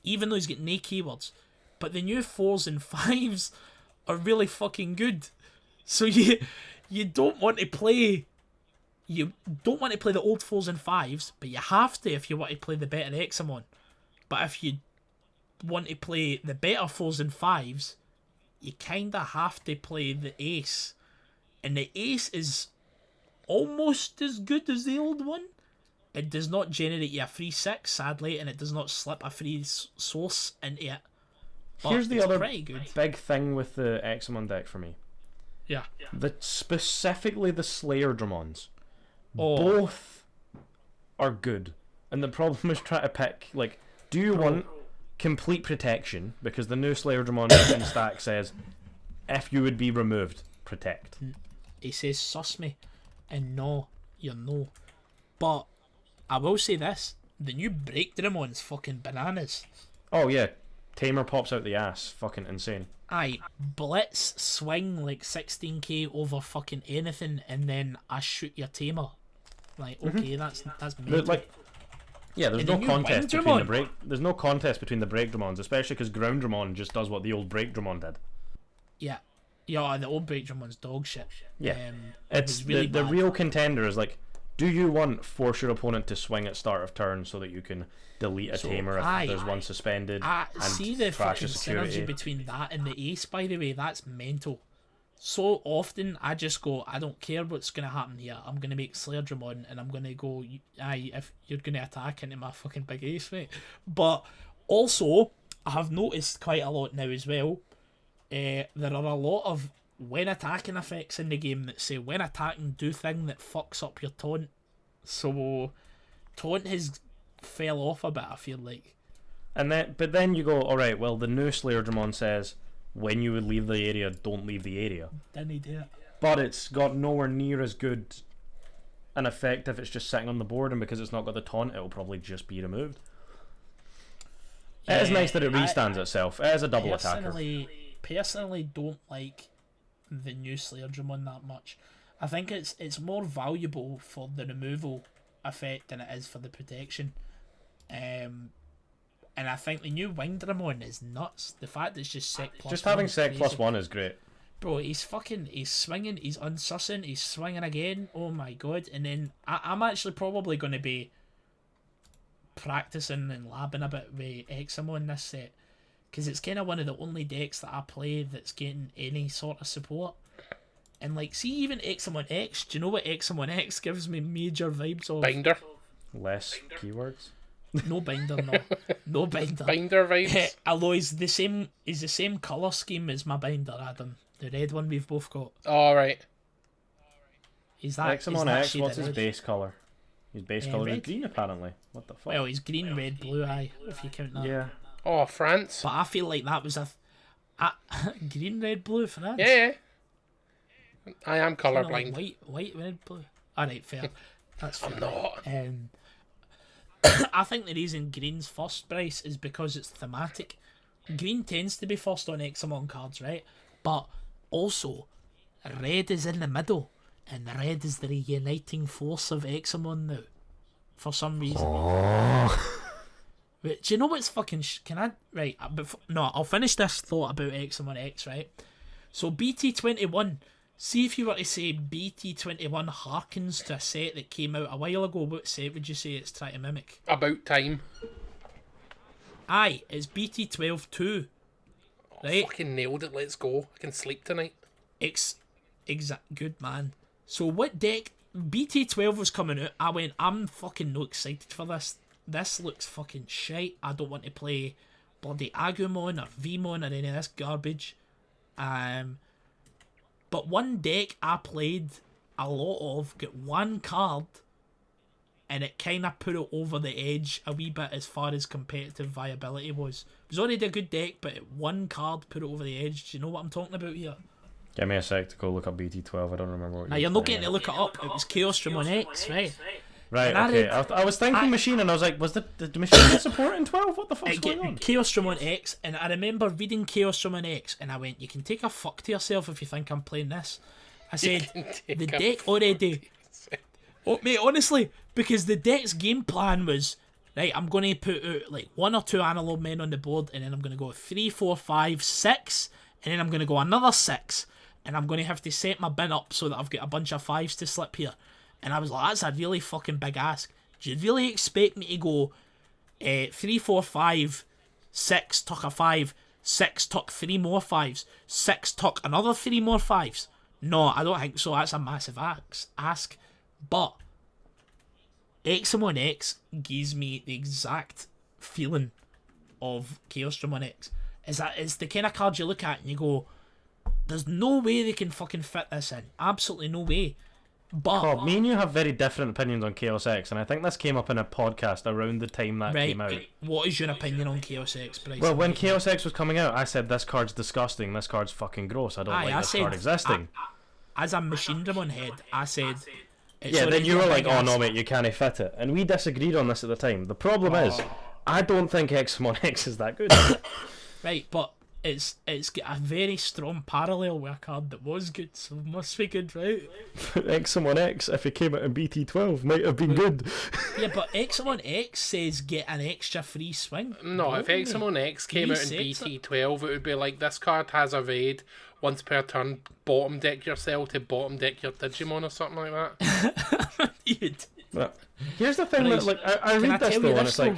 even though he's got no keywords. But the new 4s and 5s are really fucking good. So you don't want to play... You don't want to play the old 4s and 5s, but you have to if you want to play the better Examon. But if you want to play the better 4s and 5s, you kind of have to play the ace. And the ace is almost as good as the old one. It does not generate you a free 6, sadly, and it does not slip a free source into it. But Here's the it's other pretty good. big thing with the Examon deck for me. Yeah. Specifically the Slayer Dramons. Oh. Both are good. And the problem is trying to pick, like, do you want complete protection? Because the new Slayer Dramon in stack says, if you would be removed, protect. He says sus me, and no, you're no. But I will say this, the new Break Dramon's fucking bananas. Oh yeah, Tamer pops out the ass. Fucking insane. Aye, blitz, swing like 16k over fucking anything, and then I shoot your Tamer. Like, okay, that's mental. Like, yeah, there's And no the new contest Wind between the Dramon. break. There's no contest between the break Dramons, especially because Ground Dramon just does what the old break Dramon did. Yeah, the old Break Dramon's dog shit. Yeah, it it's was really the bad. real contender is like, do you want force your opponent to swing at start of turn so that you can delete a Tamer if aye. there's one suspended I and see the trash fucking a security? synergy between that and the ace, by the way. That's mental. So often I just go, I don't care what's going to happen here. I'm going to make Slayer Dramon and I'm going to go, aye, if you're going to attack into my fucking big ace, mate. But also, I have noticed quite a lot now as well. There are a lot of when attacking effects in the game that say when attacking, do thing that fucks up your taunt. So taunt has fell off a bit, I feel like. But then you go, all right. Well, the new Slayer Dramon says when you would leave the area, don't leave the area. Didn't he do it? But it's got nowhere near as good an effect if it's just sitting on the board, and because it's not got the taunt, it'll probably just be removed. It is nice that it restands itself. It is a double attacker. Personally, don't like the new Slayer Dramon that much. I think it's more valuable for the removal effect than it is for the protection. And I think the new Wing Dramon is nuts. The fact that it's just sec plus Just one having is sec crazy. plus one is great. Bro, he's swinging, he's unsussing, he's swinging again. Oh my god! And then I'm actually probably going to be practicing and labbing a bit with Examo in this set, because it's kind of one of the only decks that I play that's getting any sort of support. And like, see, even Examon X, do you know what Examon X gives me major vibes of? Binder. Less keywords. No binder, no. No binder. Binder vibes. Although he's the same colour scheme as my binder, Adam. The red one we've both got. All right. Is that Examon X, what's his base colour? His base colour is red. green, apparently. What the fuck? Well, he's green, red, blue, aye, if you count that. yeah. Oh, France. But I feel like that was a green, red, blue for that. Yeah. I am Kinda colourblind. like white, red, blue. Alright, fair. That's fair. I'm not. I think the reason green's first, Bryce, is because it's thematic. Green tends to be first on Examon cards, right? But also, red is in the middle, and red is the reuniting force of Examon now. For some reason. Wait, do you know what's fucking... Can I... Right, no, I'll finish this thought about Examon X, right? So BT21... See if you were to say BT21 harkens to a set that came out a while ago, what set would you say it's trying to mimic? About time. Aye, it's BT12 too. Right? Fucking nailed it. Let's go. I can sleep tonight. Good man. So what deck... BT12 was coming out, I went, I'm fucking no excited for this. This looks fucking shite. I don't want to play bloody Agumon or Vmon or any of this garbage. But one deck I played a lot of got one card, and it kind of put it over the edge a wee bit as far as competitive viability was. It was already a good deck, but one card put it over the edge. Do you know what I'm talking about here? Give me a sec to go look up BT12. I don't remember what Now, you're not getting to look it up. It was Chaos Dramon X, right? Right, And okay. I was thinking machine, and I was like, was the machine get support in 12? What the fuck's going on? Chaos Dramon X, and I remember reading Chaos Dramon X, and I went, you can take a fuck to yourself if you think I'm playing this. I said, the deck already... Oh, mate, honestly, because the deck's game plan was, right, I'm going to put out like 1 or 2 analog men on the board, and then I'm going to go 3, 4, 5, 6, and then I'm going to go another 6, and I'm going to have to set my bin up so that I've got a bunch of 5s to slip here. And I was like, that's a really fucking big ask. Do you really expect me to go 3, 4, 5, 6, tuck a 5, 6, tuck 3 more 5s, 6, tuck another 3 more 5s? No, I don't think so. That's a massive ask. But Examon X gives me the exact feeling of Chaos Dramon X. It's the kind of card you look at and you go, there's no way they can fucking fit this in. Absolutely no way. But me and you have very different opinions on Chaos X, and I think this came up in a podcast around the time that came out. What is your opinion on Chaos X, Bryce? Well, when Chaos X was coming out, I said this card's disgusting, this card's fucking gross, I don't like this card existing. As a Machine Dramon head, I said... then you were like, oh no mate, you can't fit it. And we disagreed on this at the time. The problem is, I don't think Examon X is that good. Right, but it's got a very strong parallel with a card that was good, so it must be good, right? Examon X, if it came out in BT12, might have been good. Yeah, but Examon X says get an extra free swing. No, if Examon X came out in BT12, it would be like, this card has a raid. Once per turn, bottom deck yourself to bottom deck your Digimon or something like that. But here's the thing, that, like, I read this though, and it's like,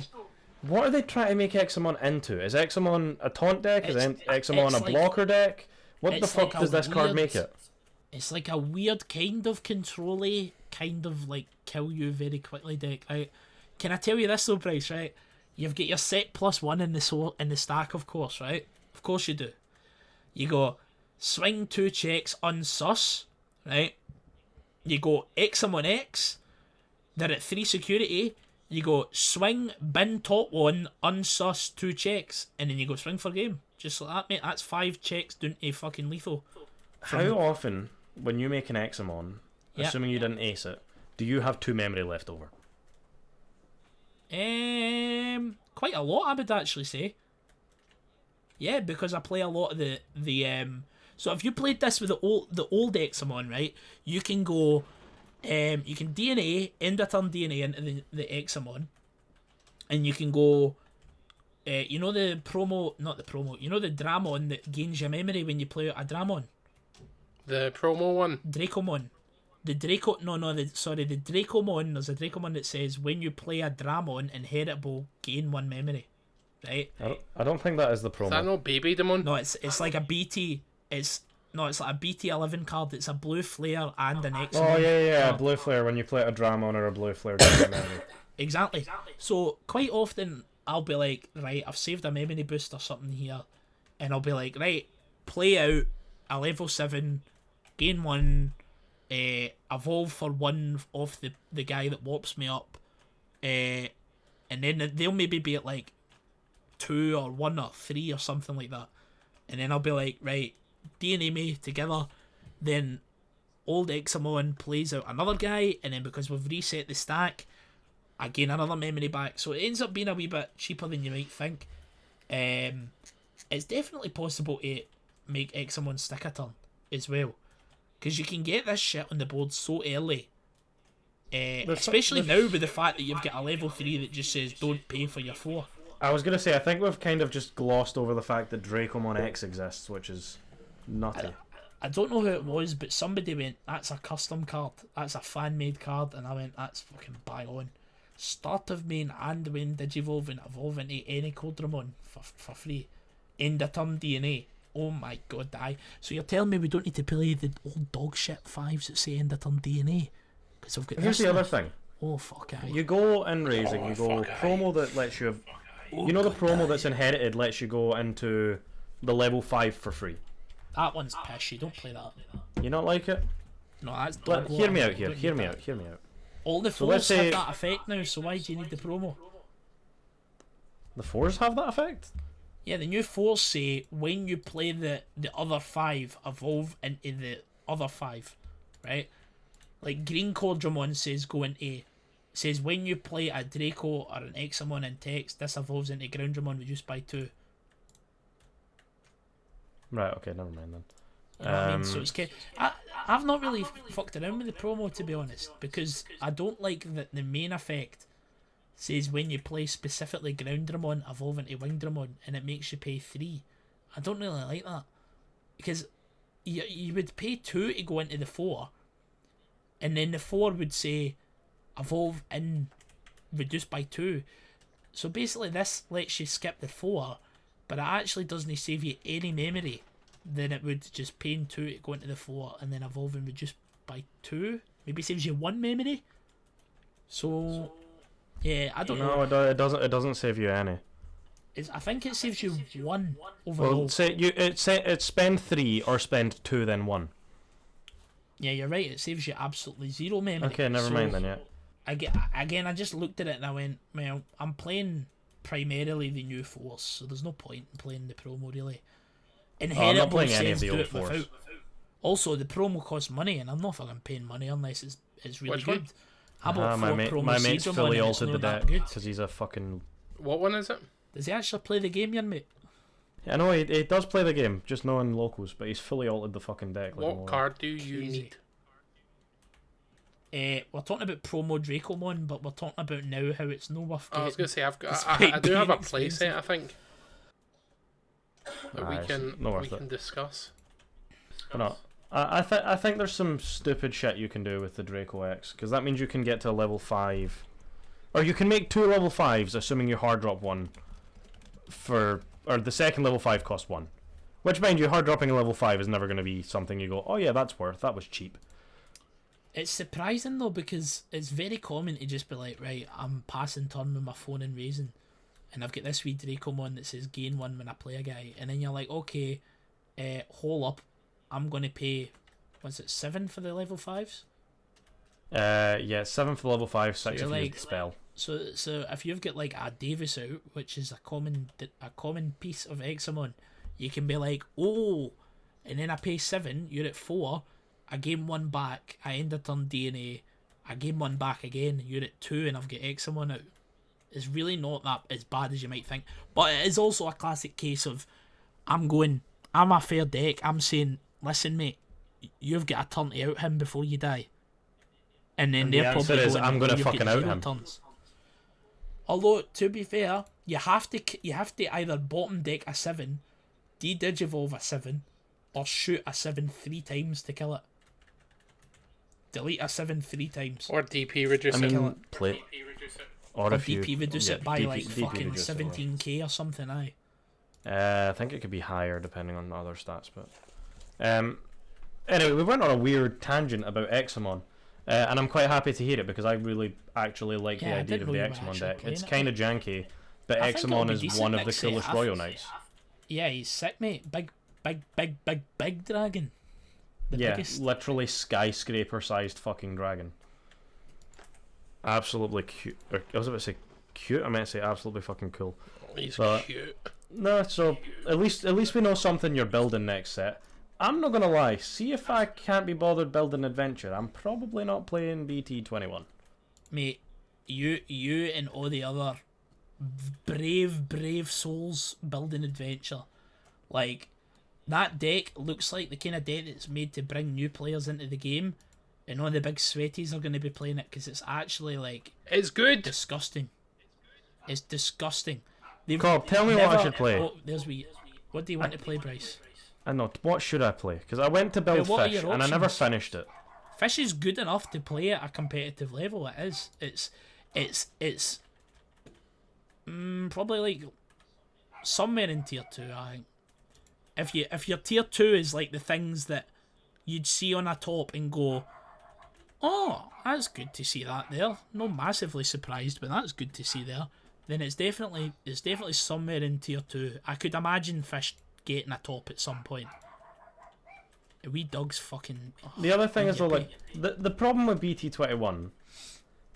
what are they trying to make Examon into? Is Examon a taunt deck? Is Examon a blocker deck? What the fuck does this card make it? It's like a weird kind of control-y, kind of like kill you very quickly deck, right? Can I tell you this though, Bryce, right? You've got your set +1 in the stack, of course, right? Of course you do. You go swing 2 checks unsus, right? You go Examon X, they're at 3 security. You go swing bin top 1 unsus 2 checks, and then you go swing for game. Just like that, mate. That's 5 checks down to fucking lethal. How often, when you make an Examon, assuming you didn't ace it, do you have 2 memory left over? Quite a lot, I would actually say. Yeah, because I play a lot of the so if you played this with the old Examon, right, you can go, you can DNA, end of turn DNA into the Examon, and you can go, you know the Dramon that gains your memory when you play out a Dramon? The promo one. Dracomon. The Dracomon, there's a Dracomon that says, when you play a Dramon inheritable, gain 1 memory. Right? I don't think that is the promo. Is that not Baby Demon? No, it's like a BT. It's like a BT11 card. It's a blue flare and an X. Oh yeah, blue flare when you play a Dramon or a blue flare. Exactly. So quite often I'll be like, right, I've saved a memory boost or something here, and I'll be like, right, play out a level 7, gain 1, evolve for 1 off the guy that warps me up, and then they'll maybe be at like 2 or 1 or 3 or something like that, and then I'll be like, right, DNA me together, then old Examon plays out another guy, and then because we've reset the stack, I gain another memory back, so it ends up being a wee bit cheaper than you might think. It's definitely possible to make Examon stick a turn as well, because you can get this shit on the board so early, especially now with the fact that you've got a level 3 that just says don't pay for your 4. I was going to say, I think we've kind of just glossed over the fact that Dracomon X exists, which is nutty. I don't know who it was, but somebody went, that's a custom card, that's a fan-made card, and I went, that's fucking bang on. Start of main and when Digivolve and evolve into any Codramon for free. End of turn DNA. Oh my god, aye. So you're telling me we don't need to play the old dog shit 5s that say end of turn DNA? Because I've got Here's this the other now. thing. Oh fuck, aye. You go in Raising, you go promo that lets you have... You know the promo that's inherited lets you go into the level 5 for free. That one's pish, you don't play that. You not like it? No, that's But dog hear water. me out You here, don't hear need me that. out, hear me out. All the So let's 4s say- have that effect now, so why do you need the promo? The 4s have that effect? Yeah, the new 4s say when you play the other 5, evolve into the other 5, right? Like Green Codramon says says when you play a Draco or an Examon in text, this evolves into Groundramon reduced by 2. Right, okay, never mind then. You know what I mean? So it's I've not really fucked around with the promo, to be honest, because I don't like that the main effect says when you play specifically Groundramon, evolve into Wingdramon, and it makes you pay 3. I don't really like that, because you would pay 2 to go into the 4, and then the 4 would say evolve in reduced by 2. So basically this lets you skip the 4, but it actually doesn't save you any memory. Then it would just paying 2 to go into the 4 and then evolve and reduce by 2. Maybe saves you 1 memory. So yeah, I don't know. No, it doesn't save you any. I think it saves you 1 overall. Well, it's spend 3 or spend 2 then 1. Yeah, you're right. It saves you absolutely 0 memory. Okay, never mind then. Yeah. Again, I just looked at it and I went, well, I'm playing primarily the new 4s, so there's no point in playing the promo really. I'm not playing any of says the do old it 4s. without. Also, the promo costs money, and I'm not fucking paying money unless it's really Which good. one? I bought 4 promo my mate's seeds on fully one and it's altered the not that deck good. because he's a fucking... What one is it? Does he actually play the game, your mate? I know he does play the game, just not in locals, but he's fully altered the fucking deck. Like What card do you Crazy. need? We're talking about promo Dracomon, but we're talking about now how it's no worth I was getting. gonna say I Despite do have a being playset, expensive. I think, that Nah, we it's can not worth it. discuss. No, I think there's some stupid shit you can do with the Draco X, because that means you can get to level 5, or you can make 2 level 5s, assuming you hard drop 1, or the second level 5 costs 1. Which, mind you, hard dropping a level 5 is never going to be something you go, oh yeah, that was cheap. It's surprising though, because it's very common to just be like, right, I'm passing turn with my phone and raising, and I've got this wee Dracomon that says gain 1 when I play a guy, and then you're like, okay, hold up, I'm going to pay, what's it, 7 for the level 5s? Yeah, 7 for the level 5, 6 you're if you use like- the spell. So if you've got like a Davis out, which is a common piece of Examon, you can be like, oh, and then I pay 7, you're at 4, I gain 1 back, I end a turn DNA, I gain 1 back again, you're at 2 and I've got Examon out. It's really not that as bad as you might think. But it is also a classic case of, I'm a fair deck, I'm saying, listen mate, you've got a turn to out him before you die. And then And the they're answer probably is, going, I'm gonna "You've got fucking out 0 him." turns." Although, to be fair, you have to either bottom deck a 7, de-digivolve a 7, or shoot a 7 3 times to kill it. Delete a 7 3 times. Or DP reduce I it. mean, play. Or Or if you DP reduce it by DP like DP fucking reduce it, 17k or something, aye. I think it could be higher depending on other stats, but anyway, we went on a weird tangent about Examon, and I'm quite happy to hear it because I really actually like the Yeah, I idea didn't of the know you were Examon actually deck. playing It's it, kind of janky, but I think it'll Examon be is decent one of the next set. coolest Royal Knights. Yeah, he's sick, mate. Big dragon. The Yeah, biggest. literally skyscraper-sized fucking dragon. Absolutely cute. I was about to say cute. I meant to say absolutely fucking cool. He's But- cute. No, so at least we know something you're building next set. I'm not gonna lie. See if I can't be bothered building adventure. I'm probably not playing BT21. Mate, you and all the other brave souls building adventure. Like, that deck looks like the kind of deck that's made to bring new players into the game, and all the big sweaties are going to be playing it because it's actually, like, It's good. disgusting. It's disgusting. They've Cobb, tell me what I should play. Oh, there's we. What do you want to play, Bryce? I know. What should I play? Because I went to build What are fish your and I never options? finished it. Fish is good enough to play at a competitive level. It is. It's probably like somewhere in tier 2, I think. If your tier 2 is like the things that you'd see on a top and go, oh, that's good to see that there. Not massively surprised, but that's good to see there. Then it's definitely somewhere in tier 2. I could imagine Fish getting a top at some point. A wee dog's fucking. Oh, The other thing is though, yippee. like the problem with BT21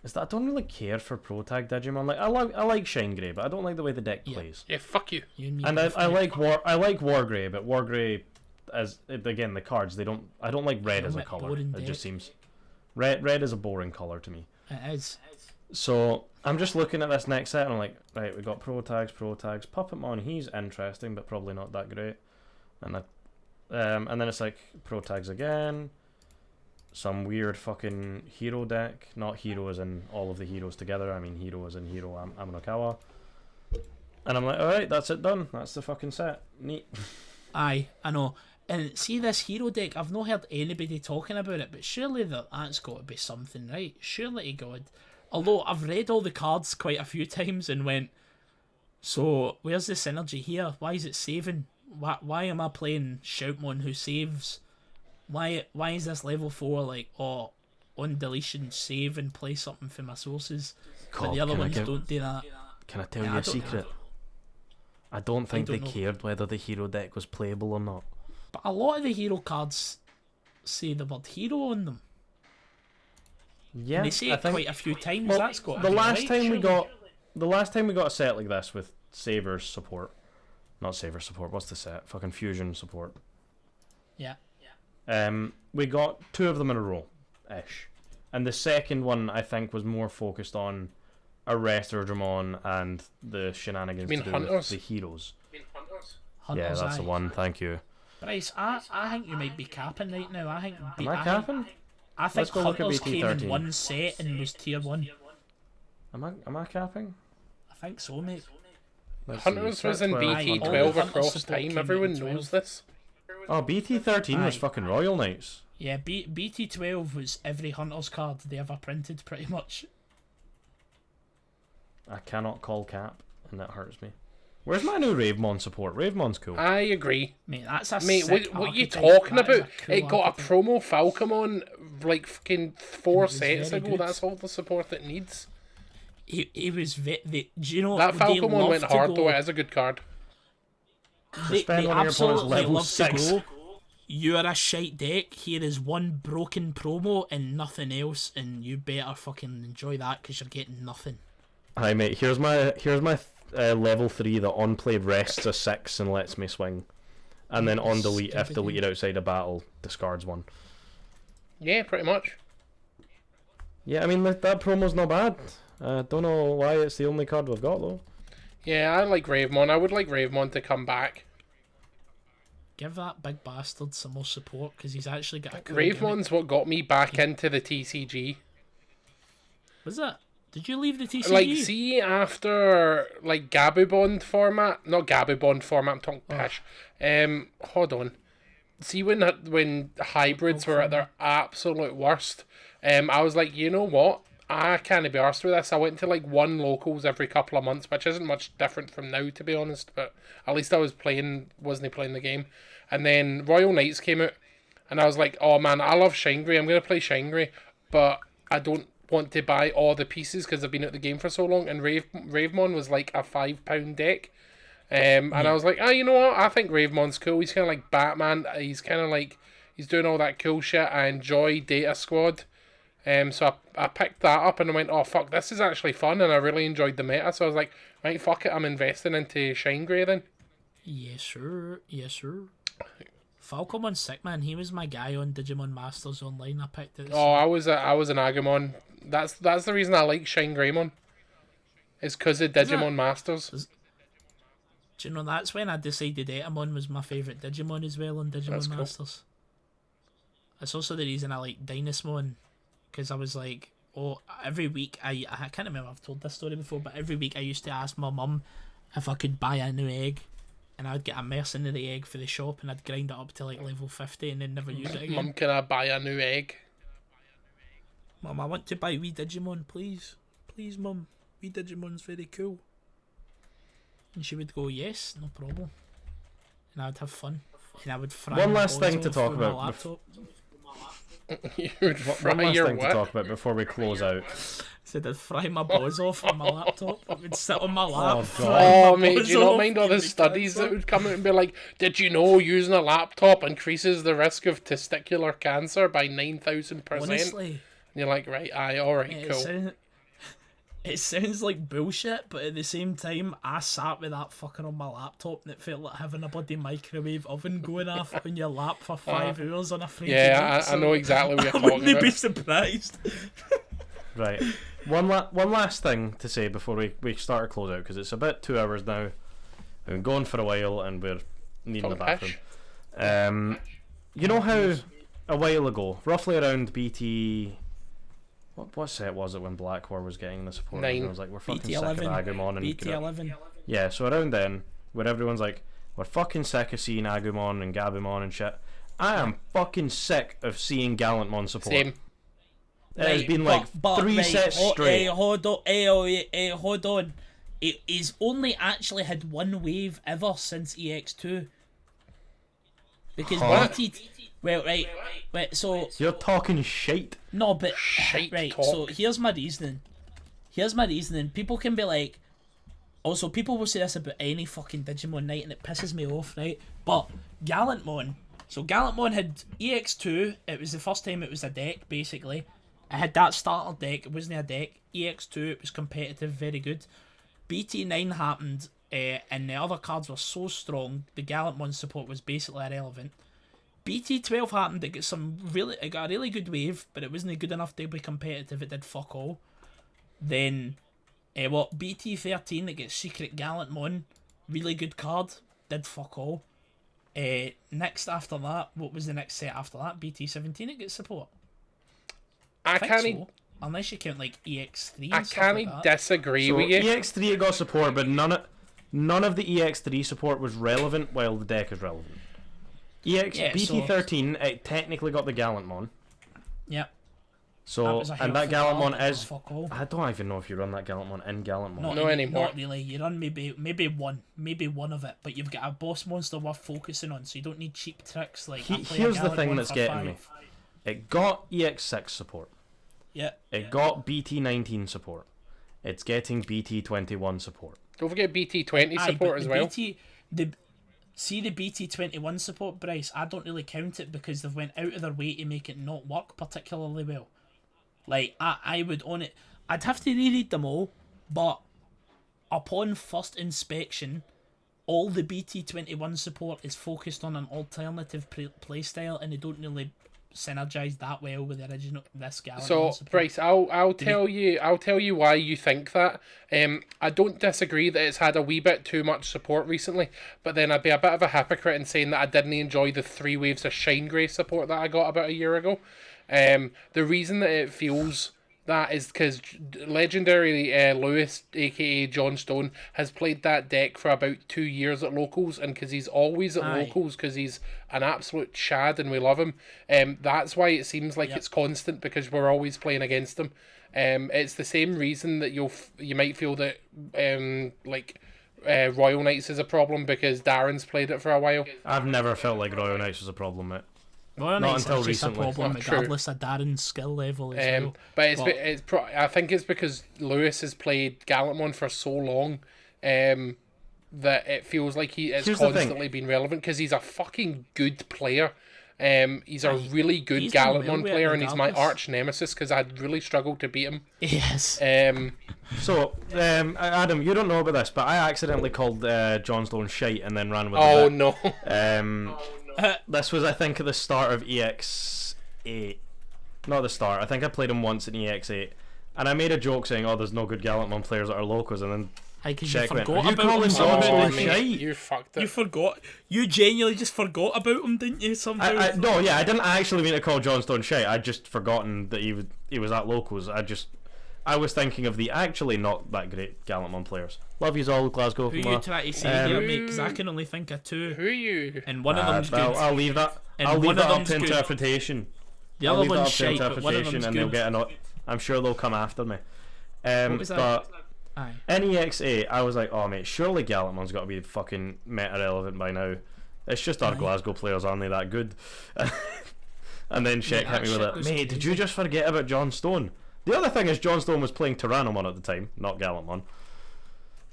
is that I don't really care for Pro Tag Digimon. Like I like Shine Grey, but I don't like the way the deck Yeah. plays. Yeah, fuck you. You and me And both, I mate. like War Grey, but War Grey, as again the cards, I don't like red You're as a a bit color. boring It deck. just seems red is a boring color to me. It is. So I'm just looking at this next set and I'm like, right, we got Pro Tags. Puppetmon, he's interesting, but probably not that great. And then it's like Pro Tags again. Some weird fucking hero deck. Not hero as in all of the heroes together. I mean hero as in Hero Amanokawa. And I'm like, alright, that's it done. That's the fucking set. Neat. Aye, I know. And see this hero deck, I've not heard anybody talking about it, but surely that's got to be something, right? Surely to God. Although I've read all the cards quite a few times and went, so where's the synergy here? Why is it saving? Why am I playing Shoutmon who saves? Why is this level 4 like, oh, on deletion save and play something for my sources? But the other ones don't do that. Can I tell Yeah, you I a don't know. secret? I don't think don't they know. cared whether the hero deck was playable or not. But a lot of the hero cards say the word hero on them. Yeah, And they say I it think quite a few times. well, That's got the to be last right, time we surely. got the last time we got a set like this with Saber's support, not Saber support. What's the set? Fucking Fusion support. Yeah. We got 2 of them in a row, ish, and the second one I think was more focused on Arresterdramon and the shenanigans You mean to do with Hunters? the heroes. Hunters, Yeah, that's aye. the one. Thank you. Bryce, I think you might be capping right now. I think. Am I capping? I think Let's go look at Hunters came in BT13. one set and was tier 1. Am I capping? I think so, mate. Let's see, Hunters set was in 12, BT12 All the Hunters across support came time. out Everyone in 12. knows this. Oh, BT13 was Aye. fucking Royal Knights. Yeah, BT12 was every Hunters card they ever printed, pretty much. I cannot call cap, and that hurts me. Where's my new Ravemon support? Ravemon's cool. I agree. Mate, that's a Mate, sick what you archetype. talking That is about? cool It got a archetype. promo Falcomon like fucking 4 was sets very ago. good. That's all the support it needs. He was do you know That they Falcomon love went to hard go, though. It is a good card. They Spend one of your opponent's absolutely level love 6. to go. You're a shite deck. Here is one broken promo and nothing else, and you better fucking enjoy that because you're getting nothing. Hi mate, here's my level 3 that on play rests a 6 and lets me swing, and then on delete if Stupid deleted outside a battle discards 1. Yeah, pretty much. Yeah, I mean that promo's not bad. Don't know why it's the only card we've got though. Yeah, I like Ravemon. I would like Ravemon to come back. Give that big bastard some more support because he's actually got a cool gimmick. Ravemon's what got me back into the TCG. Was it? Did you leave the TCG? Like, see, after like Gabubond format, not Gabubond format. I'm talking pish. Hold on. see when hybrids were at their absolute worst, I was like, you know what? I can't be arsed with this. I went to like one locals every couple of months, which isn't much different from now, to be honest. But at least I wasn't playing the game. And then Royal Knights came out, and I was like, oh man, I love Shingri. I'm gonna play Shingri, but I don't want to buy all the pieces because I've been at the game for so long. And Ravemon was like a £5 deck. And I was like, you know what? I think Ravemon's cool. He's kind of like Batman. He's kind of like, he's doing all that cool shit. I enjoy Data Squad. So I picked that up and I went, oh fuck, this is actually fun, and I really enjoyed the meta. So I was like, right, fuck it, I'm investing into Shine Grey then. Yes, sir. Yes, sir. Falcomon's sick, man. He was my guy on Digimon Masters Online. I picked it. Oh, I was an Agumon. That's the reason I like Shine Greymon. It's because of Digimon Masters. Do you know, that's when I decided Etamon was my favourite Digimon as well on Digimon Masters. It's also the reason I like Dynasmon, because I was like, every week, I can't remember if I've told this story before, but every week I used to ask my mum if I could buy a new egg, and I'd get a mercenary egg for the shop, and I'd grind it up to like level 50 and then never use it again. Mum, can I buy a new egg? Mum, I want to buy wee Digimon, please. Please, Mum. Wee Digimon's very cool. And she would go, yes, no problem. And I would have fun. And I would fry One last thing to talk about. You would fry One last your thing what? to talk about before we close out. Said I'd fry my balls off on my laptop. It would sit on my lap. Oh, mate, do you not mind all the studies that would come out and be like, did you know using a laptop increases the risk of testicular cancer by 9,000%? Honestly. And you're like, right, alright, cool. It sounds like bullshit, but at the same time, I sat with that fucking on my laptop and it felt like having a bloody microwave oven going off on your lap for 5 hours on a Friday night. I know exactly what you're talking about. I wouldn't be surprised. Right. One last thing to say before we start our close out, because it's about 2 hours now. We've been going for a while and we're needing the bathroom. You know how a while ago, roughly around BT... What set was it when Black War was getting the support? 9. I was like, we're fucking BT sick 11. of Agumon and BT 11. Yeah, so around then, where everyone's like, we're fucking sick of seeing Agumon and Gabumon and shit. I am fucking sick of seeing Gallantmon support. Same. It has been like 3 sets straight. Hold on. He's only actually had one wave ever since EX2. Because BT... Well, right, so... You're talking shite. No, but... Shite right, talk. so here's my reasoning. People can be like... Also, people will say this about any fucking Digimon night, and it pisses me off, right? But Gallantmon... So Gallantmon had EX2. It was the first time it was a deck, basically. It had that starter deck. It wasn't a deck. EX2, it was competitive, very good. BT9 happened, and the other cards were so strong, the Gallantmon support was basically irrelevant. BT12 happened, it got a really good wave, but it wasn't good enough to be competitive, it did fuck all. Then, BT13, it gets Secret Gallantmon, really good card, did fuck all. Next after that, what was the next set after that? BT17, it gets support. I can't... So, unless you count like EX3 I and stuff like can't that. disagree So with you. EX3 it got support, but none of the EX3 support was relevant while the deck is relevant. BT13, it technically got the Gallantmon. Yep. So, and that Gallantmon is... Fuck all. I don't even know if you run that Gallantmon in Gallantmon. No, anymore. Not really. You run maybe one of it, but you've got a boss monster worth focusing on, so you don't need cheap tricks like. Here's the thing that's getting me. It got EX6 support. Yeah. It got BT19 support. It's getting BT21 support. Don't forget BT20 support as well. See the BT21 support, Bryce, I don't really count it because they've went out of their way to make it not work particularly well. Like, I would own it. I'd have to reread them all, but upon first inspection, all the BT21 support is focused on an alternative playstyle, and they don't really synergize that well with the original this Gallantmon So support. Bryce, I'll tell you why you think that. I don't disagree that it's had a wee bit too much support recently, but then I'd be a bit of a hypocrite in saying that I didn't enjoy the 3 waves of Shine Grey support that I got about a year ago. The reason that it feels that is because legendary Lewis, aka John Stone, has played that deck for about 2 years at locals, and because he's always at locals because he's an absolute chad and we love him. That's why it seems like it's constant, because we're always playing against him. It's the same reason that you might feel that Royal Knights is a problem because Darren's played it for a while. I've never felt like Royal Knights was a problem, mate. Royal Not Knights until is just a recently. problem True. regardless of Darren's skill level as well. But I think it's because Lewis has played Gallantmon for so long that it feels like it's Here's the thing. constantly been relevant, because he's a fucking good player. He's a really good he's done well Gallantmon with it player, and he's my regardless. arch nemesis because I'd really struggled to beat him. Yes. So, Adam, you don't know about this, but I accidentally called John Stone shite and then ran with Oh it. no. This was, I think, at the start of EX8. Not the start. I think I played him once in EX8. And I made a joke saying, oh, there's no good Gallantmon players that are locals, and then Because you Check went, forgot "Are you about calling him John somehow, Stone didn't you? shite?" You fucked it. You forgot. You genuinely just forgot about him, didn't you? Somehow. No, yeah, I didn't actually mean to call John Stone shite. I'd just forgotten that he was at locals. I was thinking of the actually not that great Gallantmon players. Love yous all, Glasgow. Who you trying to say here, mate? Because I can only think of two, Who are you? and one of them's good. I'll leave that. And I'll one leave of that up them's to good. interpretation. The I'll other leave that one's up to shite, but one of interpretation, them's and they'll good. get I'm sure they'll come after me. What was that? But Aye. in EX8, I was like, oh mate, surely Gallantmon's got to be fucking meta relevant by now. It's just our Aye. Glasgow players, aren't they that good? And then Sheck Mate, hit me that with shit it. was Mate, did crazy. you just forget about John Stone? The other thing is John Stone was playing Tyrannomon at the time, not Gallantmon.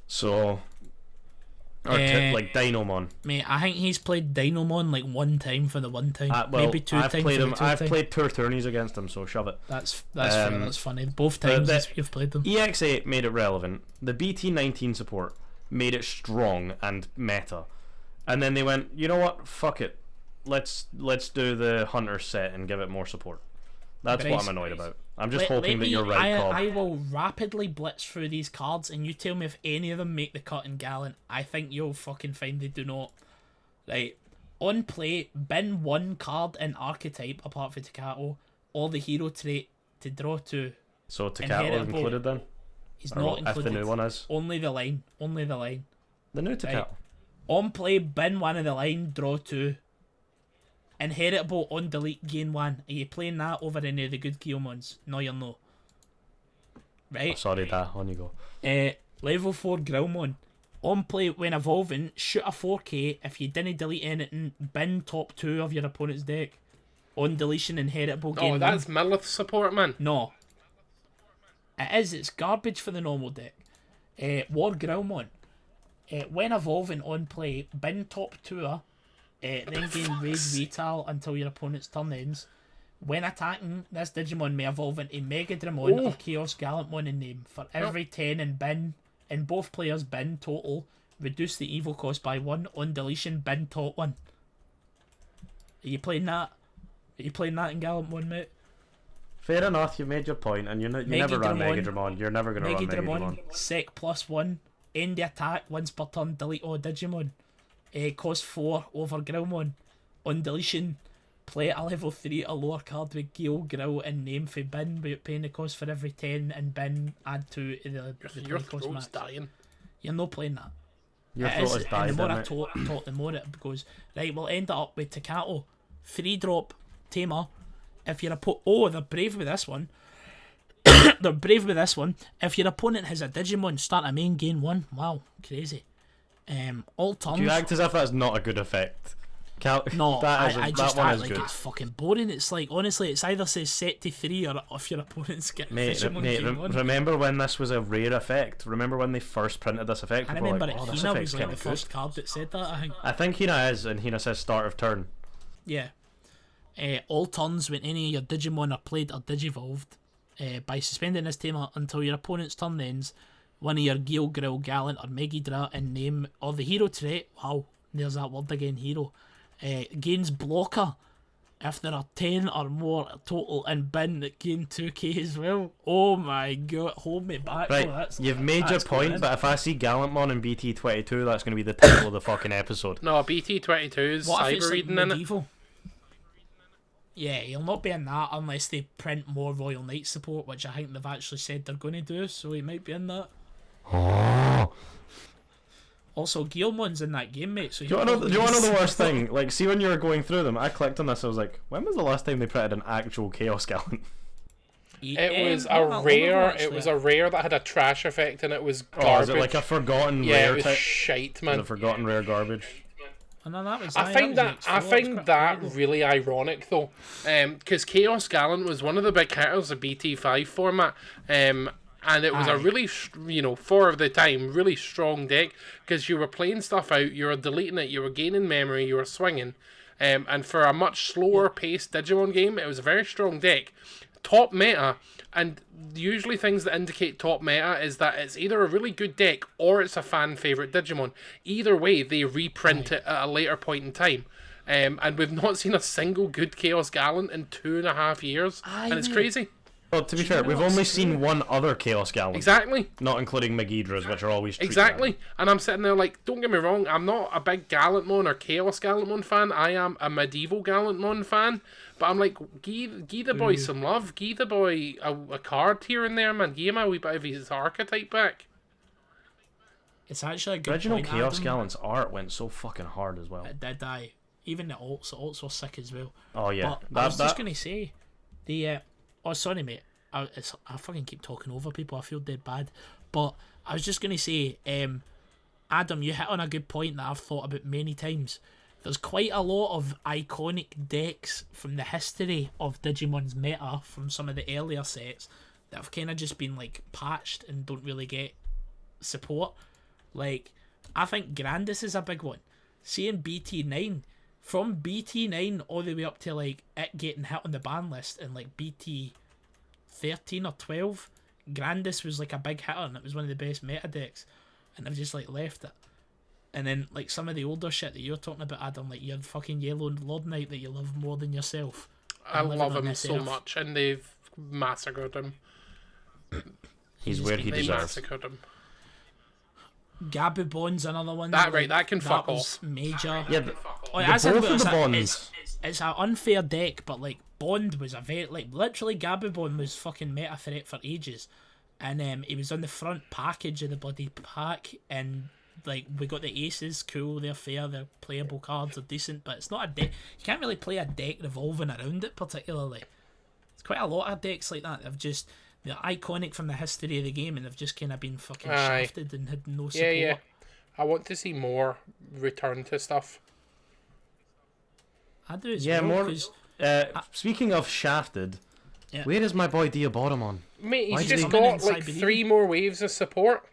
So, or like Dinomon. Mate, I think he's played Dinomon like one time for the one time, Well, maybe two I've times played for him. the 2 I've time. played tour tourneys against him, so shove it. That's fair. That's funny. Both but times the- you've played them. EX8 made it relevant. The BT19 support made it strong and meta. And then they went, you know what? Fuck it. Let's do the Hunter set and give it more support. That's what Bryce, I'm annoyed about. I'm just Let hoping that me- you're right, Cobb. I will rapidly blitz through these cards, and you tell me if any of them make the cut in Gallant. I think you'll fucking find they do not. Right. On play, bin 1 card in Archetype, apart from Takato, or the hero trait to draw 2. So Takato Inheritable. included then? He's Or not what, if included. the new one is? Only the line. Only the line. The new Takato. Right. On play, bin 1 of the line, draw 2. Inheritable on delete, gain 1. Are you playing that over any of the good Guilmons? No, you're not. Oh, Right? sorry, Da. On you go. Level 4 Growlmon. On play, when evolving, shoot a 4k. If you didn't delete anything, bin top 2 of your opponent's deck. On deletion, inheritable, gain Oh, 1. that's Millith support, man. No. It is. It's garbage for the normal deck. War Growlmon. When evolving on play, bin top 2 then gain Rage Vital until your opponent's turn ends. When attacking, this Digimon may evolve into Mega Dramon or Chaos Gallantmon in name. For every 10 in bin, in both players' bin total, reduce the evil cost by 1. On deletion, bin top 1. Are you playing that? Are you playing that in Gallantmon, mate? Fair enough, you made your point, and you never run Mega Dramon. You're never going to run Mega Dramon. Sec +1. End the attack once per turn. Delete all Digimon. Cost 4 over Growlmon. On deletion, play a level 3 a lower card with Gale, Growl, and name for bin without paying the cost for every 10 and bin. Add 2 to the Your play cost throat's max. dying. You're not playing that. Your It throat is, has died, and the more I didn't it? talk, the more it goes. Right, we'll end it up with Takato. 3-drop Tamer. If your they're brave with this one. They're brave with this one. If your opponent has a Digimon, start a main, gain 1. Wow, crazy. All turns. Do you act as if that's not a good effect? No, I just that one act is like good. it's fucking boring. It's like, honestly, it's either says set to 3 or if your opponent's getting Digimon gain 1. Remember when this was a rare effect? Remember when they first printed this effect? I People were remember like, it. this Hina effect's was like kinda the good. first card that said that, I think. I think Hina is, and Hina says start of turn. Yeah. All turns when any of your Digimon are played or digivolved, by suspending this tamer until your opponent's turn ends, one of your Gale, Growl, Gallant or Megidra in name or the hero trait, wow, there's that word again, hero, gains blocker if there are 10 or more total in bin that gain 2k as well. Oh my god, hold me back. Right, Oh, that's, you've made your that's point, going in. but if I see Gallantmon in BT22, that's going to be the title of the fucking episode. No, BT22's What if it's cyber like reading in it. medieval? Yeah, he'll not be in that unless they print more Royal Knight support, which I think they've actually said they're going to do, so he might be in that. Also, Guillimon's in that game, mate, so Do you want to know the worst thing? Like, see when you were going through them, I clicked on this, I was like, when was the last time they printed an actual Chaos Gallant? It was a rare that had a trash effect, and it was garbage. Oh, is it like a forgotten rare? Yeah, it was shite, man. The forgotten rare garbage. Oh, no, that was, I find that really ironic though, because Chaos Gallant was one of the big hitters of BT5 format, and it was a really, for the time, really strong deck because you were playing stuff out, you were deleting it, you were gaining memory, you were swinging, and for a much slower paced Digimon game, it was a very strong deck. Top meta, and usually things that indicate top meta is that it's either a really good deck or it's a fan favourite Digimon. Either way, they reprint it at a later point in time. And we've not seen a single good Chaos Gallant in 2.5 years. And it's crazy. Well, to be fair, we've only seen one other Chaos Gallant. Exactly. Not including Megidras, which are always exactly. And I'm sitting there like, don't get me wrong, I'm not a big Gallantmon or Chaos Gallantmon fan. I am a medieval Gallantmon fan. But I'm like, give the boy some love. Give the boy a card here and there, man. Give him a wee bit of his archetype back. It's actually a good Original point, Chaos Adam. Gallant's art went so fucking hard as well. It did, aye. Even the alts were sick as well. Oh, yeah. But I was just going to say, oh, sorry, mate. I fucking keep talking over people. I feel dead bad. But I was just going to say, Adam, you hit on a good point that I've thought about many times. There's quite a lot of iconic decks from the history of Digimon's meta from some of the earlier sets that have kind of just been like patched and don't really get support. Like, I think Grandis is a big one. Seeing BT9, from BT9 all the way up to like it getting hit on the ban list in like BT 13 or 12, Grandis was like a big hitter and it was one of the best meta decks, and I've just like left it. And then like some of the older shit that you're talking about, Adam, like your fucking Yellow Lord Knight that you love more than yourself. I love him so much, and they've massacred him. He's where he deserves. Massacred him. Gabubon's another one. That can fuck off. Major. Yeah, both of the Bonds. It's an unfair deck, but like Bond was a very literally Gabubon was fucking meta threat for ages, and he was on the front package of the bloody pack, and like we got the aces, cool, they're fair, they're playable cards, they're decent, but it's not a deck. You can't really play a deck revolving around it particularly. It's quite a lot of decks like that. They're iconic from the history of the game, and they've just kind of been fucking shafted and had no support. Yeah. I want to see more return to stuff. I do as well. More. Speaking of shafted, where is my boy Diaboromon? Mate, he's just got like 3 more waves of support.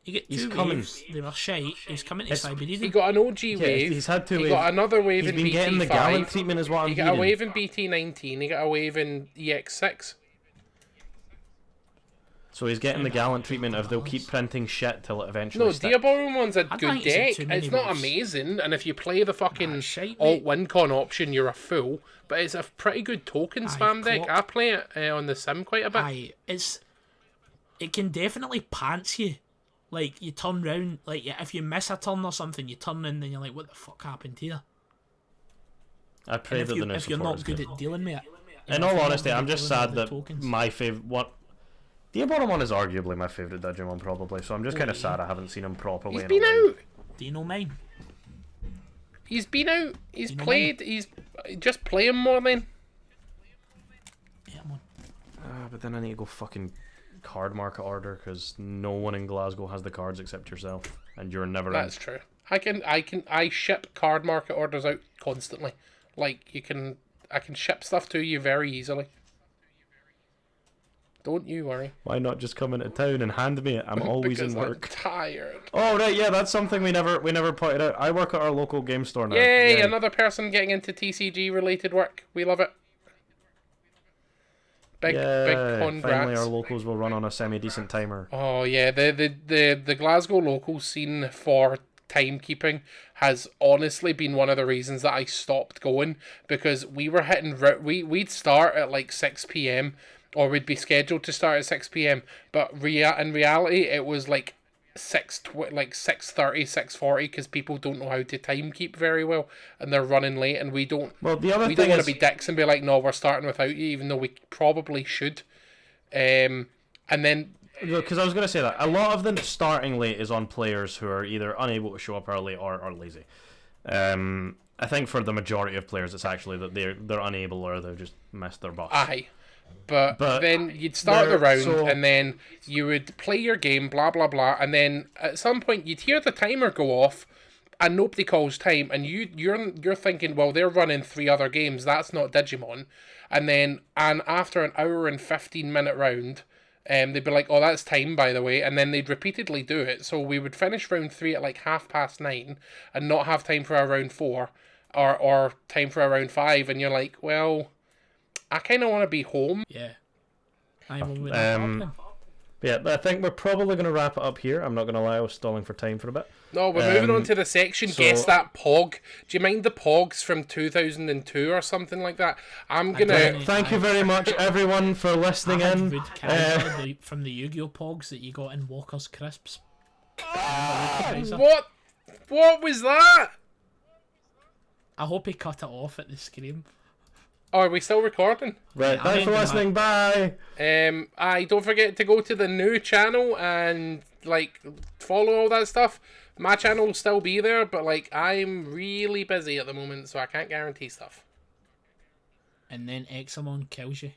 You get 2 waves. They were shite. He's coming to Siberia. He got an OG wave. He's had 2 waves. He got another wave he's in been BT5. Getting the Gallant treatment is what I'm He got a wave in BT19. He got a wave in EX6. So he's getting the Gallant treatment of they'll keep printing shit till it eventually No, sticks. Diaboromon's a good deck. It's not amazing, and if you play the fucking alt-win-con option, you're a fool. But it's a pretty good token spam deck. I play it on the sim quite a bit. It can definitely pants you. Like, you turn round, like, if you miss a turn or something, you turn in and you're like, what the fuck happened here? I pray that the new if you're not good at dealing with it. In all honesty, I'm just sad that my favourite... Diaboromon is arguably my favourite Digimon, probably, so I'm just kind of sad I haven't seen him properly. He's been out! Do you know mine? He's been out. He's played. He's just play him more then. Yeah, man. But then I need to go fucking card market order because no one in Glasgow has the cards except yourself, and you're never. That's true. I ship card market orders out constantly. Like I can ship stuff to you very easily. Don't you worry. Why not just come into town and hand me it? I'm always in work. I'm tired. Oh right, yeah, that's something we never pointed out. I work at our local game store now. Yay, another person getting into TCG related work. We love it. Big congrats. Finally our locals will run on a semi-decent timer. Oh yeah, the Glasgow local scene for timekeeping has honestly been one of the reasons that I stopped going, because we were hitting we'd start at like 6 p.m. or we'd be scheduled to start at 6 p.m. but in reality it was like like 6:30, 6:40 because people don't know how to time keep very well and they're running late, and we don't. Well, the other we thing don't want is, to be dicks and be like, no, we're starting without you, even though we probably should. And then because I was going to say that a lot of the starting late is on players who are either unable to show up early or are lazy. I think for the majority of players, it's actually that they're unable or they've just missed their bus. aye. But then you'd start the round, and then you would play your game, blah blah blah, and then at some point you'd hear the timer go off, and nobody calls time, and you're thinking, well, they're running 3 other games, that's not Digimon, and after an hour and 15-minute round, they'd be like, oh, that's time, by the way, and then they'd repeatedly do it. So we would finish round 3 at like 9:30, and not have time for a round 4, or time for a round 5, and you're like, well, I kind of want to be home. Yeah. I'm Yeah, I think we're probably going to wrap it up here. I'm not going to lie, I was stalling for time for a bit. No, we're moving on to the section, Guess That Pog. Do you mind the Pogs from 2002 or something like that? I'm going to... Thank you very much, everyone, for listening in. From the Yu-Gi-Oh! Pogs that you got in Walker's Crisps. What was that? I hope he cut it off at the scream. Oh, are we still recording? Right, thanks for listening, bye! Don't forget to go to the new channel and, like, follow all that stuff. My channel will still be there, but, like, I'm really busy at the moment, so I can't guarantee stuff. And then Examon kills you.